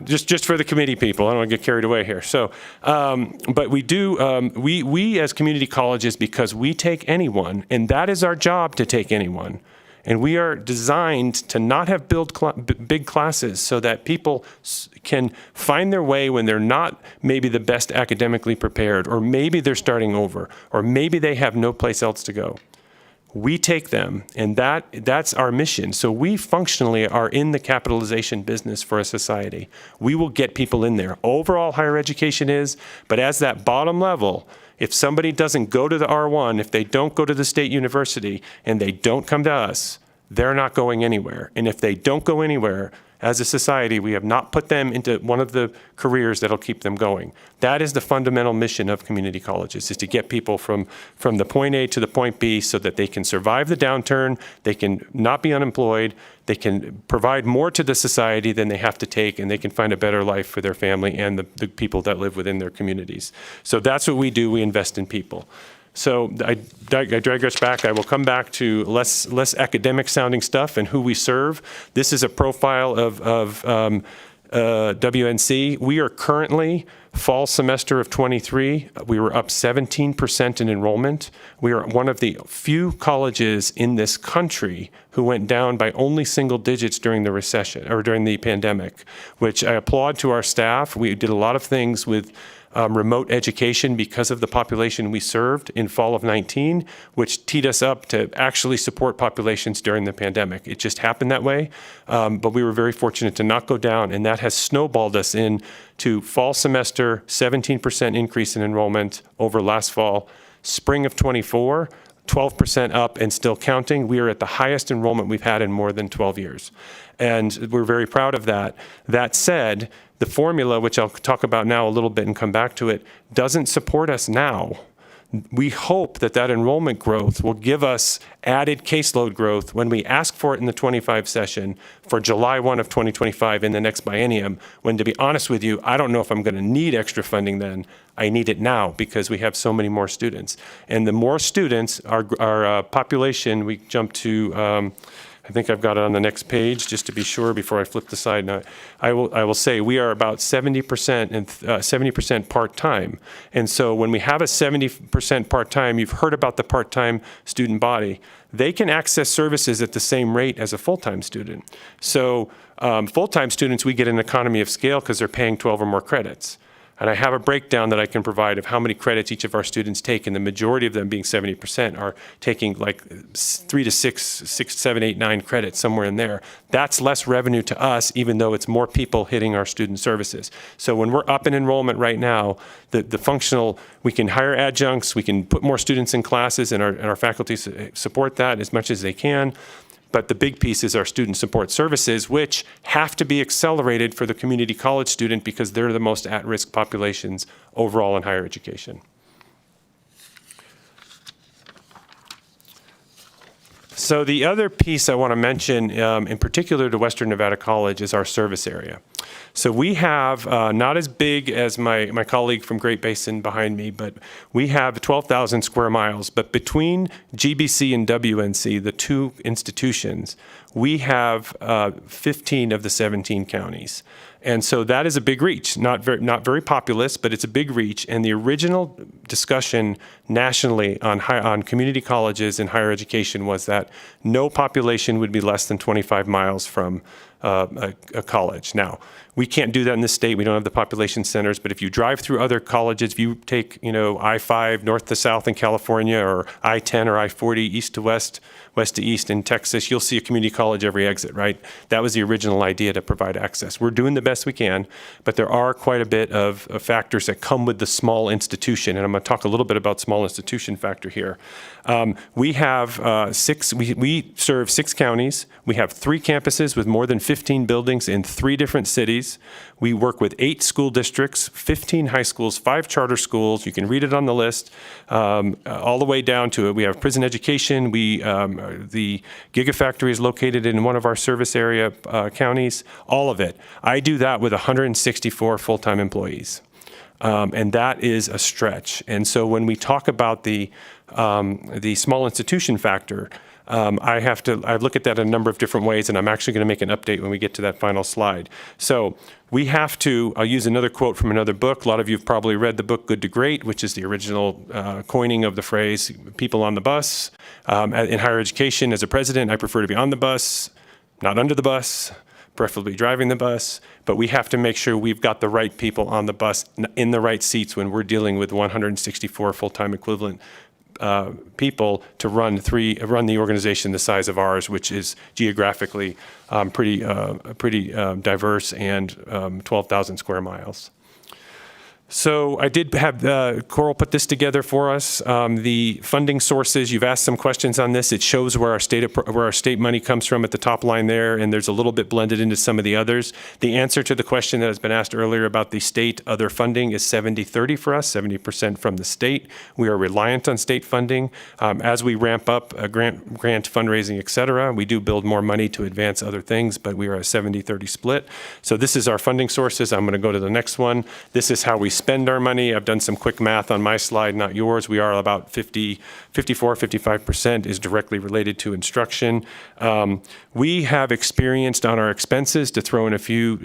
Just for the committee people, I don't want to get carried away here. So, but we do, we as community colleges, because we take anyone, and that is our job, to take anyone. And we are designed to not have big classes so that people can find their way when they're not maybe the best academically prepared, or maybe they're starting over, or maybe they have no place else to go. We take them, and that's our mission. So we functionally are in the capitalization business for a society. We will get people in there. Overall, higher education is, but as that bottom level, if somebody doesn't go to the R1, if they don't go to the state university, and they don't come to us, they're not going anywhere. And if they don't go anywhere, as a society, we have not put them into one of the careers that'll keep them going. That is the fundamental mission of community colleges, is to get people from the point A to the point B so that they can survive the downturn, they can not be unemployed, they can provide more to the society than they have to take, and they can find a better life for their family and the people that live within their communities. So that's what we do. We invest in people. So I digress back. I will come back to less academic sounding stuff and who we serve. This is a profile of WNC. We are currently fall semester of 23. We were up 17% in enrollment. We are one of the few colleges in this country who went down by only single digits during the recession or during the pandemic, which I applaud to our staff. We did a lot of things with remote education because of the population we served in fall of 19, which teed us up to actually support populations during the pandemic. It just happened that way, but we were very fortunate to not go down, and that has snowballed us into fall semester, 17% increase in enrollment over last fall. Spring of 24, 12% up and still counting. We are at the highest enrollment we've had in more than 12 years. And we're very proud of that. That said, the formula, which I'll talk about now a little bit and come back to it, doesn't support us now. We hope that enrollment growth will give us added caseload growth when we ask for it in the 25 session for July 1 of 2025 in the next biennium, when, to be honest with you, I don't know if I'm going to need extra funding then. I need it now because we have so many more students. And the more students, our population, we jump to, I think I've got it on the next page, just to be sure before I flip the slide. Now, I will say we are about 70% and 70% part-time. And so when we have a 70% part-time, you've heard about the part-time student body. They can access services at the same rate as a full-time student. So full-time students, we get an economy of scale because they're paying 12 or more credits. And I have a breakdown that I can provide of how many credits each of our students take, and the majority of them, being 70%, are taking like 3 to 6, 7, 8, 9 credits, somewhere in there. That's less revenue to us, even though it's more people hitting our student services. So when we're up in enrollment right now, the functional, we can hire adjuncts, we can put more students in classes, and our faculty support that as much as they can. But the big piece is our student support services, which have to be accelerated for the community college student because they're the most at-risk populations overall in higher education. So the other piece I want to mention, in particular to Western Nevada College, is our service area. So we have, not as big as my colleague from Great Basin behind me, but we have 12,000 square miles. But between GBC and WNC, the two institutions, we have 15 of the 17 counties. And so that is a big reach, not very populous, but it's a big reach. And the original discussion nationally on community colleges and higher education was that no population would be less than 25 miles from a college. Now, we can't do that in this state. We don't have the population centers. But if you drive through other colleges, if you take, I-5 north to south in California, or I-10 or I-40 east to west, west to east in Texas, you'll see a community college every exit, right? That was the original idea, to provide access. We're doing the best we can, but there are quite a bit of factors that come with the small institution. And I'm going to talk a little bit about small institution factor here. We have we serve 6 counties. We have 3 campuses with more than 15 buildings in 3 different cities. We work with 8 school districts, 15 high schools, 5 charter schools. You can read it on the list, all the way down to it. We have prison education. The Gigafactory is located in one of our service area counties, all of it. I do that with 164 full-time employees. And that is a stretch. And so when we talk about the small institution factor, I look at that a number of different ways, and I'm actually going to make an update when we get to that final slide. So we have to, I'll use another quote from another book. A lot of you have probably read the book Good to Great, which is the original coining of the phrase, people on the bus. In higher education, as a president, I prefer to be on the bus, not under the bus, preferably driving the bus. But we have to make sure we've got the right people on the bus in the right seats when we're dealing with 164 full-time equivalent people to run the organization the size of ours, which is geographically pretty diverse, and 12,000 square miles. So I did have Coral put this together for us. The funding sources, you've asked some questions on this. It shows where our state money comes from at the top line there, and there's a little bit blended into some of the others. The answer to the question that has been asked earlier about the state other funding is 70-30 for us, 70% from the state. We are reliant on state funding. As we ramp up grant fundraising, et cetera, we do build more money to advance other things, but we are a 70-30 split. So this is our funding sources. I'm going to go to the next one. This is how we spend our money. I've done some quick math on my slide, not yours. We are about 55% is directly related to instruction. We have experienced on our expenses, to throw in a few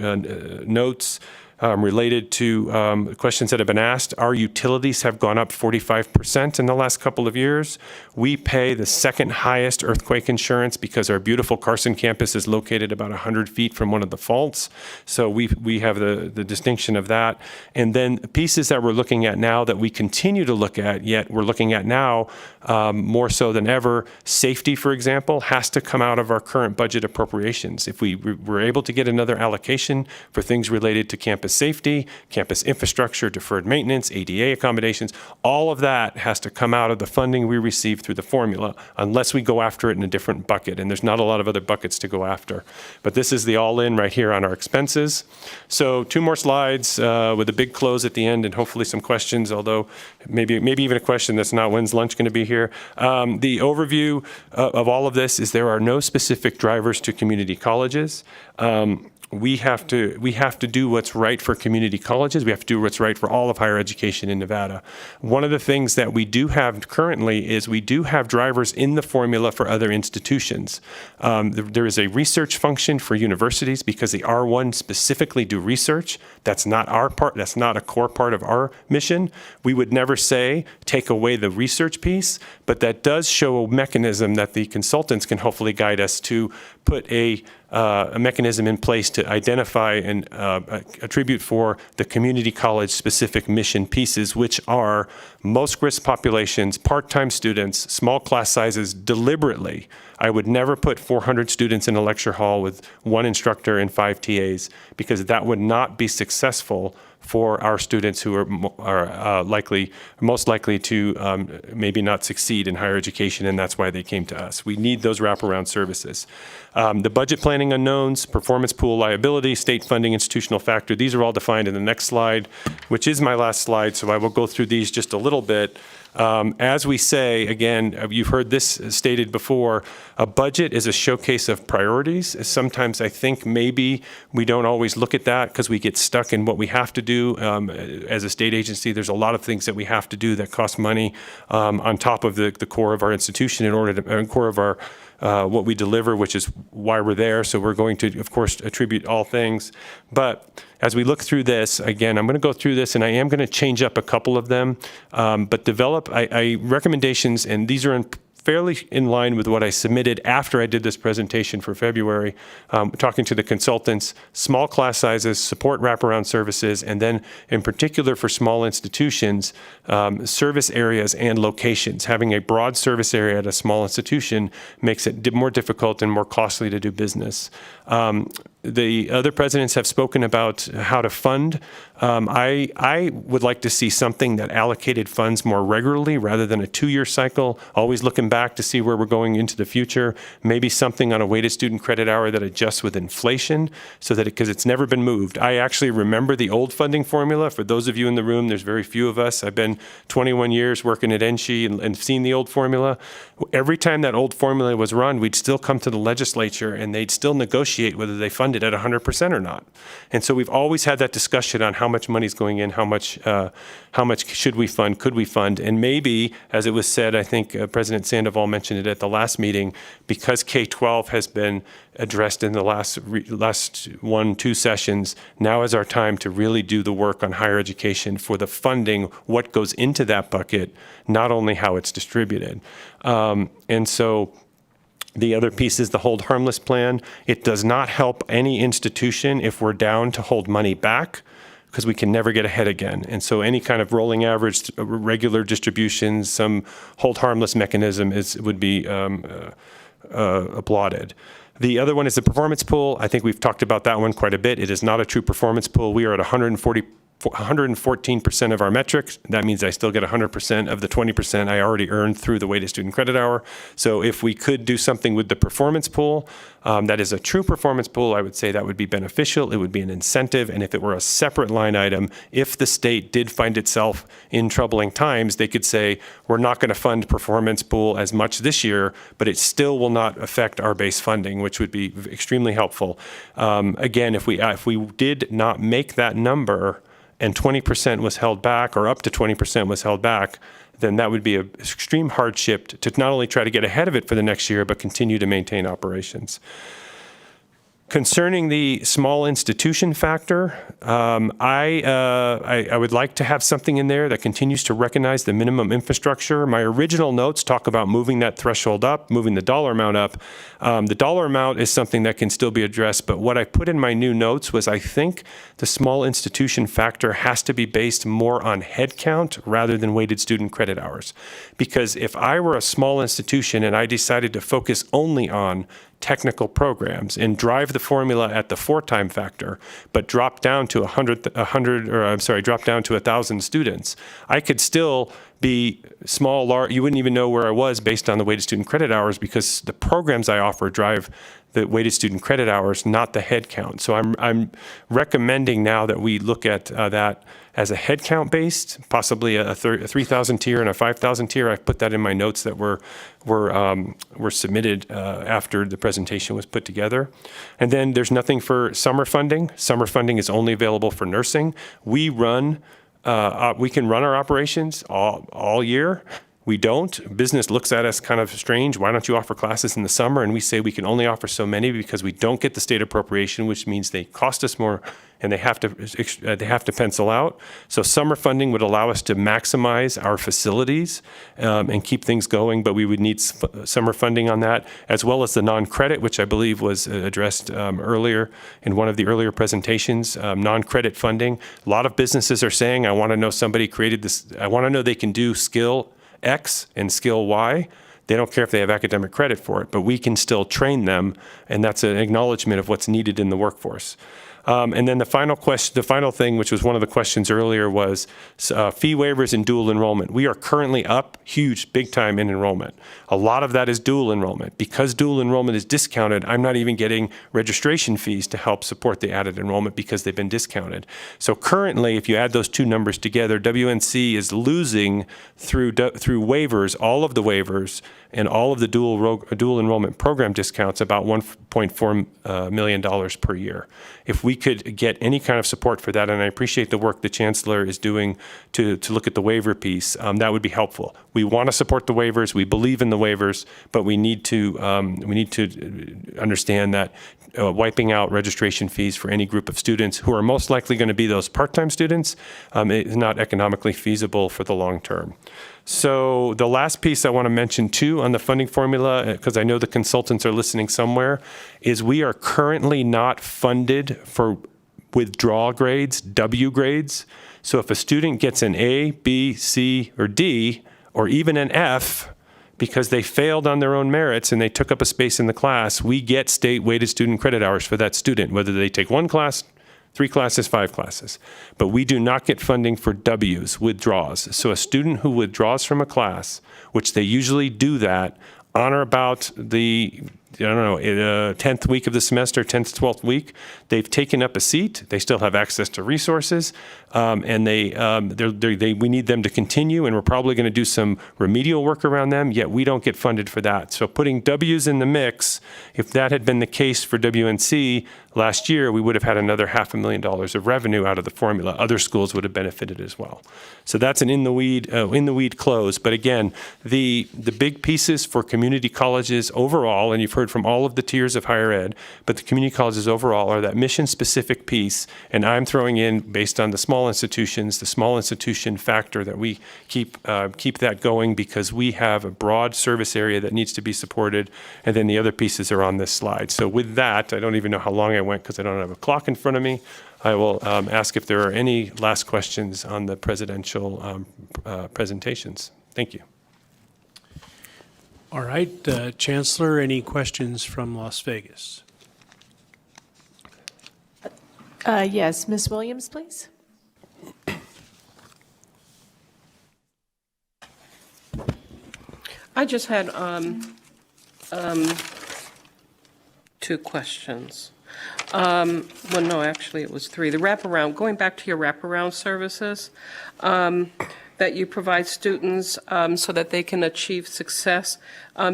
notes, related to questions that have been asked. Our utilities have gone up 45% in the last couple of years. We pay the second highest earthquake insurance because our beautiful Carson campus is located about 100 feet from one of the faults. So we have the distinction of that. And then pieces that we're looking at now that we continue to look at, yet we're looking at now more so than ever. Safety, for example, has to come out of our current budget appropriations. If we were able to get another allocation for things related to campus safety, campus infrastructure, deferred maintenance, ADA accommodations, all of that has to come out of the funding we receive through the formula, unless we go after it in a different bucket. And there's not a lot of other buckets to go after. But this is the all-in right here on our expenses. So 2 more slides with a big close at the end, and hopefully some questions, although maybe even a question that's not when's lunch going to be here. The overview of all of this is there are no specific drivers to community colleges. We have to do what's right for community colleges. We have to do what's right for all of higher education in Nevada. One of the things that we do have currently is we do have drivers in the formula for other institutions. There is a research function for universities because the R1 specifically do research. That's not our part. That's not a core part of our mission. We would never say take away the research piece, but that does show a mechanism that the consultants can hopefully guide us to put a mechanism in place to identify and attribute for the community college specific mission pieces, which are most risk populations, part-time students, small class sizes deliberately. I would never put 400 students in a lecture hall with 1 instructor and 5 TAs, because that would not be successful for our students who are most likely to maybe not succeed in higher education, and that's why they came to us. We need those wraparound services. The budget planning unknowns, performance pool liability, state funding, institutional factor, these are all defined in the next slide, which is my last slide, so I will go through these just a little bit. As we say, again, you've heard this stated before, a budget is a showcase of priorities. Sometimes I think maybe we don't always look at that because we get stuck in what we have to do. As a state agency, there's a lot of things that we have to do that cost money on top of the core of our institution in order to, core of our what we deliver, which is why we're there. So we're going to, of course, attribute all things. But as we look through this, again, I'm going to go through this and I am going to change up a couple of them, but develop recommendations, and these are fairly in line with what I submitted after I did this presentation for February, talking to the consultants, small class sizes, support wraparound services, and then in particular for small institutions, service areas and locations. Having a broad service area at a small institution makes it more difficult and more costly to do business. The other presidents have spoken about how to fund. I would like to see something that allocated funds more regularly rather than a 2-year cycle, always looking back to see where we're going into the future. Maybe something on a weighted student credit hour that adjusts with inflation so that because it's never been moved. I actually remember the old funding formula. For those of you in the room, there's very few of us. I've been 21 years working at NSHE and seen the old formula. Every time that old formula was run, we'd still come to the legislature and they'd still negotiate whether they fund it at 100% or not. And so we've always had that discussion on how much money is going in, how much should we fund, could we fund, and maybe, as it was said, I think President Sandoval mentioned it at the last meeting, because K-12 has been addressed in the last 1-2 sessions, now is our time to really do the work on higher education for the funding, what goes into that bucket, not only how it's distributed. And so the other piece is the hold harmless plan. It does not help any institution if we're down to hold money back, because we can never get ahead again. And so any kind of rolling average, regular distributions, some hold harmless mechanism would be applauded. The other one is the performance pool. I think we've talked about that one quite a bit. It is not a true performance pool. We are at 114% of our metrics. That means I still get 100% of the 20% I already earned through the weighted student credit hour. So if we could do something with the performance pool, that is a true performance pool, I would say that would be beneficial. It would be an incentive. And if it were a separate line item, if the state did find itself in troubling times, they could say, we're not going to fund performance pool as much this year, but it still will not affect our base funding, which would be extremely helpful. Again, if we did not make that number, and 20% was held back, or up to 20% was held back, then that would be an extreme hardship to not only try to get ahead of it for the next year, but continue to maintain operations. Concerning the small institution factor, I would like to have something in there that continues to recognize the minimum infrastructure. My original notes talk about moving that threshold up, moving the dollar amount up. The dollar amount is something that can still be addressed, but what I put in my new notes was I think the small institution factor has to be based more on head count rather than weighted student credit hours. Because if I were a small institution and I decided to focus only on technical programs and drive the formula at the 4-time factor, but drop down to 1,000 students, I could still be small, large. You wouldn't even know where I was based on the weighted student credit hours, because the programs I offer drive the weighted student credit hours, not the head count. So I'm recommending now that we look at that as a head count based, possibly a 3,000 tier and a 5,000 tier. I've put that in my notes that were submitted after the presentation was put together. And then there's nothing for summer funding. Summer funding is only available for nursing. We can run our operations all year. We don't. Business looks at us kind of strange. Why don't you offer classes in the summer? And we say we can only offer so many because we don't get the state appropriation, which means they cost us more and they have to pencil out. So summer funding would allow us to maximize our facilities and keep things going, but we would need summer funding on that, as well as the non-credit, which I believe was addressed earlier in one of the earlier presentations, non-credit funding. A lot of businesses are saying, I want to know somebody created this, I want to know they can do skill X and skill Y. They don't care if they have academic credit for it, but we can still train them, and that's an acknowledgement of what's needed in the workforce. And then the final thing, which was one of the questions earlier, was fee waivers and dual enrollment. We are currently up huge, big time in enrollment. A lot of that is dual enrollment. Because dual enrollment is discounted, I'm not even getting registration fees to help support the added enrollment because they've been discounted. So currently, if you add those two numbers together, WNC is losing through waivers, all of the waivers, and all of the dual enrollment program discounts about $1.4 million per year. If we could get any kind of support for that, and I appreciate the work the Chancellor is doing to look at the waiver piece, that would be helpful. We want to support the waivers. We believe in the waivers, but we need to understand that wiping out registration fees for any group of students who are most likely going to be those part-time students is not economically feasible for the long term. So the last piece I want to mention too on the funding formula, because I know the consultants are listening somewhere, is we are currently not funded for withdrawal grades, W grades. So if a student gets an A, B, C, or D, or even an F, because they failed on their own merits and they took up a space in the class, we get state weighted student credit hours for that student, whether they take one class, 3 classes, 5 classes. But we do not get funding for W's, withdraws. So a student who withdraws from a class, which they usually do that on or about the 10th week of the semester, 10th, 12th week, they've taken up a seat. They still have access to resources, and we need them to continue, and we're probably going to do some remedial work around them, yet we don't get funded for that. So putting W's in the mix, if that had been the case for WNC last year, we would have had another $500,000 of revenue out of the formula. Other schools would have benefited as well. So that's an in the weed close. But again, the big pieces for community colleges overall, and you've heard from all of the tiers of higher ed, but the community colleges overall are that mission-specific piece, and I'm throwing in, based on the small institutions, the small institution factor that we keep that going because we have a broad service area that needs to be supported, and then the other pieces are on this slide. So with that, I don't even know how long I went because I don't have a clock in front of me. I will ask if there are any last questions on the presidential presentations. Thank you. All right, Chancellor, any questions from Las Vegas? Yes, Ms. Williams, please. I just had 2 questions. Well, no, actually it was 3. The wraparound, going back to your wraparound services that you provide students so that they can achieve success.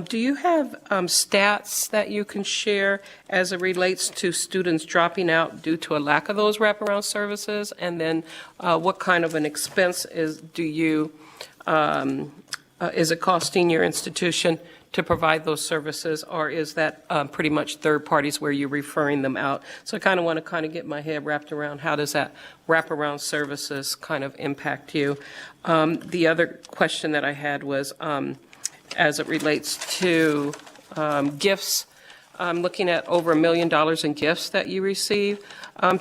Do you have stats that you can share as it relates to students dropping out due to a lack of those wraparound services? And then what kind of an expense is it costing your institution to provide those services, or is that pretty much third parties where you're referring them out? So I kind of want to get my head wrapped around how does that wraparound services kind of impact you? The other question that I had was as it relates to gifts. I'm looking at over $1 million in gifts that you receive.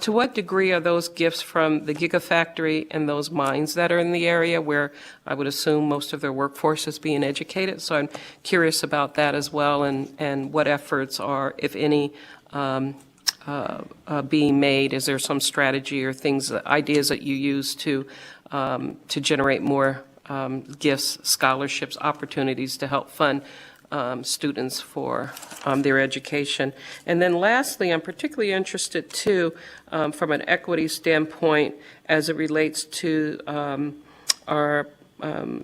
To what degree are those gifts from the Gigafactory and those mines that are in the area where I would assume most of their workforce is being educated? So I'm curious about that as well, and what efforts are, if any, being made. Is there some strategy or ideas that you use to generate more gifts, scholarships, opportunities to help fund students for their education? And then lastly, I'm particularly interested too from an equity standpoint as it relates to our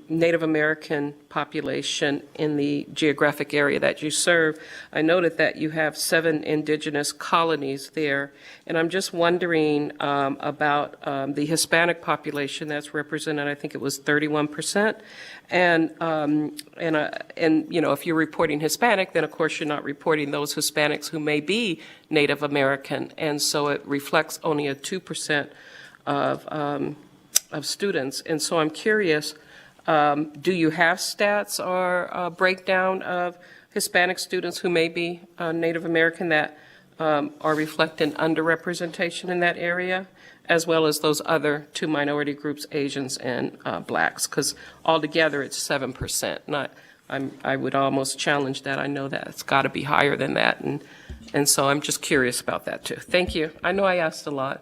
Native American population in the geographic area that you serve. I noted that you have 7 indigenous colonies there, and I'm just wondering about the Hispanic population that's represented. I think it was 31%. And you know, if you're reporting Hispanic, then of course you're not reporting those Hispanics who may be Native American, and so it reflects only a 2% of students. And so I'm curious, do you have stats or a breakdown of Hispanic students who may be Native American that are reflecting underrepresentation in that area, as well as those other 2 minority groups, Asians and Blacks? Because altogether it's 7%. I would almost challenge that. I know that it's got to be higher than that, and And so I'm just curious about that too. Thank you. I know I asked a lot.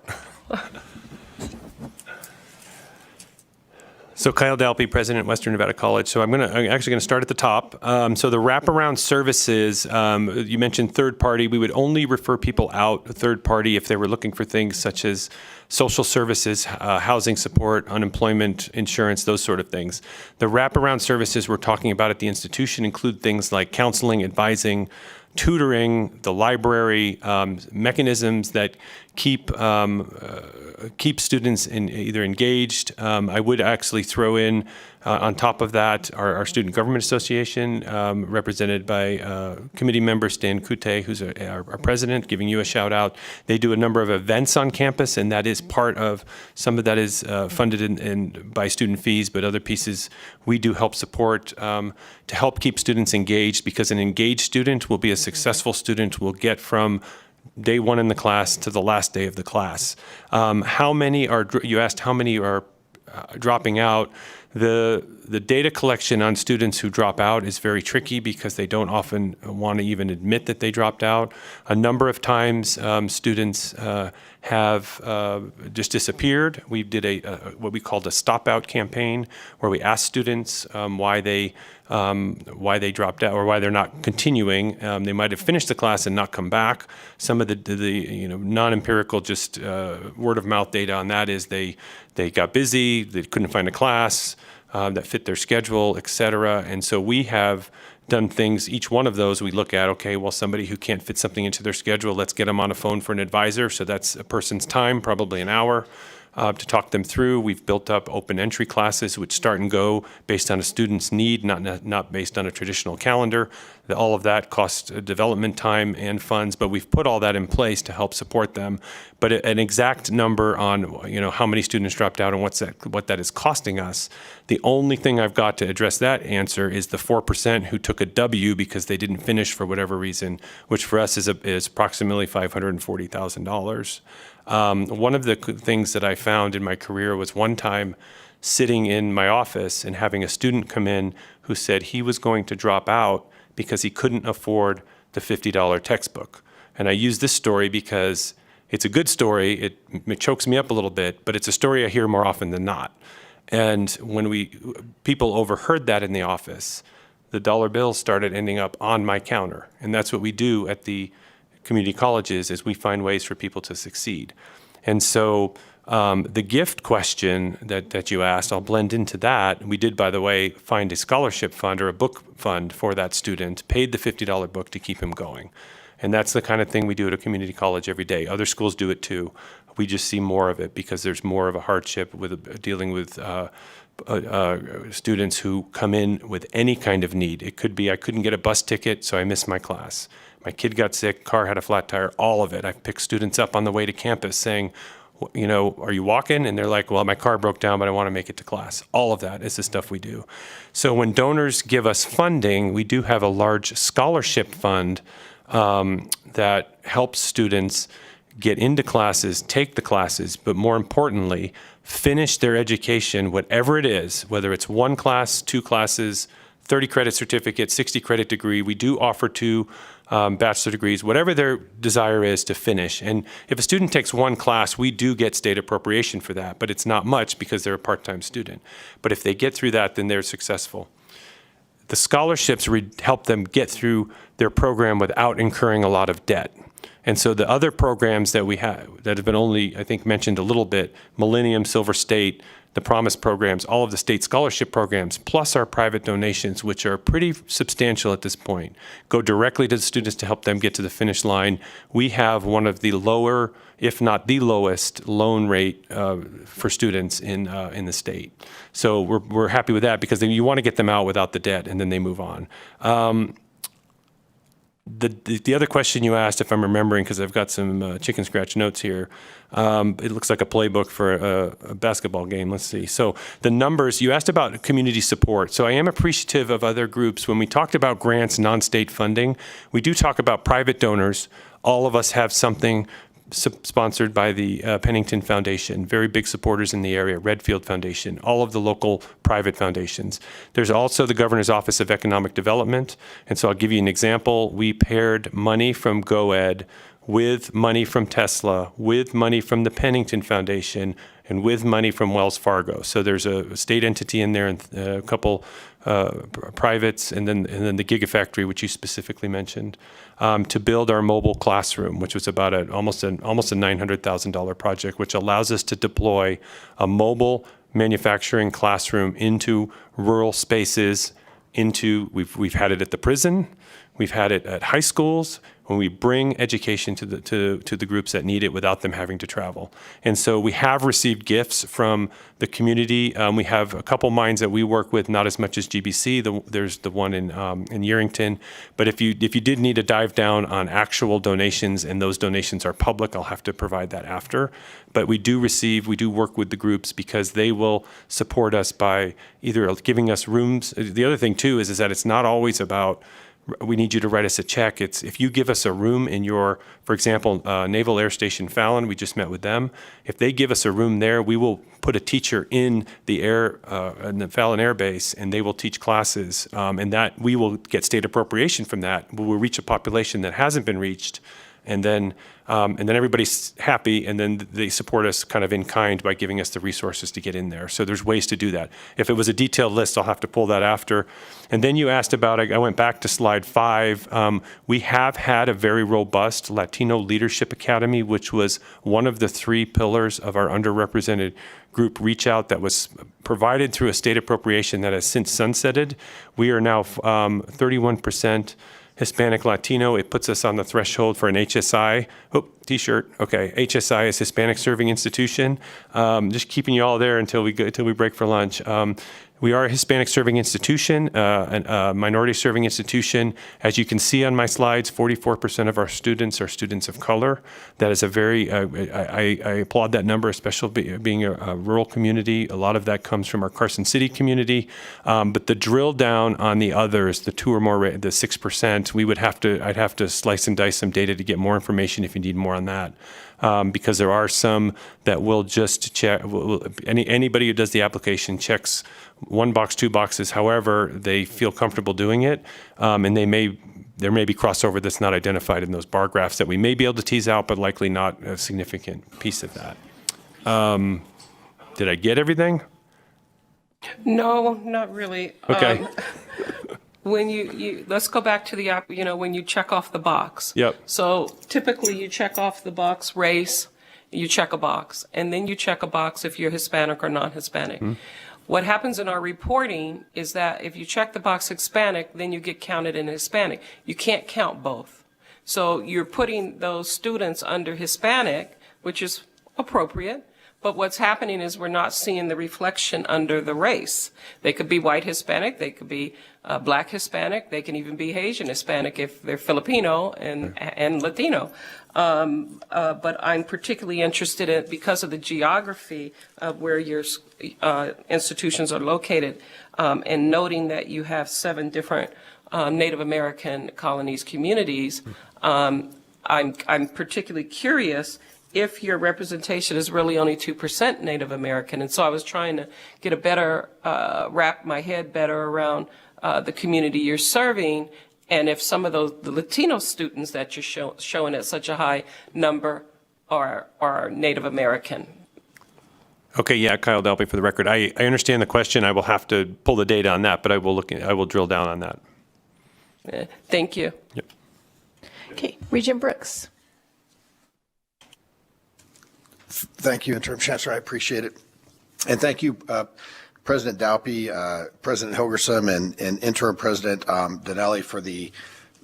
So Kyle Dalpy, President, Western Nevada College. So I'm actually going to start at the top. So the wraparound services, you mentioned third party. We would only refer people out third party if they were looking for things such as social services, housing support, unemployment insurance, those sort of things. The wraparound services we're talking about at the institution include things like counseling, advising, tutoring, the library, mechanisms that keep students either engaged. I would actually throw in, on top of that, our Student Government Association, represented by committee member Stan Kute, who's our president, giving you a shout out. They do a number of events on campus, and that is part of, some of that is funded by student fees, but other pieces we do help support to help keep students engaged, because an engaged student will be a successful student, will get from day one in the class to the last day of the class. How many are, you asked how many are dropping out. The data collection on students who drop out is very tricky because they don't often want to even admit that they dropped out. A number of times students have just disappeared. We did what we called a stop out campaign, where we asked students why they dropped out or why they're not continuing. They might have finished the class and not come back. Some of the non-empirical, just word of mouth data on that is they got busy, they couldn't find a class that fit their schedule, et cetera. And so we have done things, each one of those we look at, okay, well, somebody who can't fit something into their schedule, let's get them on a phone for an advisor. So that's a person's time, probably an hour. To talk them through. We've built up open entry classes which start and go based on a student's need, not based on a traditional calendar. All of that costs development time and funds, but we've put all that in place to help support them. But an exact number on how many students dropped out and what that is costing us, the only thing I've got to address that answer is the 4% who took a W because they didn't finish for whatever reason, which for us is approximately $540,000. One of the things that I found in my career was one time sitting in my office and having a student come in who said he was going to drop out because he couldn't afford the $50 textbook. And I use this story because it's a good story. It chokes me up a little bit, but it's a story I hear more often than not. And when people overheard that in the office, the dollar bills started ending up on my counter. And that's what we do at the community colleges, is we find ways for people to succeed. And so the gift question that you asked, I'll blend into that. We did, by the way, find a scholarship fund or a book fund for that student, paid the $50 book to keep him going. And that's the kind of thing we do at a community college every day. Other schools do it too. We just see more of it because there's more of a hardship with dealing with students who come in with any kind of need. It could be, I couldn't get a bus ticket, so I missed my class. My kid got sick, car had a flat tire, all of it. I've picked students up on the way to campus saying, are you walking? And they're like, well, my car broke down, but I want to make it to class. All of that is the stuff we do. So when donors give us funding, we do have a large scholarship fund that helps students get into classes, take the classes, but more importantly, finish their education, whatever it is, whether it's one class, two classes, 30 credit certificate, 60 credit degree. We do offer 2 bachelor degrees, whatever their desire is to finish. And if a student takes one class, we do get state appropriation for that, but it's not much because they're a part-time student. But if they get through that, then they're successful. The scholarships help them get through their program without incurring a lot of debt. And so the other programs that we have that have been only, I think, mentioned a little bit, Millennium, Silver State, the Promise programs, all of the state scholarship programs, plus our private donations, which are pretty substantial at this point, go directly to the students to help them get to the finish line. We have one of the lower, if not the lowest, loan rate for students in the state. So we're happy with that because you want to get them out without the debt, and then they move on. The other question you asked, if I'm remembering, because I've got some chicken scratch notes here, it looks like a playbook for a basketball game. Let's see. So the numbers, you asked about community support. So I am appreciative of other groups. When we talked about grants, non-state funding, we do talk about private donors. All of us have something sponsored by the Pennington Foundation, very big supporters in the area, Redfield Foundation, all of the local private foundations. There's also the Governor's Office of Economic Development. And so I'll give you an example. We paired money from GoEd with money from Tesla, with money from the Pennington Foundation, and with money from Wells Fargo. So there's a state entity in there and a couple privates, and then the Gigafactory, which you specifically mentioned, to build our mobile classroom, which was about almost a $900,000 project, which allows us to deploy a mobile manufacturing classroom into rural spaces. We've had it at the prison, we've had it at high schools, when we bring education to the groups that need it without them having to travel. And so we have received gifts from the community. We have a couple mines that we work with, not as much as GBC. There's the one in Yerington. But if you did need to dive down on actual donations, and those donations are public, I'll have to provide that after. But we do work with the groups because they will support us by either giving us rooms. The other thing too is that it's not always about, we need you to write us a check. It's if you give us a room in your, for example, Naval Air Station Fallon, we just met with them. If they give us a room there, we will put a teacher in the Fallon Air Base, and they will teach classes, and that we will get state appropriation from that. We will reach a population that hasn't been reached, and then everybody's happy, and then they support us kind of in kind by giving us the resources to get in there. So there's ways to do that. If it was a detailed list, I'll have to pull that after. And then you asked about, I went back to slide 5. We have had a very robust Latino Leadership Academy, which was one of the 3 pillars of our underrepresented group reach out that was provided through a state appropriation that has since sunsetted. We are now 31% Hispanic Latino. It puts us on the threshold for an HSI. Oh, T-shirt. Okay, HSI is Hispanic Serving Institution. Just keeping you all there until we break for lunch. We are a Hispanic serving institution, a minority serving institution. As you can see on my slides, 44% of our students are students of color. That is a very, I applaud that number, especially being a rural community. A lot of that comes from our Carson City community. But the drill down on the others, the 2 or more, the 6%, I'd have to slice and dice some data to get more information if you need more on that. Because there are some that will just check, anybody who does the application checks 1 box, 2 boxes, however they feel comfortable doing it, and there may be crossover that's not identified in those bar graphs that we may be able to tease out, but likely not a significant piece of that. Did I get everything? No, not really. Okay. When you let's go back to the app, when you check off the box. Yep. So typically you check off the box race, you check a box, and then you check a box if you're Hispanic or non-Hispanic. Mm-hmm. What happens in our reporting is that if you check the box Hispanic, then you get counted in Hispanic. You can't count both. So you're putting those students under Hispanic, which is appropriate. But what's happening is we're not seeing the reflection under the race. They could be white Hispanic, they could be black Hispanic, they can even be Asian Hispanic if they're Filipino and Latino. But I'm particularly interested in, because of the geography of where your institutions are located, and noting that you have 7 different Native American colonies communities, I'm particularly curious if your representation is really only 2% Native American. And so I was trying to get a better, wrap my head better around the community you're serving, and if some of the Latino students that you're showing at such a high number are Native American. Okay, yeah, Kyle Delpy for the record. I understand the question. I will have to pull the data on that, but I will drill down on that. Thank you. Yep. Okay, Regent Brooks. Thank you, Interim Chancellor. I appreciate it. And thank you, President Dalpy, President Hilgersom, and Interim President Donnelly for the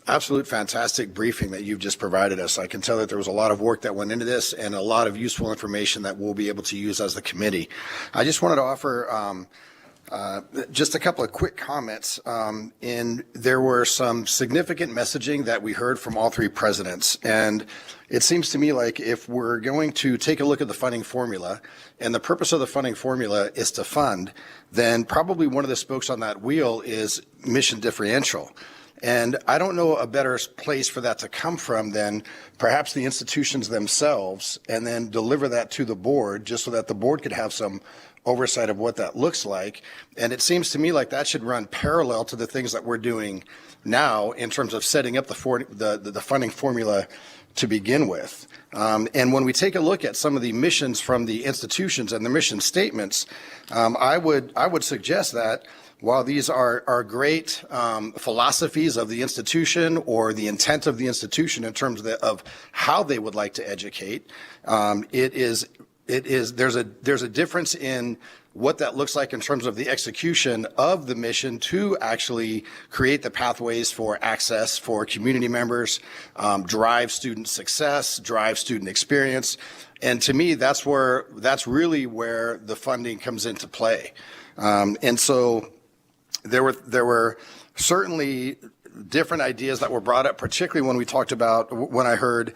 absolute fantastic briefing that you've just provided us. I can tell that there was a lot of work that went into this and a lot of useful information that we'll be able to use as the committee. I just wanted to offer just a couple of quick comments. There were some significant messaging that we heard from all 3 presidents. And it seems to me like if we're going to take a look at the funding formula, and the purpose of the funding formula is to fund, then probably one of the spokes on that wheel is mission differential. And I don't know a better place for that to come from than perhaps the institutions themselves, and then deliver that to the board just so that the board could have some oversight of what that looks like. And it seems to me like that should run parallel to the things that we're doing now in terms of setting up the funding formula to begin with. And when we take a look at some of the missions from the institutions and the mission statements, I would suggest that while these are great philosophies of the institution or the intent of the institution in terms of how they would like to educate, there's a difference in what that looks like in terms of the execution of the mission to actually create the pathways for access for community members, drive student success, drive student experience. And to me, that's really where the funding comes into play. And so there were certainly different ideas that were brought up, particularly when I heard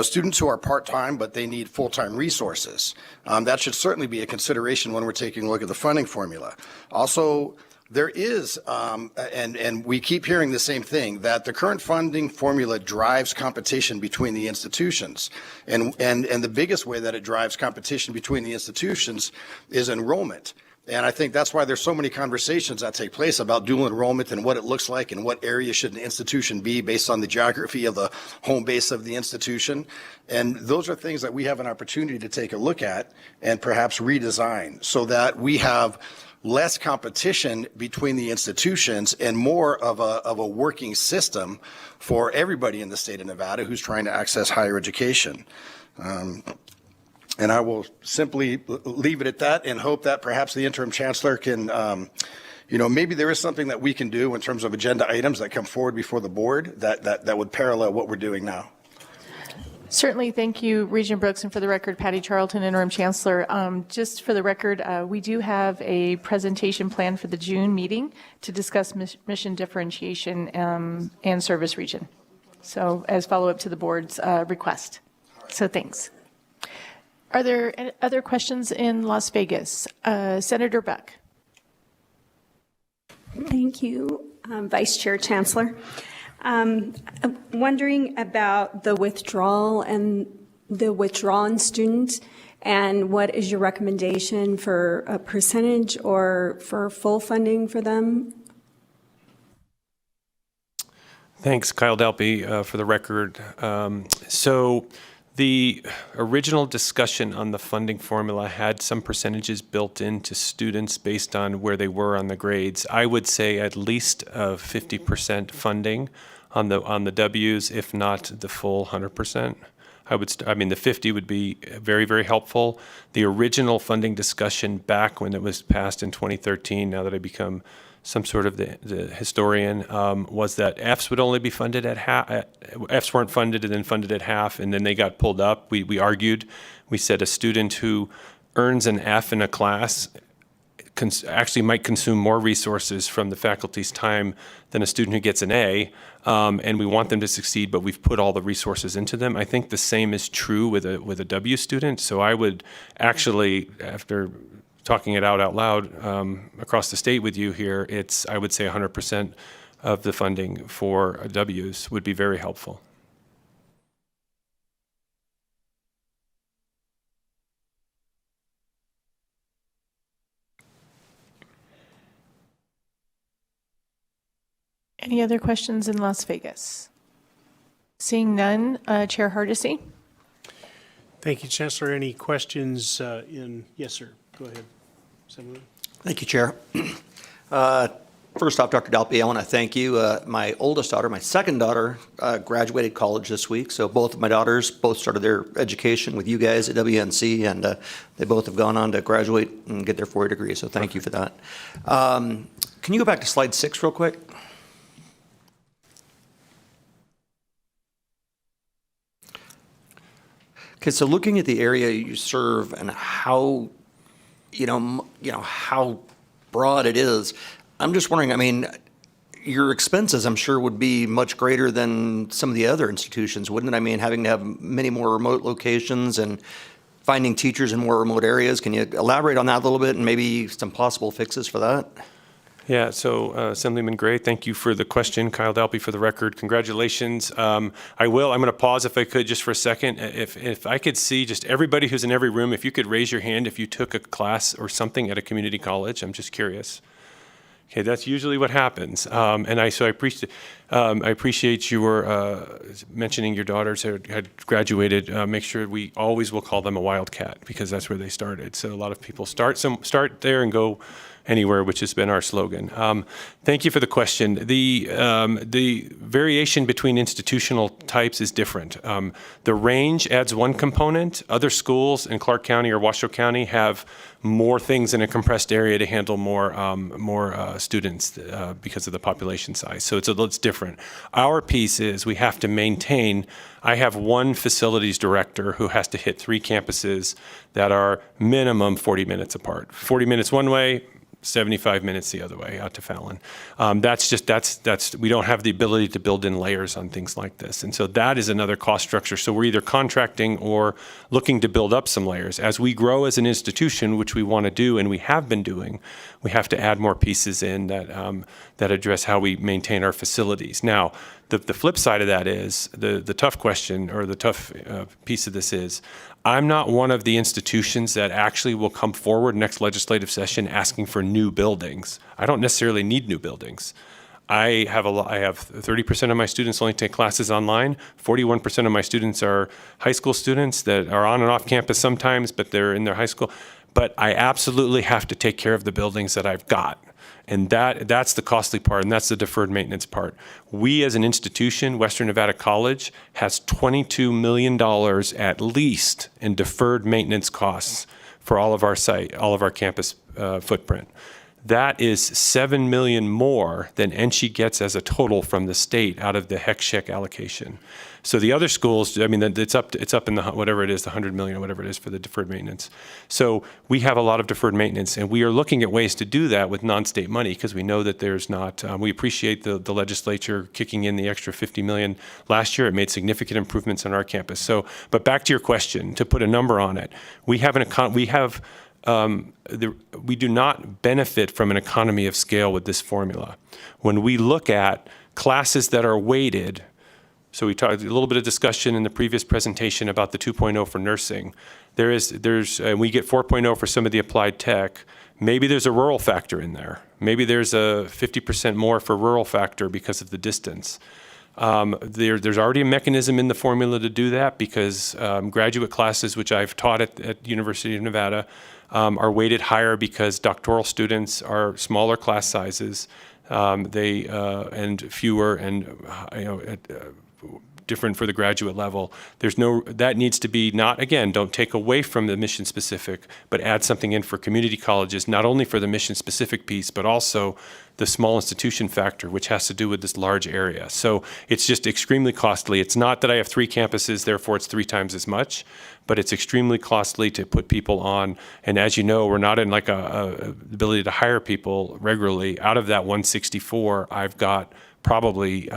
students who are part-time, but they need full-time resources. That should certainly be a consideration when we're taking a look at the funding formula. Also, there is, and we keep hearing the same thing, that the current funding formula drives competition between the institutions. And the biggest way that it drives competition between the institutions is enrollment. And I think that's why there's so many conversations that take place about dual enrollment and what it looks like and what area should an institution be based on the geography of the home base of the institution. And those are things that we have an opportunity to take a look at and perhaps redesign so that we have less competition between the institutions and more of a working system for everybody in the state of Nevada who's trying to access higher education. And I will simply leave it at that and hope that perhaps the interim chancellor can, maybe there is something that we can do in terms of agenda items that come forward before the board that would parallel what we're doing now. Certainly, thank you, Regent Brooks, and for the record, Patty Charlton, Interim Chancellor. Just for the record, we do have a presentation planned for the June meeting to discuss mission differentiation and service region. So as follow-up to the board's request. So thanks. Are there any other questions in Las Vegas? Senator Buck. Thank you, Vice Chair Chancellor. I'm wondering about the withdrawal and the withdrawn students, and what is your recommendation for a percentage or for full funding for them? Thanks, Kyle Dalpy, for the record. So the original discussion on the funding formula had some percentages built into students based on where they were on the grades. I would say at least 50% funding on the W's, if not the full 100%. The 50 would be very, very helpful. The original funding discussion back when it was passed in 2013, now that I become some sort of the historian, was that Fs would only be funded at half. Fs weren't funded and then funded at half, and then they got pulled up. We argued. We said a student who earns an F in a class actually might consume more resources from the faculty's time than a student who gets an A, and we want them to succeed, but we've put all the resources into them. I think the same is true with a W student. So I would actually, after talking it out loud across the state with you here, I would say 100% of the funding for W's would be very helpful. Any other questions in Las Vegas? Seeing none, Chair Hardesty. Thank you, Chancellor. Any questions yes, sir. Go ahead. Senator. Thank you, Chair. First off, Dr. Dalpy, I want to thank you. My oldest daughter, my second daughter, graduated college this week. So both of my daughters both started their education with you guys at WNC, and they both have gone on to graduate and get their 4-year degree. So thank you for that. Can you go back to slide 6 real quick? Okay, so looking at the area you serve and how, how broad it is, I'm just wondering, your expenses, I'm sure, would be much greater than some of the other institutions, wouldn't it? Having to have many more remote locations and finding teachers in more remote areas. Can you elaborate on that a little bit and maybe some possible fixes for that? Yeah, so Assemblyman Gray, thank you for the question. Kyle Dalpy for the record. Congratulations. I'm going to pause if I could just for a second. If I could see just everybody who's in every room, if you could raise your hand if you took a class or something at a community college. I'm just curious. Okay, that's usually what happens. And I appreciate your mentioning your daughters had graduated. Make sure we always will call them a wildcat because that's where they started. So a lot of people start there and go anywhere, which has been our slogan. Thank you for the question. The variation between institutional types is different. The range adds one component. Other schools in Clark County or Washoe County have more things in a compressed area to handle more students because of the population size. So it's different. Our piece is we have to maintain. I have one facilities director who has to hit 3 campuses that are minimum 40 minutes apart. 40 minutes one way, 75 minutes the other way out to Fallon. We don't have the ability to build in layers on things like this. And so that is another cost structure. So we're either contracting or looking to build up some layers. As we grow as an institution, which we want to do and we have been doing, we have to add more pieces in that address how we maintain our facilities. Now, the flip side of that is the tough question or the tough piece of this is I'm not one of the institutions that actually will come forward next legislative session asking for new buildings. I don't necessarily need new buildings. I have 30% of my students only take classes online. 41% of my students are high school students that are on and off campus sometimes, but they're in their high school. But I absolutely have to take care of the buildings that I've got. And that's the costly part, and that's the deferred maintenance part. We as an institution, Western Nevada College, has $22 million at least in deferred maintenance costs for all of our campus footprint. That is $7 million more than NSHE gets as a total from the state out of the HECSHEC allocation. So the other schools, I mean, it's up in the whatever it is, the 100 million or whatever it is for the deferred maintenance. So we have a lot of deferred maintenance, and we are looking at ways to do that with non-state money because we know that there's not. We appreciate the legislature kicking in the extra 50 million last year. It made significant improvements on our campus. So, but back to your question, to put a number on it, we do not benefit from an economy of scale with this formula. When we look at classes that are weighted, so we talked a little bit of discussion in the previous presentation about the 2.0 for nursing. We get 4.0 for some of the applied tech. Maybe there's a rural factor in there. Maybe there's a 50% more for rural factor because of the distance. There's already a mechanism in the formula to do that because graduate classes, which I've taught at University of Nevada, are weighted higher because doctoral students are smaller class sizes, and fewer, and different for the graduate level. That needs to be not, again, don't take away from the mission specific, but add something in for community colleges, not only for the mission specific piece, but also the small institution factor, which has to do with this large area. So it's just extremely costly. It's not that I have 3 campuses, therefore it's 3 times as much, but it's extremely costly to put people on. And as you know, we're not in like a ability to hire people regularly. Out of that 164, I've got probably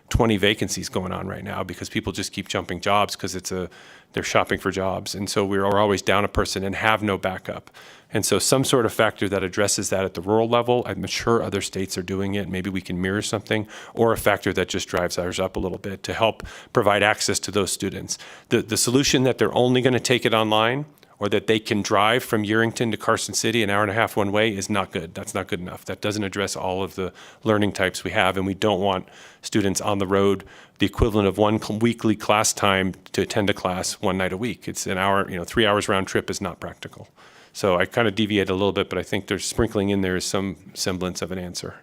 20 vacancies going on right now because people just keep jumping jobs because they're shopping for jobs. And so we're always down a person and have no backup. And so some sort of factor that addresses that at the rural level, I'm sure other states are doing it. Maybe we can mirror something, or a factor that just drives ours up a little bit to help provide access to those students. The solution that they're only going to take it online or that they can drive from Yerington to Carson City an hour and a half one way is not good. That's not good enough. That doesn't address all of the learning types we have, and we don't want students on the road the equivalent of one weekly class time to attend a class one night a week. It's an hour, 3 hours round trip is not practical. So I kind of deviate a little bit, but I think there's sprinkling in there is some semblance of an answer.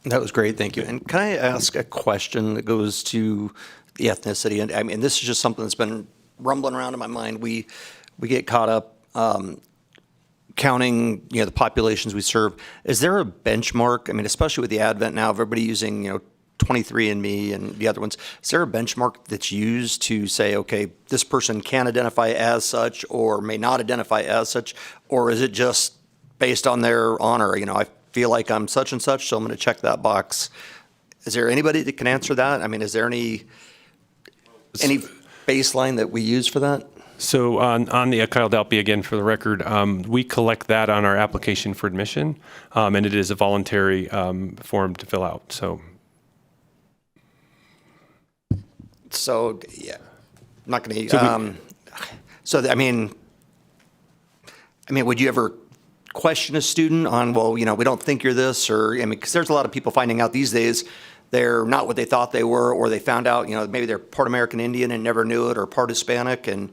That was great, thank you. And can I ask a question that goes to the ethnicity? And I mean, this is just something that's been rumbling around in my mind. We get caught up counting, the populations we serve. Is there a benchmark? I mean, especially with the advent now of everybody using, 23andMe and the other ones. Is there a benchmark that's used to say, okay, this person can identify as such or may not identify as such, or is it just based on their honor? I feel like I'm such and such, so I'm going to check that box. Is there anybody that can answer that? I mean, is there any baseline that we use for that? So on the Kyle Dalpy, again, for the record, we collect that on our application for admission, and it is a voluntary form to fill out. So, yeah, I'm not going to, would you ever question a student on, well, we don't think you're this, or, because there's a lot of people finding out these days they're not what they thought they were, or they found out, maybe they're part American Indian and never knew it, or part Hispanic and,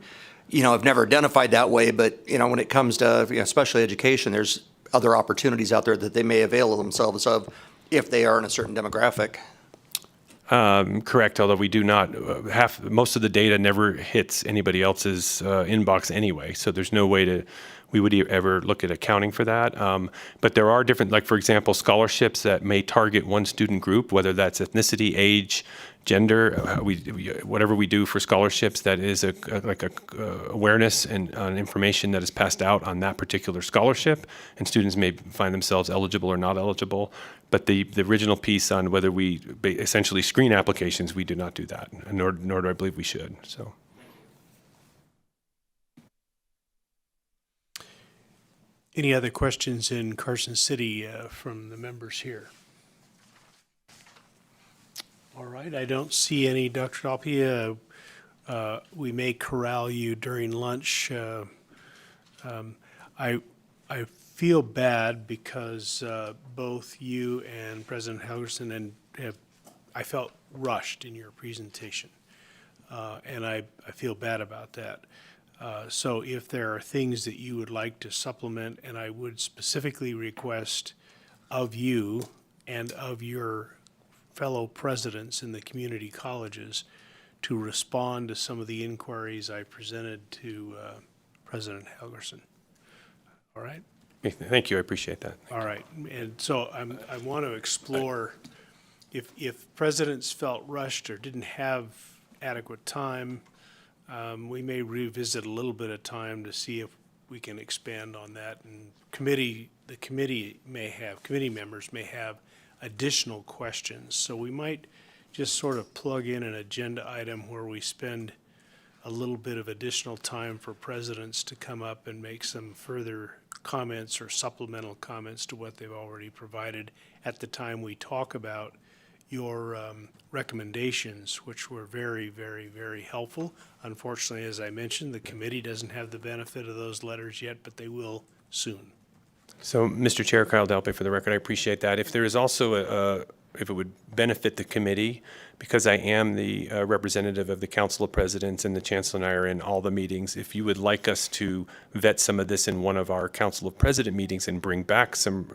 have never identified that way. But, when it comes to, especially education, there's other opportunities out there that they may avail themselves of if they are in a certain demographic. Correct, although we do not most of the data never hits anybody else's inbox anyway, so there's no way we would ever look at accounting for that. But there are different, like for example, scholarships that may target one student group, whether that's ethnicity, age, gender, whatever we do for scholarships, that is awareness and information that is passed out on that particular scholarship, and students may find themselves eligible or not eligible. But the original piece on whether we essentially screen applications, we do not do that, nor do I believe we should. So. Any other questions in Carson City from the members here? All right, I don't see any. Dr. Dalpy, we may corral you during lunch. I feel bad because both you and President Helgerson I felt rushed in your presentation, and I feel bad about that. So if there are things that you would like to supplement, and I would specifically request of you and of your fellow presidents in the community colleges to respond to some of the inquiries I presented to President Helgerson. All right? Thank you. I appreciate that. All right. And so I want to explore if presidents felt rushed or didn't have adequate time, we may revisit a little bit of time to see if we can expand on that. And the committee members may have additional questions. So we might just sort of plug in an agenda item where we spend a little bit of additional time for presidents to come up and make some further comments or supplemental comments to what they've already provided at the time we talk about your recommendations, which were very, very, very helpful. Unfortunately, as I mentioned, the committee doesn't have the benefit of those letters yet, but they will soon. So, Mr. Chair, Kyle Dalpy, for the record, I appreciate that. If there is also if it would benefit the committee, because I am the representative of the Council of Presidents and the Chancellor and I are in all the meetings, if you would like us to vet some of this in one of our Council of President meetings and bring back some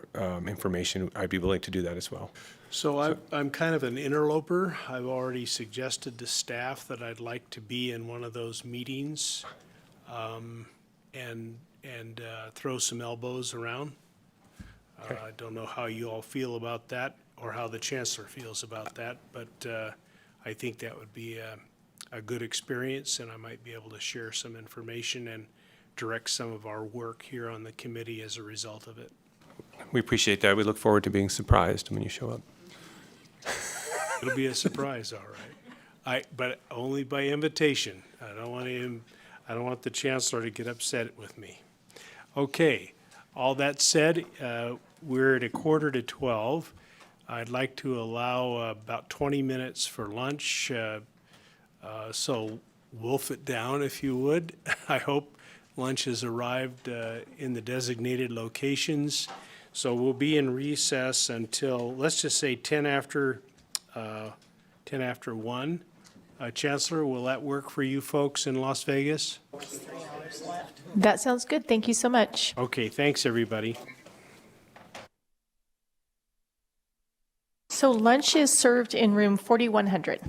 information, I'd be willing to do that as well. So I'm kind of an interloper. I've already suggested to staff that I'd like to be in one of those meetings and throw some elbows around. Okay. I don't know how you all feel about that or how the chancellor feels about that, but I think that would be a good experience, and I might be able to share some information and direct some of our work here on the committee as a result of it. We appreciate that. We look forward to being surprised when you show up. It'll be a surprise, all right. But only by invitation. I don't want the chancellor to get upset with me. Okay. All that said, we're at 11:45. I'd like to allow about 20 minutes for lunch. So wolf it down if you would. I hope lunch has arrived in the designated locations. So we'll be in recess until, let's just say 10 after 1. Chancellor, will that work for you folks in Las Vegas? That sounds good. Thank you so much. Okay, thanks, everybody. So lunch is served in room 4100.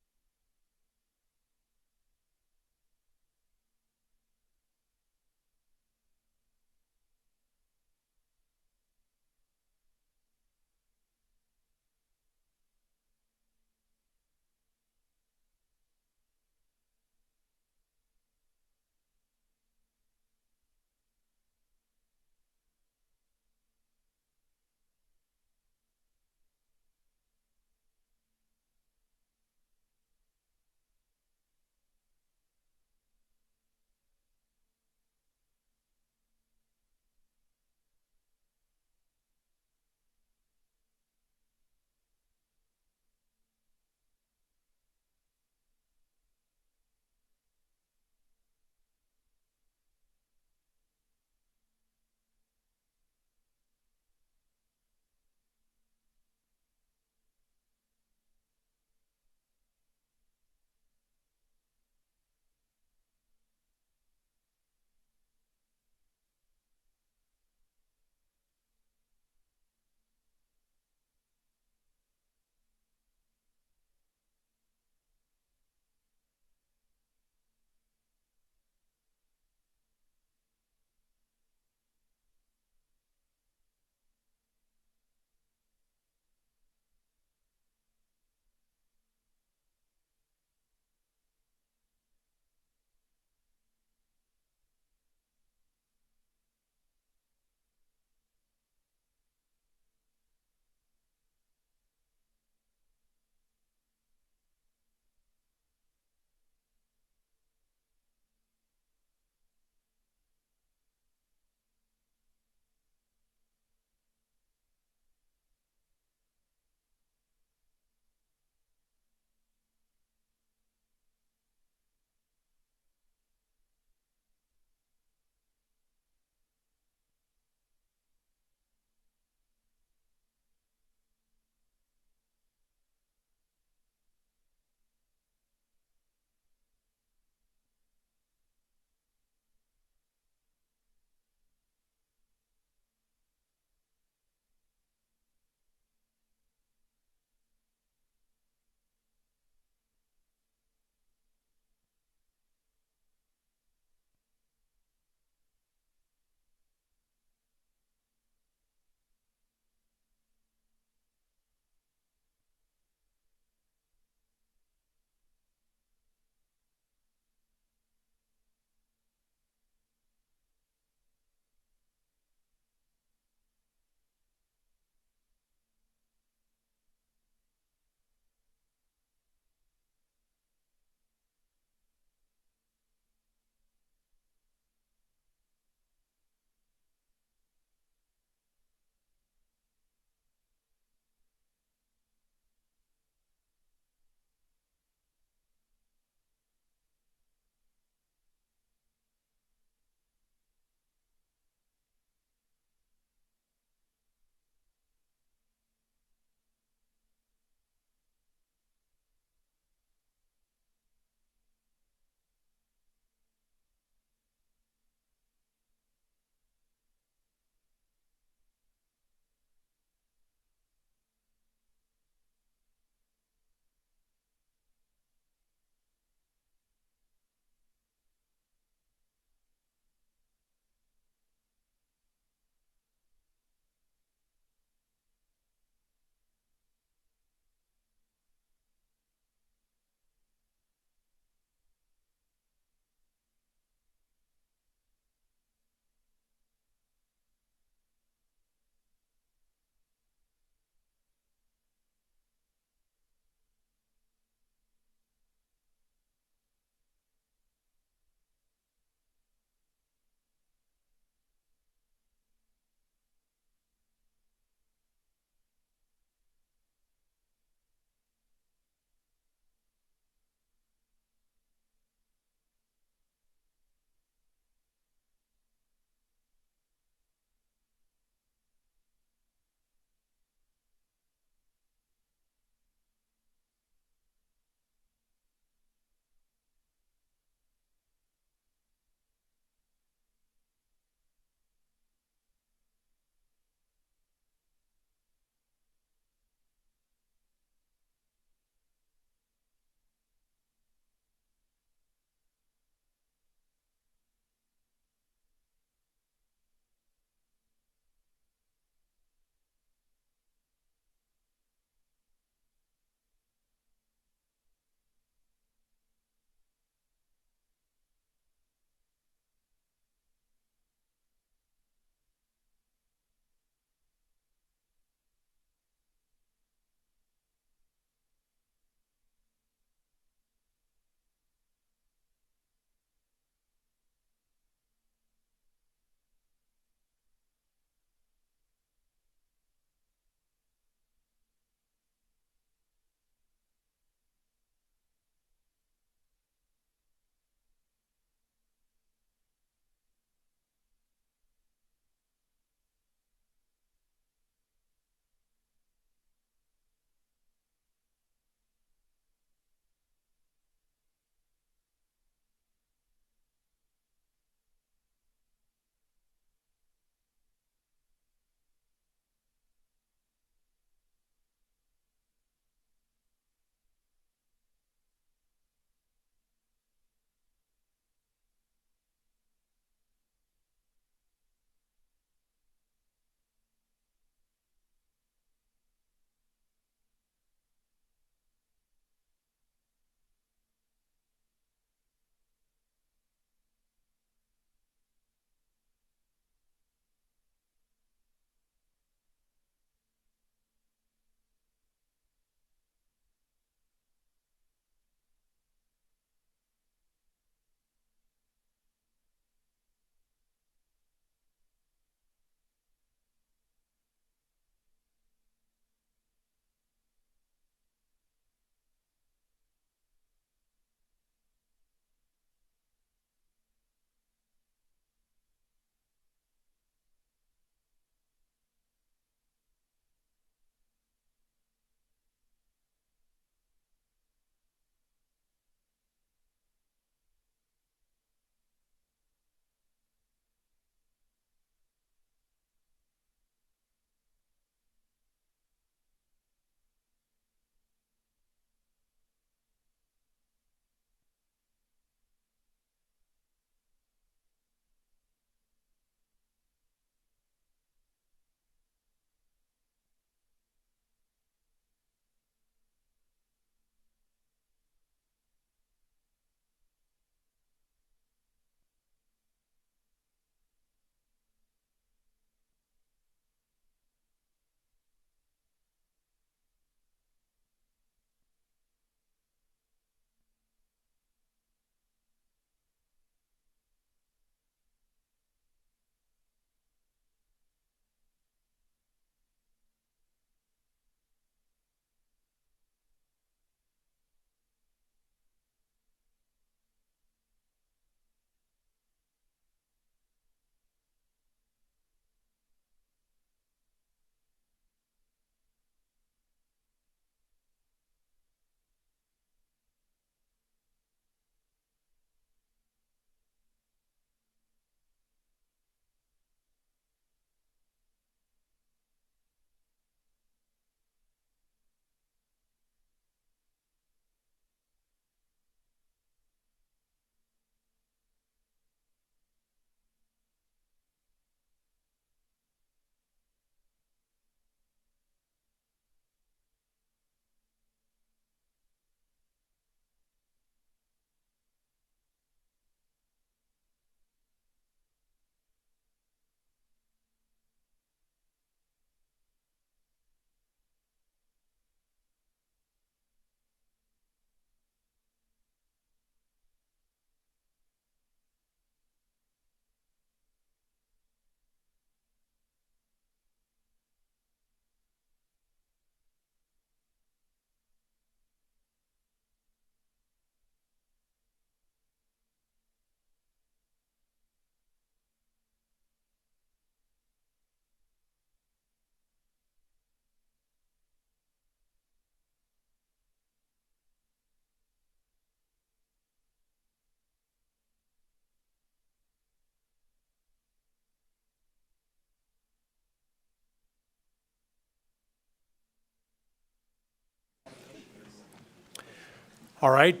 All right,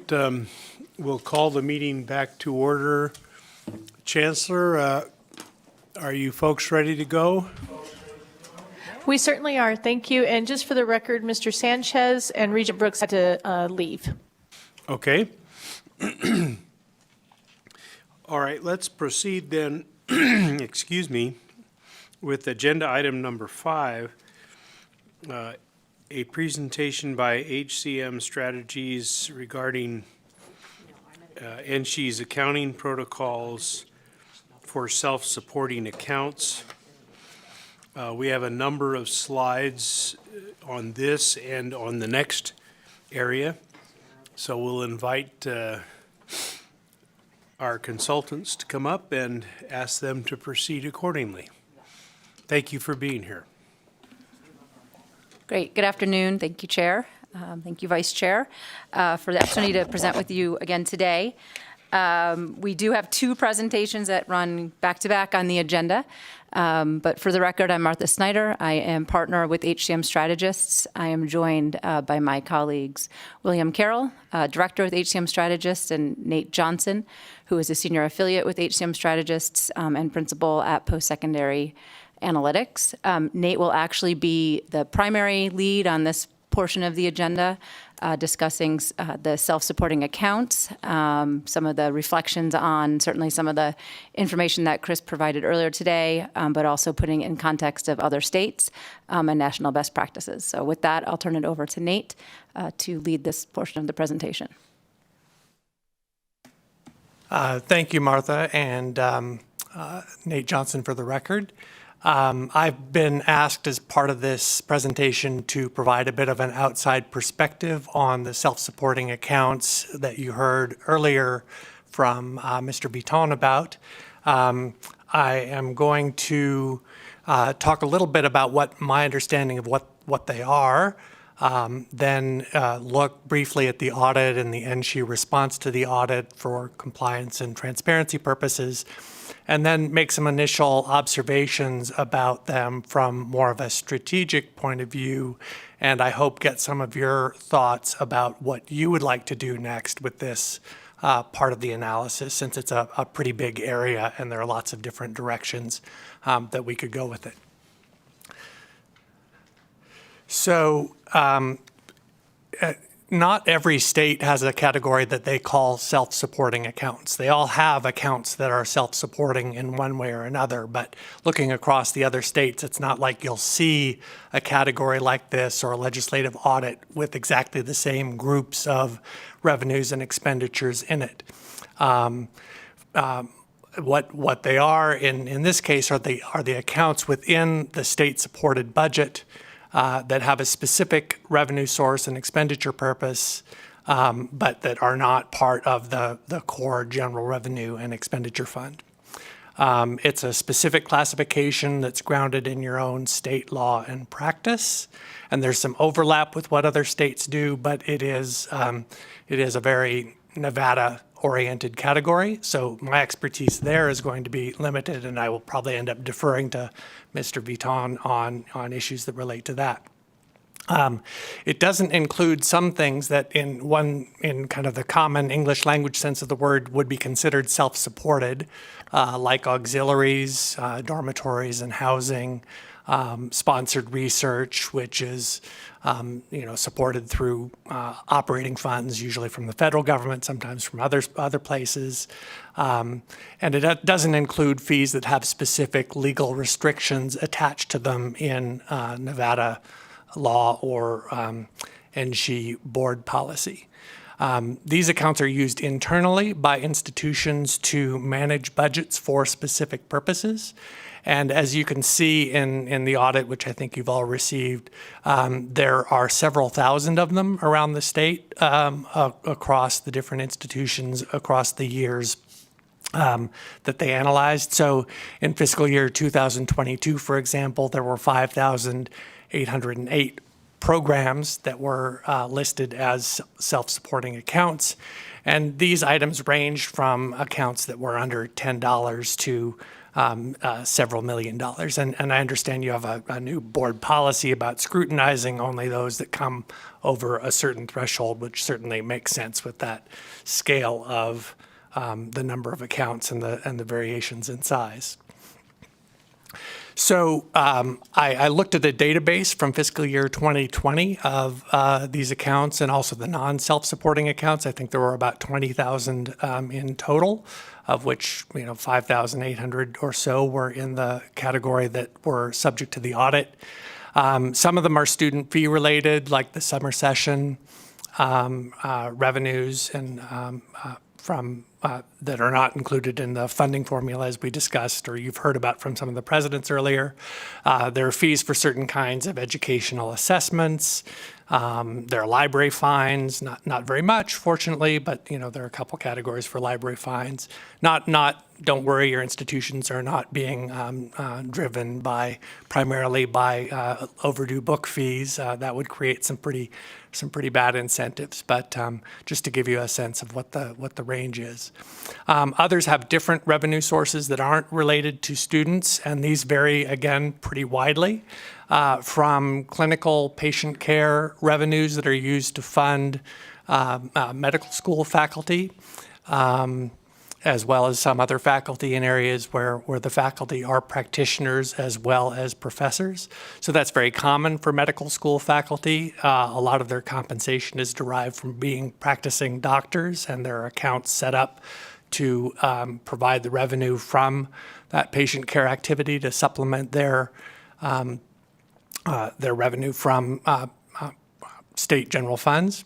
we'll call the meeting back to order. Chancellor, are you folks ready to go? We certainly are. Thank you. And just for the record, Mr. Sanchez and Regent Brooks had to leave. Okay. All right, let's proceed then, excuse me, with agenda item number 5, a presentation by HCM Strategies regarding NSHE's accounting protocols for self-supporting accounts. We have a number of slides on this and on the next area. So we'll invite our consultants to come up and ask them to proceed accordingly. Thank you for being here. Great. Good afternoon. Thank you, Chair. Thank you, Vice Chair, for the opportunity to present with you again today. We do have 2 presentations that run back-to-back on the agenda. But for the record, I'm Martha Snyder. I am partner with HCM Strategists. I am joined by my colleagues, William Carroll, Director with HCM Strategists, and Nate Johnson, who is a Senior Affiliate with HCM Strategists and Principal at Post-Secondary Analytics. Nate will actually be the primary lead on this portion of the agenda, discussing the self-supporting accounts, some of the reflections on certainly some of the information that Chris provided earlier today, but also putting it in context of other states and national best practices. So with that, I'll turn it over to Nate to lead this portion of the presentation. Thank you, Martha, and Nate Johnson for the record. I've been asked as part of this presentation to provide a bit of an outside perspective on the self-supporting accounts that you heard earlier from Mr. Viton about. I am going to talk a little bit about what my understanding of what they are, then look briefly at the audit and the NSHE response to the audit for compliance and transparency purposes, and then make some initial observations about them from more of a strategic point of view, and I hope get some of your thoughts about what you would like to do next with this part of the analysis, since it's a pretty big area and there are lots of different directions that we could go with it. So not every state has a category that they call self-supporting accounts. They all have accounts that are self-supporting in one way or another, but looking across the other states, it's not like you'll see a category like this or a legislative audit with exactly the same groups of revenues and expenditures in it. What they are in this case are the accounts within the state-supported budget that have a specific revenue source and expenditure purpose, but that are not part of the core general revenue and expenditure fund. It's a specific classification that's grounded in your own state law and practice, and there's some overlap with what other states do, but it is a very Nevada-oriented category, so my expertise there is going to be limited, and I will probably end up deferring to Mr. Viton on issues that relate to that. It doesn't include some things that in kind of the common English language sense of the word would be considered self-supported, like auxiliaries, dormitories and housing, sponsored research, which is supported through operating funds, usually from the federal government, sometimes from other places. And it doesn't include fees that have specific legal restrictions attached to them in Nevada law or NSHE board policy. These accounts are used internally by institutions to manage budgets for specific purposes. And as you can see in the audit, which I think you've all received, there are several thousand of them around the state across the different institutions across the years that they analyzed. So in fiscal year 2022, for example, there were 5,808 programs that were listed as self-supporting accounts. And these items ranged from accounts that were under $10 to several million dollars. And I understand you have a new board policy about scrutinizing only those that come over a certain threshold, which certainly makes sense with that scale of the number of accounts and the variations in size. So I looked at the database from fiscal year 2020 of these accounts and also the non-self-supporting accounts. I think there were about 20,000 in total, of which 5,800 or so were in the category that were subject to the audit. Some of them are student fee related, like the summer session revenues and from that are not included in the funding formula as we discussed or you've heard about from some of the presidents earlier. There are fees for certain kinds of educational assessments. There are library fines, not very much, fortunately, but there are a couple categories for library fines. Don't worry, your institutions are not being driven primarily by overdue book fees. That would create some pretty bad incentives, but just to give you a sense of what the range is. Others have different revenue sources that aren't related to students, and these vary, again, pretty widely. From clinical patient care revenues that are used to fund medical school faculty, as well as some other faculty in areas where the faculty are practitioners as well as professors. So that's very common for medical school faculty. A lot of their compensation is derived from being practicing doctors, and there are accounts set up to provide the revenue from that patient care activity to supplement their revenue from state general funds.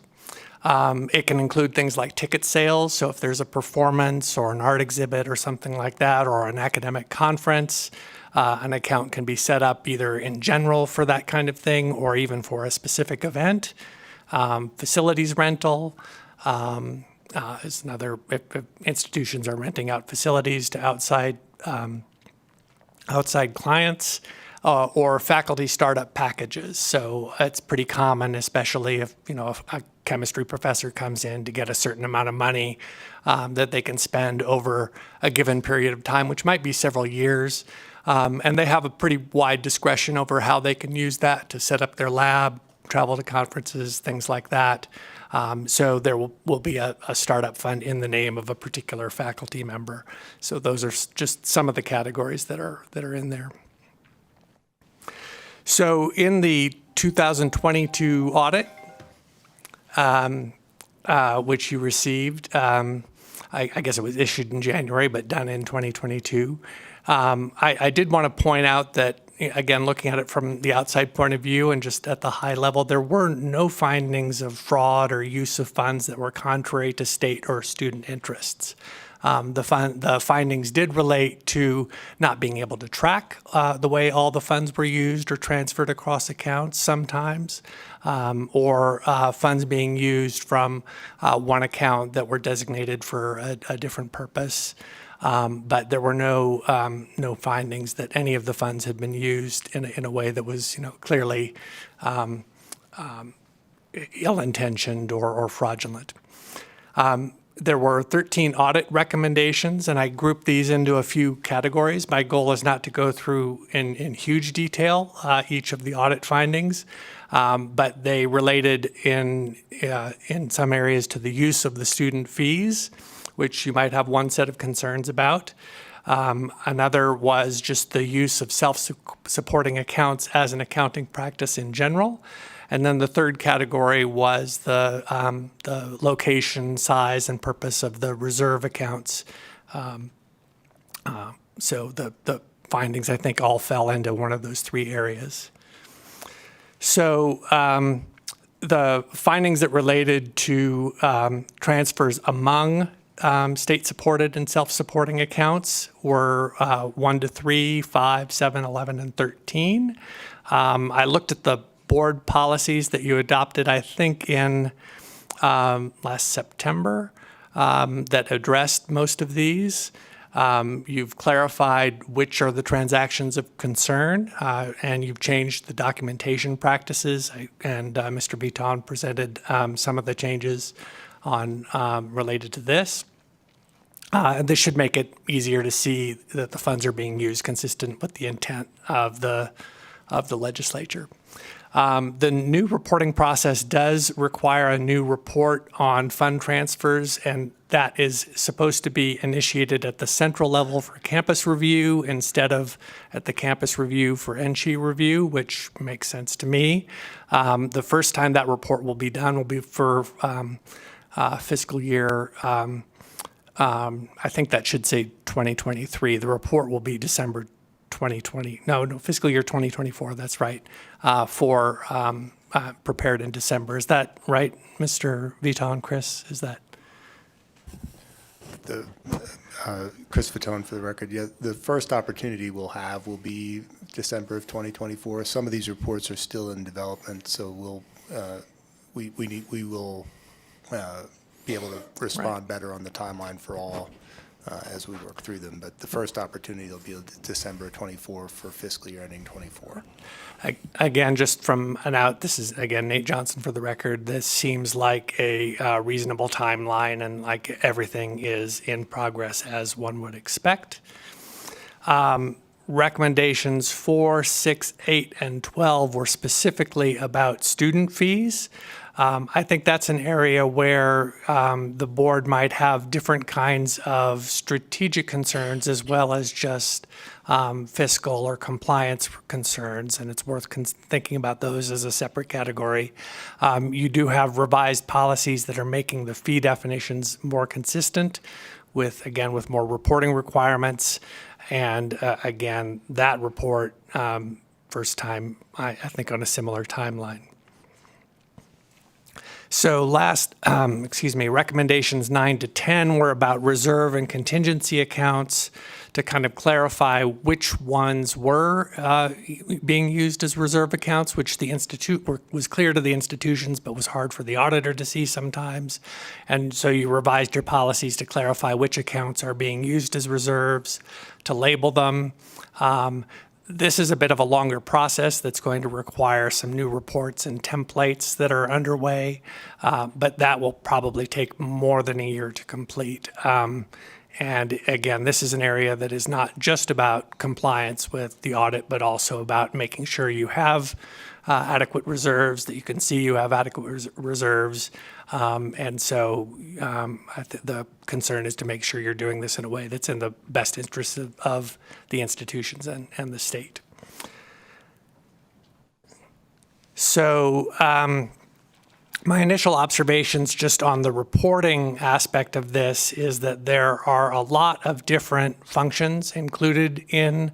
It can include things like ticket sales. So if there's a performance or an art exhibit or something like that, or an academic conference, an account can be set up either in general for that kind of thing or even for a specific event. Facilities rental is another, if institutions are renting out facilities to outside clients. Or faculty startup packages. So it's pretty common, especially if a chemistry professor comes in to get a certain amount of money that they can spend over a given period of time, which might be several years. And they have a pretty wide discretion over how they can use that to set up their lab, travel to conferences, things like that. So there will be a startup fund in the name of a particular faculty member. So those are just some of the categories that are in there. So in the 2022 audit, which you received, I guess it was issued in January, but done in 2022, I did want to point out that, again, looking at it from the outside point of view and just at the high level, there were no findings of fraud or use of funds that were contrary to state or student interests. The findings did relate to not being able to track the way all the funds were used or transferred across accounts sometimes, or funds being used from one account that were designated for a different purpose. But there were no findings that any of the funds had been used in a way that was clearly ill-intentioned or fraudulent. There were 13 audit recommendations, and I grouped these into a few categories. My goal is not to go through in huge detail each of the audit findings, but they related in some areas to the use of the student fees, which you might have one set of concerns about. Another was just the use of self-supporting accounts as an accounting practice in general. And then the third category was the location, size, and purpose of the reserve accounts. So the findings, I think, all fell into one of those three areas. So the findings that related to transfers among state-supported and self-supporting accounts were 1 to 3, 5, 7, 11, and 13. I looked at the board policies that you adopted, I think, in last September that addressed most of these. You've clarified which are the transactions of concern, and you've changed the documentation practices. And Mr. Beaton presented some of the changes on related to this. This should make it easier to see that the funds are being used consistent with the intent of the legislature. The new reporting process does require a new report on fund transfers, and that is supposed to be initiated at the central level for campus review instead of at the campus review for NSHE review, which makes sense to me. The first time that report will be done will be for fiscal year, I think that should say 2023. The report will be December 2020, no, fiscal year 2024, that's right, prepared in December. Is that right, Mr. Viton, Chris? Is that? Chris Fatone for the record. Yeah, the first opportunity we'll have will be December of 2024. Some of these reports are still in development, so we will be able to respond better on the timeline for all as we work through them. But the first opportunity will be December 24 for fiscal year ending 24. Again, just from an out, this is, again, Nate Johnson for the record. This seems like a reasonable timeline, and like everything is in progress as one would expect. Recommendations 4, 6, 8, and 12 were specifically about student fees. I think that's an area where the board might have different kinds of strategic concerns as well as just fiscal or compliance concerns, and it's worth thinking about those as a separate category. You do have revised policies that are making the fee definitions more consistent with more reporting requirements. And again, that report, first time, I think, on a similar timeline. So recommendations 9 to 10 were about reserve and contingency accounts to kind of clarify which ones were being used as reserve accounts, which the institute was clear to the institutions, but was hard for the auditor to see sometimes. And so you revised your policies to clarify which accounts are being used as reserves, to label them. This is a bit of a longer process that's going to require some new reports and templates that are underway, but that will probably take more than a year to complete. And again, this is an area that is not just about compliance with the audit, but also about making sure you have adequate reserves, that you can see you have adequate reserves. And so the concern is to make sure you're doing this in a way that's in the best interest of the institutions and the state. So my initial observations just on the reporting aspect of this is that there are a lot of different functions included in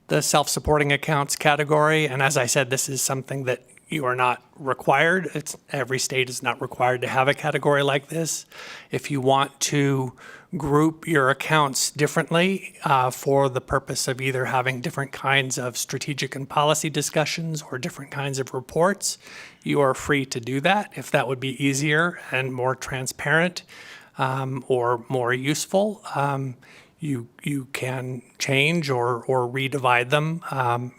the self-supporting accounts category. And as I said, this is something that you are not required. Every state is not required to have a category like this. If you want to group your accounts differently for the purpose of either having different kinds of strategic and policy discussions or different kinds of reports, you are free to do that if that would be easier and more transparent or more useful. You can change or redivide them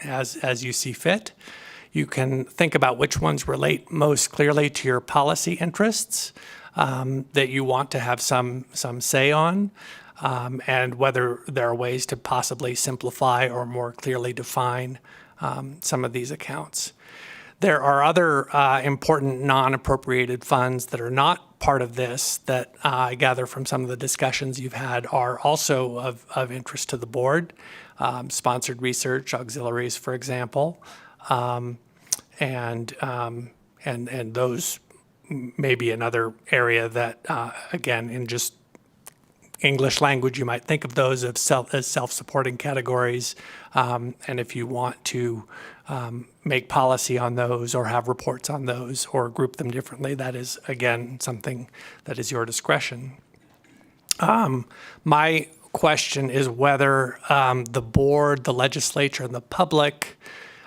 as you see fit. You can think about which ones relate most clearly to your policy interests that you want to have some say on, and whether there are ways to possibly simplify or more clearly define some of these accounts. There are other important non-appropriated funds that are not part of this that I gather from some of the discussions you've had are also of interest to the board. Sponsored research, auxiliaries, for example. And those may be another area that, again, in just English language, you might think of those as self-supporting categories. And if you want to make policy on those or have reports on those or group them differently, that is, again, something that is your discretion. My question is whether the board, the legislature, and the public,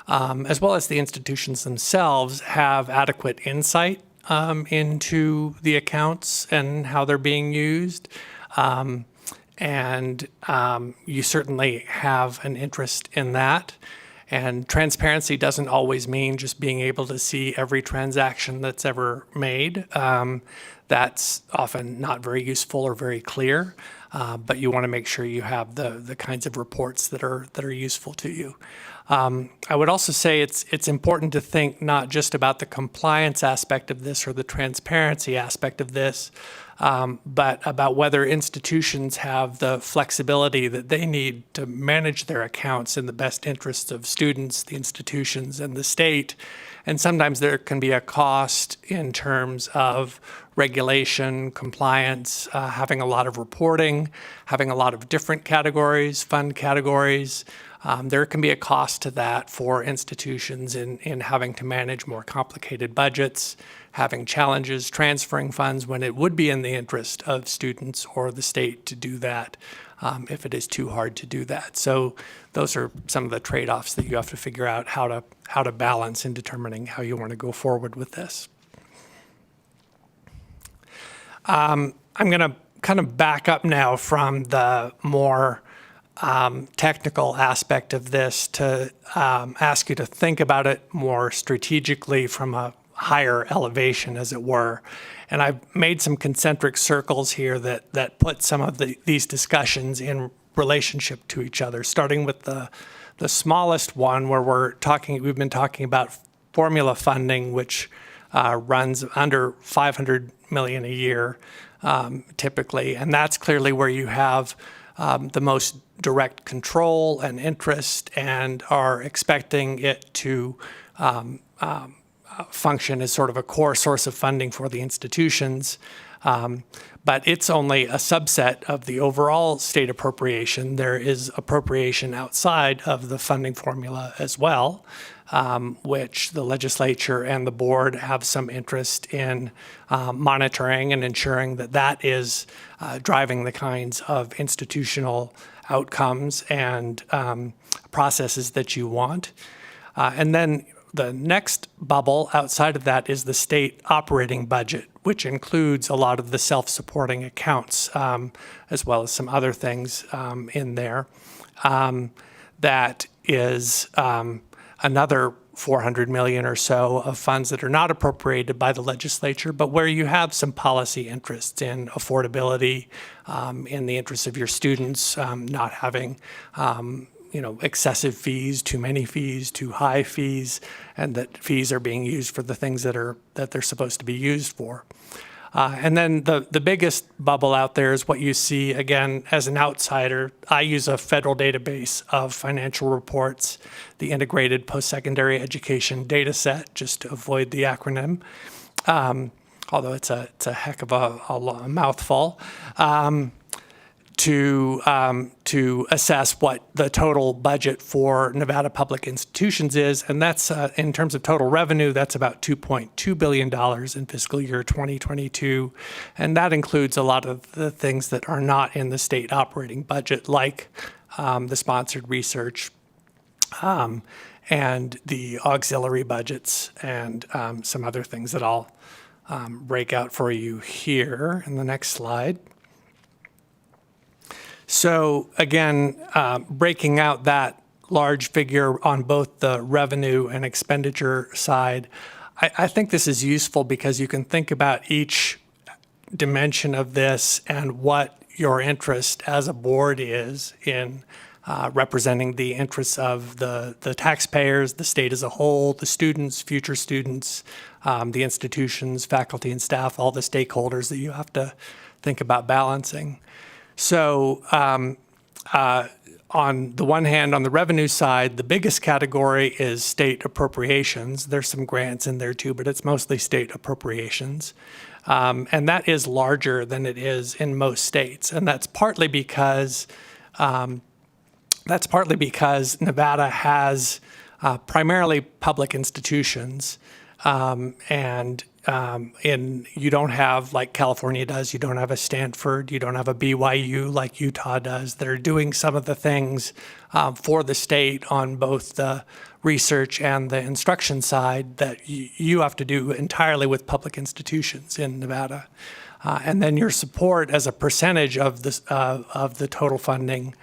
as well as the institutions themselves, have adequate insight into the accounts and how they're being used. And you certainly have an interest in that. And transparency doesn't always mean just being able to see every transaction that's ever made. That's often not very useful or very clear. but you want to make sure you have the kinds of reports that are useful to you. I would also say it's important to think not just about the compliance aspect of this or the transparency aspect of this, but about whether institutions have the flexibility that they need to manage their accounts in the best interests of students, the institutions, and the state. And sometimes there can be a cost in terms of regulation, compliance, having a lot of reporting, having a lot of different categories, fund categories. There can be a cost to that for institutions in having to manage more complicated budgets, having challenges transferring funds when it would be in the interest of students or the state to do that if it is too hard to do that. So those are some of the trade-offs that you have to figure out how to balance in determining how you want to go forward with this. I'm going to kind of back up now from the more technical aspect of this to ask you to think about it more strategically from a higher elevation, as it were. And I've made some concentric circles here that put some of these discussions in relationship to each other, starting with the smallest one where we've been talking about formula funding, which runs under $500 million a year typically. And that's clearly where you have the most direct control and interest and are expecting it to function as sort of a core source of funding for the institutions. But it's only a subset of the overall state appropriation. There is appropriation outside of the funding formula as well, which the legislature and the board have some interest in monitoring and ensuring that that is driving the kinds of institutional outcomes and processes that you want. And then the next bubble outside of that is the state operating budget, which includes a lot of the self-supporting accounts, as well as some other things in there. That is another $400 million or so of funds that are not appropriated by the legislature, but where you have some policy interests in affordability, in the interests of your students, not having excessive fees, too many fees, too high fees, and that fees are being used for the things that they're supposed to be used for. And then the biggest bubble out there is what you see, again, as an outsider. I use a federal database of financial reports, the Integrated Post-Secondary Education Data Set, just to avoid the acronym, although it's a heck of a mouthful. To assess what the total budget for Nevada public institutions is. And that's, in terms of total revenue, that's about $2.2 billion in fiscal year 2022. And that includes a lot of the things that are not in the state operating budget, like the sponsored research and the auxiliary budgets and some other things that I'll break out for you here in the next slide. So again, breaking out that large figure on both the revenue and expenditure side, I think this is useful because you can think about each dimension of this and what your interest as a board is in representing the interests of the taxpayers, the state as a whole, the students, future students, the institutions, faculty and staff, all the stakeholders that you have to think about balancing. So on the one hand, on the revenue side, the biggest category is state appropriations. There's some grants in there too, but it's mostly state appropriations. And that is larger than it is in most states. And that's partly because Nevada has primarily public institutions, and you don't have, like California does, you don't have a Stanford, you don't have a BYU like Utah does, that are doing some of the things for the state on both the research and the instruction side that you have to do entirely with public institutions in Nevada. And then your support as a percentage of the total funding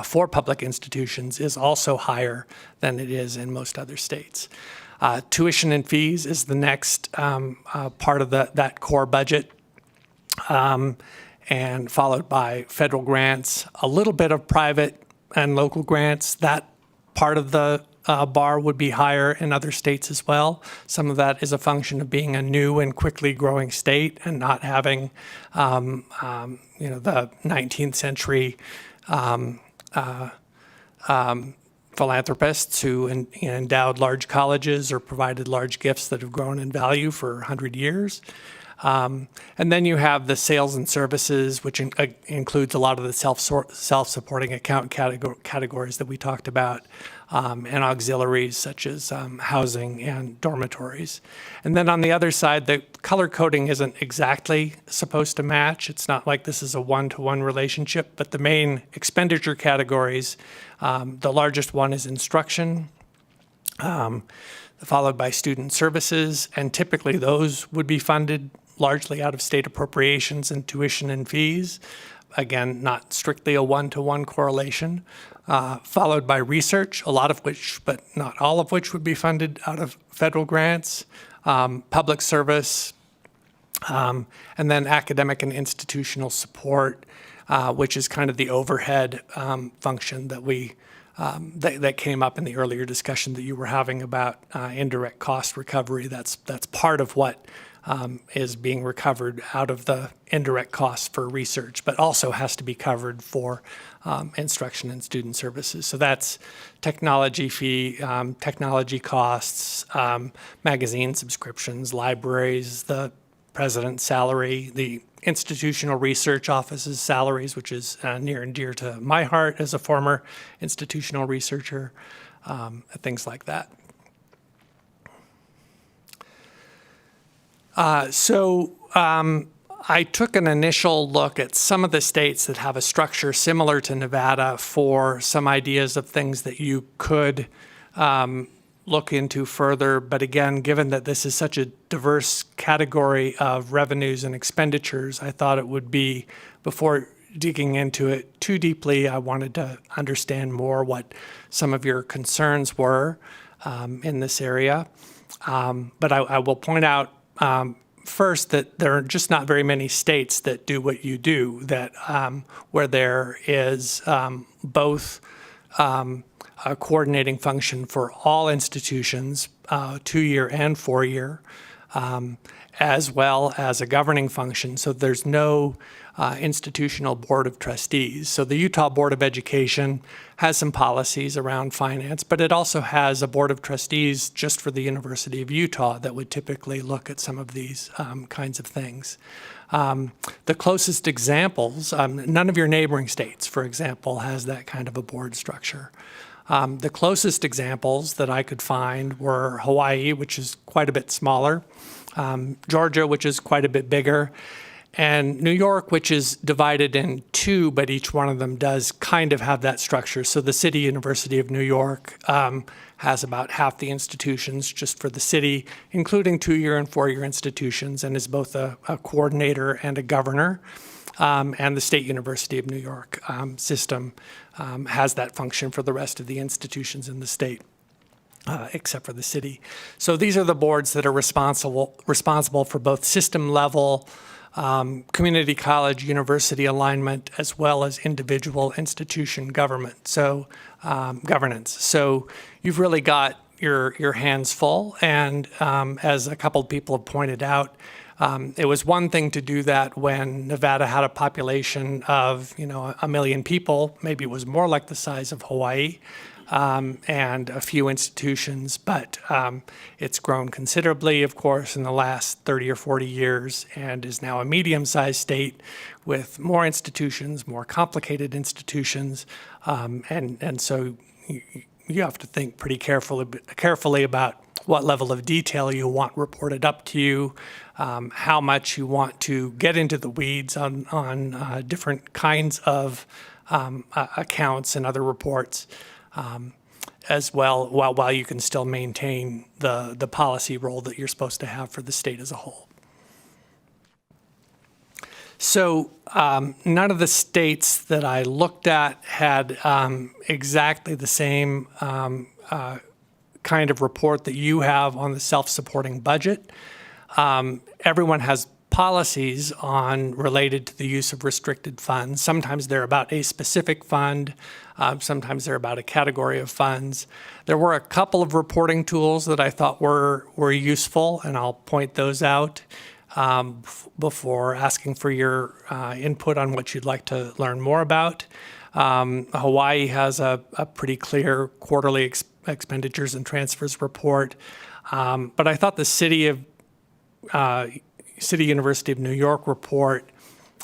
for public institutions is also higher than it is in most other states. Tuition and fees is the next part of that core budget. and followed by federal grants, a little bit of private and local grants. That part of the bar would be higher in other states as well. Some of that is a function of being a new and quickly growing state and not having, the 19th century philanthropists who endowed large colleges or provided large gifts that have grown in value for 100 years. And then you have the sales and services, which includes a lot of the self-supporting account categories that we talked about, and auxiliaries such as housing and dormitories. And then on the other side, the color coding isn't exactly supposed to match. It's not like this is a one-to-one relationship, but the main expenditure categories, the largest one is instruction, followed by student services, and typically those would be funded largely out of state appropriations and tuition and fees. Again, not strictly a one-to-one correlation. Followed by research, a lot of which, but not all of which, would be funded out of federal grants, public service, and then academic and institutional support, which is kind of the overhead function that that came up in the earlier discussion that you were having about indirect cost recovery. That's part of what is being recovered out of the indirect costs for research, but also has to be covered for instruction and student services. So that's technology fee, technology costs, magazine subscriptions, libraries, the president's salary, the institutional research office's salaries, which is near and dear to my heart as a former institutional researcher, things like that. I took an initial look at some of the states that have a structure similar to Nevada for some ideas of things that you could look into further. But again, given that this is such a diverse category of revenues and expenditures, I thought it would be, before digging into it too deeply, I wanted to understand more what some of your concerns were in this area. But I will point out first that there are just not very many states that do what you do, that where there is both a coordinating function for all institutions, 2-year and 4-year, as well as a governing function. So there's no institutional board of trustees. So the Utah Board of Education has some policies around finance, but it also has a board of trustees just for the University of Utah that would typically look at some of these kinds of things. The closest examples, none of your neighboring states, for example, has that kind of a board structure. The closest examples that I could find were Hawaii, which is quite a bit smaller, Georgia, which is quite a bit bigger, and New York, which is divided in two, but each one of them does kind of have that structure. So the City University of New York has about half the institutions just for the city, including 2-year and 4-year institutions, and is both a coordinator and a governor. And the State University of New York system has that function for the rest of the institutions in the state, except for the city. So these are the boards that are responsible for both system level, community college, university alignment, as well as individual institution government. So governance. So you've really got your hands full. And as a couple of people have pointed out, it was one thing to do that when Nevada had a population of, 1 million people. Maybe it was more like the size of Hawaii, and a few institutions, but it's grown considerably, of course, in the last 30 or 40 years, and is now a medium-sized state with more institutions, more complicated institutions, and so you have to think pretty carefully about what level of detail you want reported up to you, how much you want to get into the weeds on different kinds of accounts and other reports, as well, while you can still maintain the policy role that you're supposed to have for the state as a whole. So none of the states that I looked at had exactly the same kind of report that you have on the self-supporting budget. Everyone has policies on related to the use of restricted funds. Sometimes they're about a specific fund. Sometimes they're about a category of funds. There were a couple of reporting tools that I thought were useful, and I'll point those out before asking for your input on what you'd like to learn more about. Hawaii has a pretty clear quarterly expenditures and transfers report, but I thought the City University of New York report